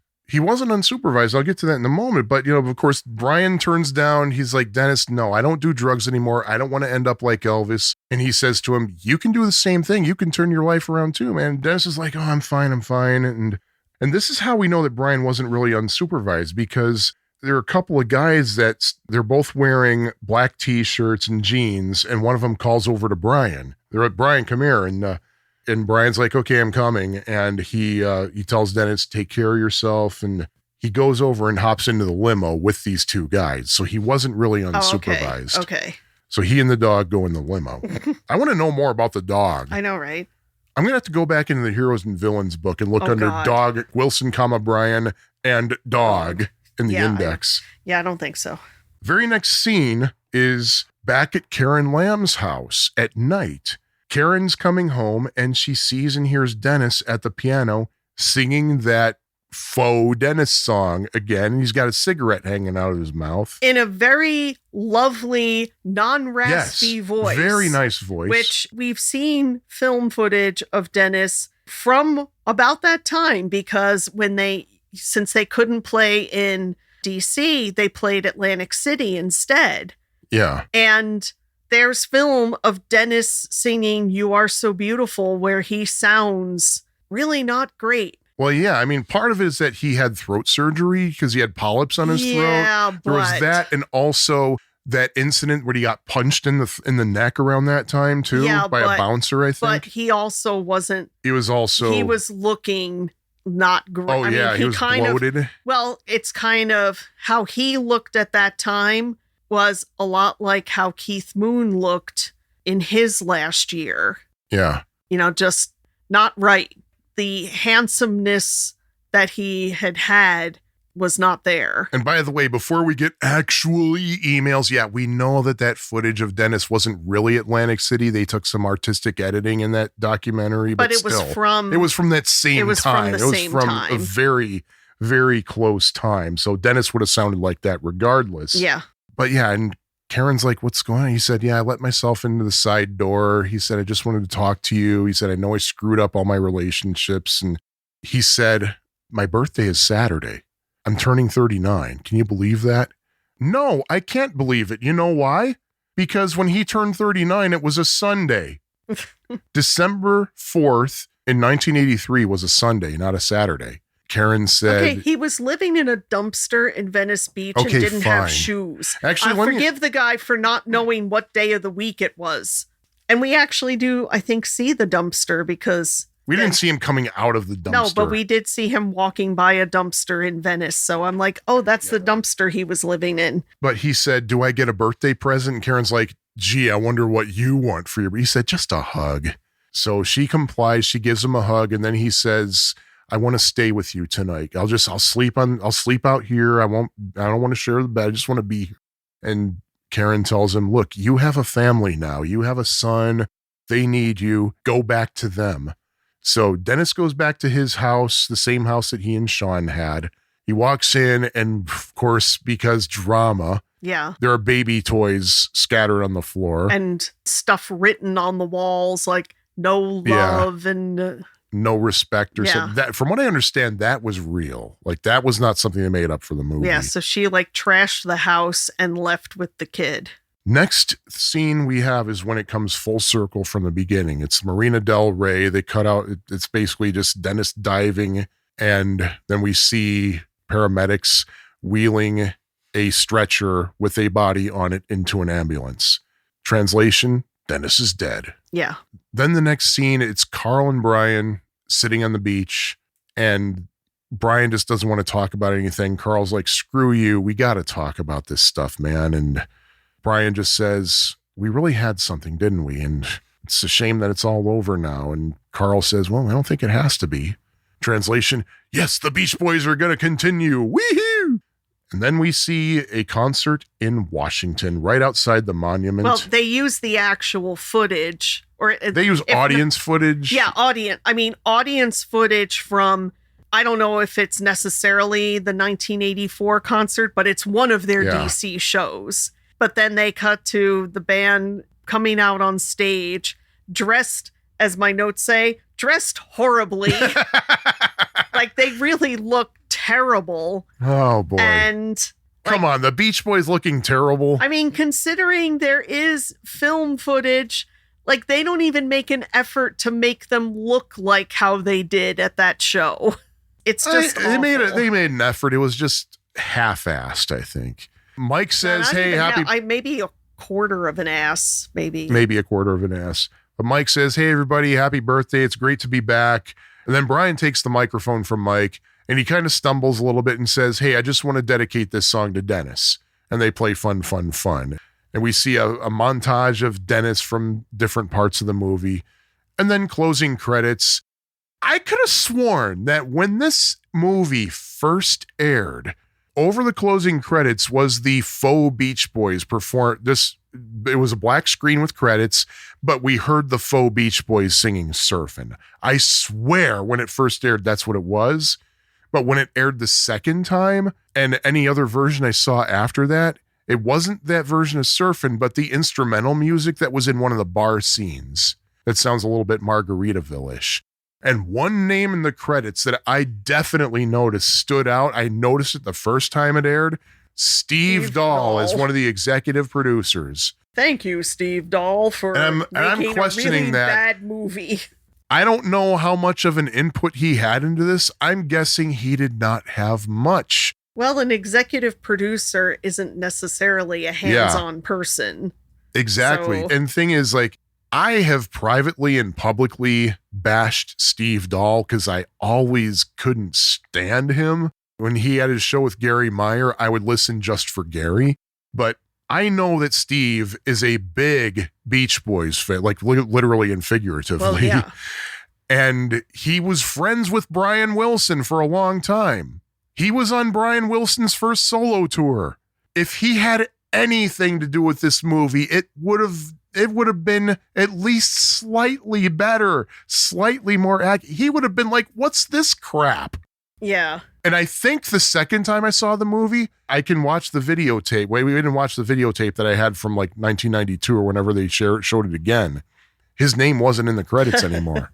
I'll get to that in a moment. But, you know, of course, Brian turns down. He's like, Dennis, no, I don't do drugs anymore. I don't want to end up like Elvis. And he says to him, you can do the same thing. You can turn your life around too, man. And Dennis is like, oh, I'm fine. And this is how we know that Brian wasn't really unsupervised, because there are a couple of guys that they're both wearing black t-shirts and jeans. And one of them calls over to Brian. They're like, Brian, come here. And Brian's like, okay, I'm coming. And he tells Dennis, take care of yourself. And he goes over and hops into the limo with these two guys. So he wasn't really unsupervised. Okay. So he and the dog go in the limo. I want to know more about the dog. I know, right? I'm going to have to go back into the Heroes and Villains book and look under God. Dog, Wilson, Brian, and Dog in the index. I don't think so. Very next scene is back at Karen Lamb's house at night. Karen's coming home and she sees and hears Dennis at the piano singing that faux Dennis song again. He's got a cigarette hanging out of his mouth. In a very lovely, non-raspy voice. Very nice voice. Which we've seen film footage of Dennis from about that time, because since they couldn't play in DC, they played Atlantic City instead. Yeah. And there's film of Dennis singing You Are So Beautiful where he sounds really not great. Well, yeah. I mean, part of it is that he had throat surgery because he had polyps on his throat. There was that, and also that incident where he got punched in the neck around that time too, by a bouncer, I think. But he also wasn't. He was looking not great. Oh, yeah. He was bloated. It's kind of how he looked at that time was a lot like how Keith Moon looked in his last year. Yeah. You know, just not right. The handsomeness that he had was not there. And by the way, before we get actually emails, yeah, we know that footage of Dennis wasn't really Atlantic City. They took some artistic editing in that documentary, but it was still, from it was from that same time. It was from a very, very close time. So Dennis would have sounded like that regardless. Yeah. But yeah, and Karen's like, what's going on? He said, yeah, I let myself into the side door. He said, I just wanted to talk to you. He said, I know I screwed up all my relationships. And he said, my birthday is Saturday. I'm turning 39. Can you believe that? No, I can't believe it. You know why? because when he turned 39, it was a Sunday. December 4th in 1983 was a Sunday, not a Saturday. Karen said... Okay, he was living in a dumpster in Venice Beach and didn't have shoes. Actually, forgive the guy for not knowing what day of the week it was. And we actually do, I think, see the dumpster because... We didn't see him coming out of the dumpster. No, but we did see him walking by a dumpster in Venice. So I'm like, oh, that's the dumpster he was living in. But he said, do I get a birthday present? And Karen's like, gee, I wonder what you want for your... He said, just a hug. So she complies. She gives him a hug. And then he says, I want to stay with you tonight. I'll sleep out here. I don't want to share the bed. I just want to be here. And Karen tells him, look, you have a family now. You have a son. They need you. Go back to them. So Dennis goes back to his house, the same house that he and Sean had. He walks in, and of course, because drama, there are baby toys scattered on the floor. And stuff written on the walls like no love and... no respect or something. That, from what I understand, that was real. Like, that was not something they made up for the movie. Yeah, so she like trashed the house and left with the kid. Next scene we have is when it comes full circle from the beginning. It's Marina Del Rey. They cut out, it's basically just Dennis diving, and then we see paramedics wheeling a stretcher with a body on it into an ambulance. Translation, Dennis is dead. Yeah. Then the next scene, it's Carl and Brian sitting on the beach, and Brian just doesn't want to talk about anything. Carl's like, screw you. We got to talk about this stuff, man. And Brian just says, we really had something, didn't we? And it's a shame that it's all over now. And Carl says, well, I don't think it has to be. Translation, yes, the Beach Boys are going to continue. Woohoo! And then we see a concert in Washington, right outside the monument. Well, they use the actual footage. Or they use audience footage. Yeah, audience footage from, I don't know if it's necessarily the 1984 concert, but it's one of their DC shows. But then they cut to the band coming out on stage, dressed, as my notes say, dressed horribly. Like, they really look terrible. Oh, boy. And come on, the Beach Boys looking terrible. I mean, considering there is film footage, like, they don't even make an effort to make them look like how they did at that show. It's just they made an effort. It was just half-assed, I think. Mike says, hey, maybe a quarter of an ass, maybe a quarter of an ass. But Mike says, hey, everybody, happy birthday. It's great to be back. And then Brian takes the microphone from Mike, and he kind of stumbles a little bit and says, hey, I just want to dedicate this song to Dennis. And they play Fun, Fun, Fun. And we see a montage of Dennis from different parts of the movie. And then closing credits. I could have sworn that when this movie first aired, over the closing credits was the faux Beach Boys perform this. It was a black screen with credits, but we heard the faux Beach Boys singing Surfin'. I swear when it first aired, that's what it was. But when it aired the second time and any other version I saw after that, it wasn't that version of Surfin', but the instrumental music that was in one of the bar scenes. That sounds a little bit Margaritaville-ish. And one name in the credits that I definitely noticed stood out. I noticed it the first time it aired. Steve Dahl is one of the executive producers. Thank you, Steve Dahl, for making a really bad movie. I don't know how much of an input he had into this. I'm guessing he did not have much. Well, an executive producer isn't necessarily a hands-on person. Exactly. So. And the thing is, like, I have privately and publicly bashed Steve Dahl because I always couldn't stand him. When he had his show with Gary Meyer, I would listen just for Gary. But I know that Steve is a big Beach Boys fan, like literally and figuratively. Well, yeah. And he was friends with Brian Wilson for a long time. He was on Brian Wilson's first solo tour. If he had anything to do with this movie, it would have been at least slightly better, slightly more accurate. He would have been like, what's this crap? Yeah. And I think the second time I saw the movie, I can watch the videotape. Wait, we didn't watch the videotape that I had from like 1992 or whenever they showed it again. His name wasn't in the credits anymore.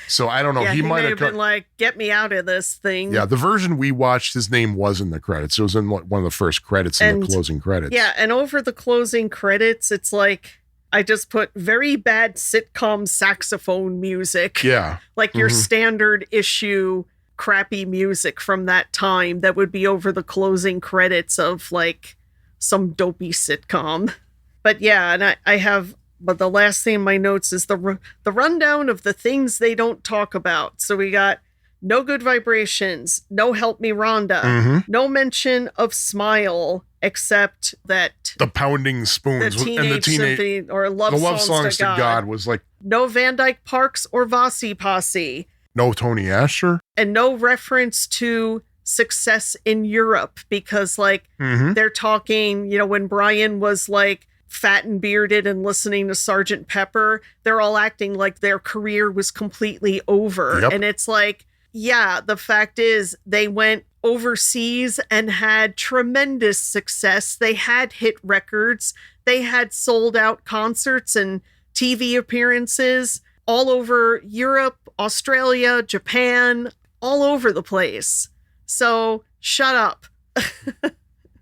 So I don't know. Yeah, he might may have have been like, get me out of this thing. Yeah, the version we watched, his name was in the credits. It was in one of the first credits in the closing credits. Yeah, and over the closing credits, it's like, I just put very bad sitcom saxophone music. Yeah. Like your standard issue crappy music from that time that would be over the closing credits of like some dopey sitcom. But yeah, and I have, but the last thing in my notes is the rundown of the things they don't talk about. So we got no good vibrations, no help me Rhonda, no mention of Smile, except that the pounding spoons the and the symphony or love songs to God was like no Van Dyke Parks or Vossi Posse. No Tony Asher. And no reference to success in Europe because like they're talking, you know, when Brian was like fat and bearded and listening to Sergeant Pepper, they're all acting like their career was completely over. Yep. And it's like, yeah, the fact is they went overseas and had tremendous success. They had hit records. They had sold out concerts and TV appearances all over Europe, Australia, Japan, all over the place. So shut up.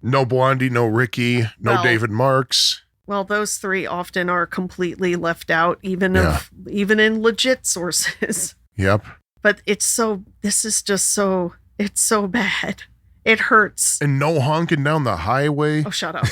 No Blondie, no Ricky, no Well, David Marks. Well, those three often are completely left out, even in legit sources. Yep. But this is just so, it's so bad. It hurts. And no honking down the highway. Oh, shut up.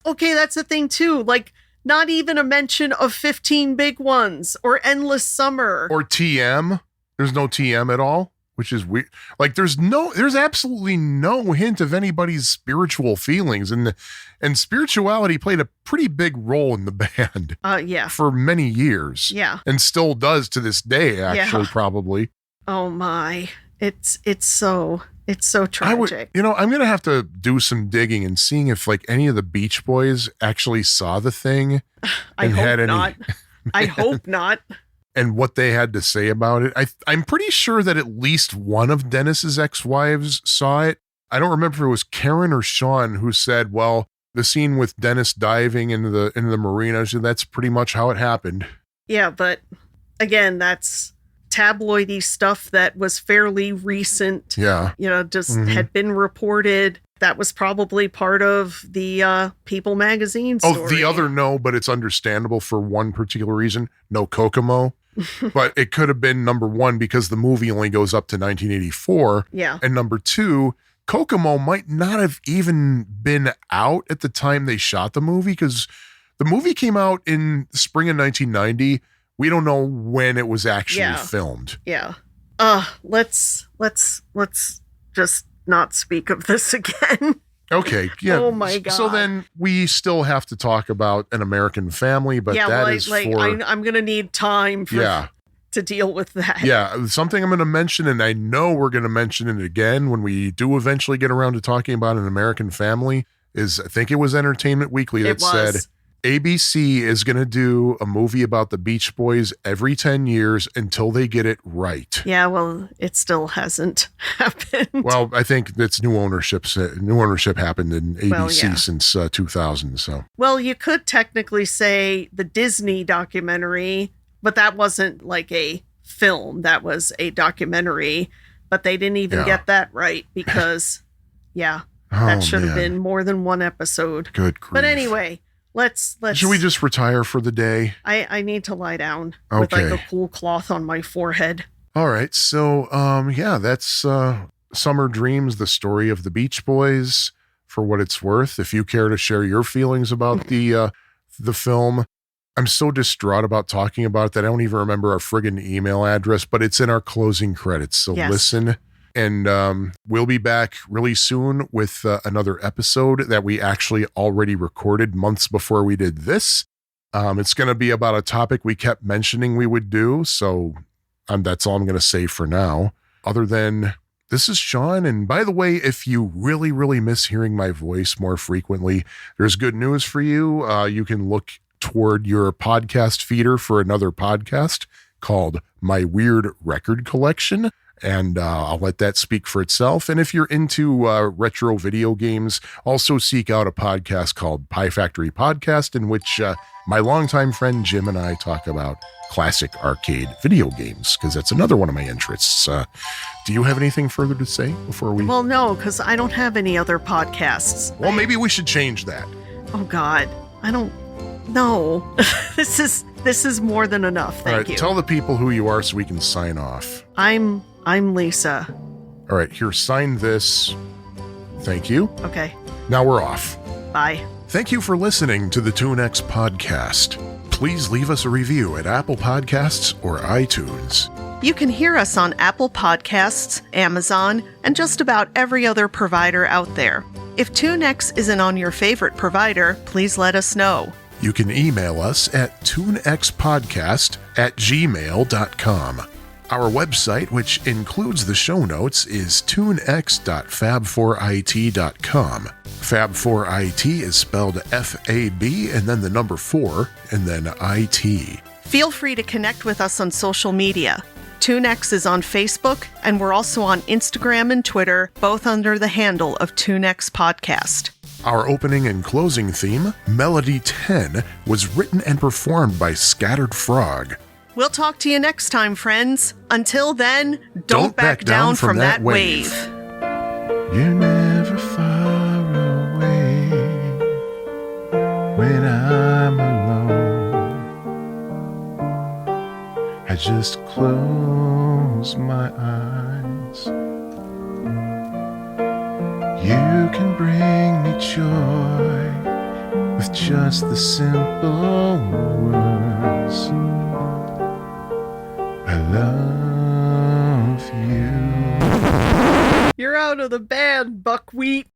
Okay, that's the thing too. Like, not even a mention of 15 Big Ones or Endless Summer. Or TM. There's no TM at all, which is weird. Like there's absolutely no hint of anybody's spiritual feelings. And spirituality played a pretty big role in the band. Yeah. For many years. Yeah. And still does to this day, actually, probably. Oh my. It's so tragic. I'm going to have to do some digging and seeing if like any of the Beach Boys actually saw the thing. I hope not. I hope not. And what they had to say about it. I'm pretty sure that at least one of Dennis's ex-wives saw it. I don't remember if it was Karen or Sean who said, well, the scene with Dennis diving into the marina, so that's pretty much how it happened. Yeah, but again, that's tabloidy stuff that was fairly recent. Yeah. You know, just had been reported. That was probably part of the People magazine story. Oh, the other no, but it's understandable for one particular reason. No Kokomo. But it could have been number one because the movie only goes up to 1984. Yeah. And number two, Kokomo might not have even been out at the time they shot the movie because the movie came out in the spring of 1990. We don't know when it was actually filmed. Yeah. Let's just not speak of this again. Okay. Yeah. Oh my God. So then we still have to talk about An American Family, but I'm going to need time to deal with that. Yeah. Something I'm going to mention, and I know we're going to mention it again when we do eventually get around to talking about An American Family, is I think it was Entertainment Weekly that said ABC is going to do a movie about the Beach Boys every 10 years until they get it right. Yeah, well, it still hasn't happened. Well, I think that's new ownership happened in ABC since 2000. So, well, you could technically say the Disney documentary, but that wasn't like a film. That was a documentary, but they didn't even get that right because, that should have been more than one episode. Good grief. But anyway, let's. Should we just retire for the day? I need to lie down with like a cool cloth on my forehead. All right. So, that's Summer Dreams, the story of the Beach Boys, for what it's worth. If you care to share your feelings about the film, I'm so distraught about talking about it that I don't even remember our friggin' email address, but it's in our closing credits. So listen. And we'll be back really soon with another episode that we actually already recorded months before we did this. It's going to be about a topic we kept mentioning we would do. So that's all I'm going to say for now. Other than this is Sean. And by the way, if you really, really miss hearing my voice more frequently, there's good news for you. You can look toward your podcast feeder for another podcast called My Weird Record Collection. And I'll let that speak for itself. And if you're into retro video games, also seek out a podcast called Pie Factory Podcast, in which my longtime friend Jim and I talk about classic arcade video games, because that's another one of my interests. Do you have anything further to say before we... Well, no, because I don't have any other podcasts. Well, maybe we should change that. Oh, God. I don't... No. This is more than enough. Thank All right, you. tell the people who you are so we can sign off. I'm Lisa. All right, here, sign this. Thank you. Okay. Now we're off. Bye. Thank you for listening to the TuneX podcast. Please leave us a review at Apple Podcasts or iTunes. You can hear us on Apple Podcasts, Amazon, and just about every other provider out there. If TuneX isn't on your favorite provider, please let us know. You can email us at tunexpodcast@gmail.com. Our website, which includes the show notes, is tunex.fab4it.com. Fab4it is spelled F-A-B and then the number 4 and then I-T. Feel free to connect with us on social media. TuneX is on Facebook, and we're also on Instagram and Twitter, both under the handle of TuneX Podcast. Our opening and closing theme, Melody 10, was written and performed by Scattered Frog. We'll talk to you next time, friends. Until then, don't back down from that wave. You're never far away when I'm alone. I just close my eyes. You can bring me joy with just the simple words. I love you. You're out of the band, Buckwheat.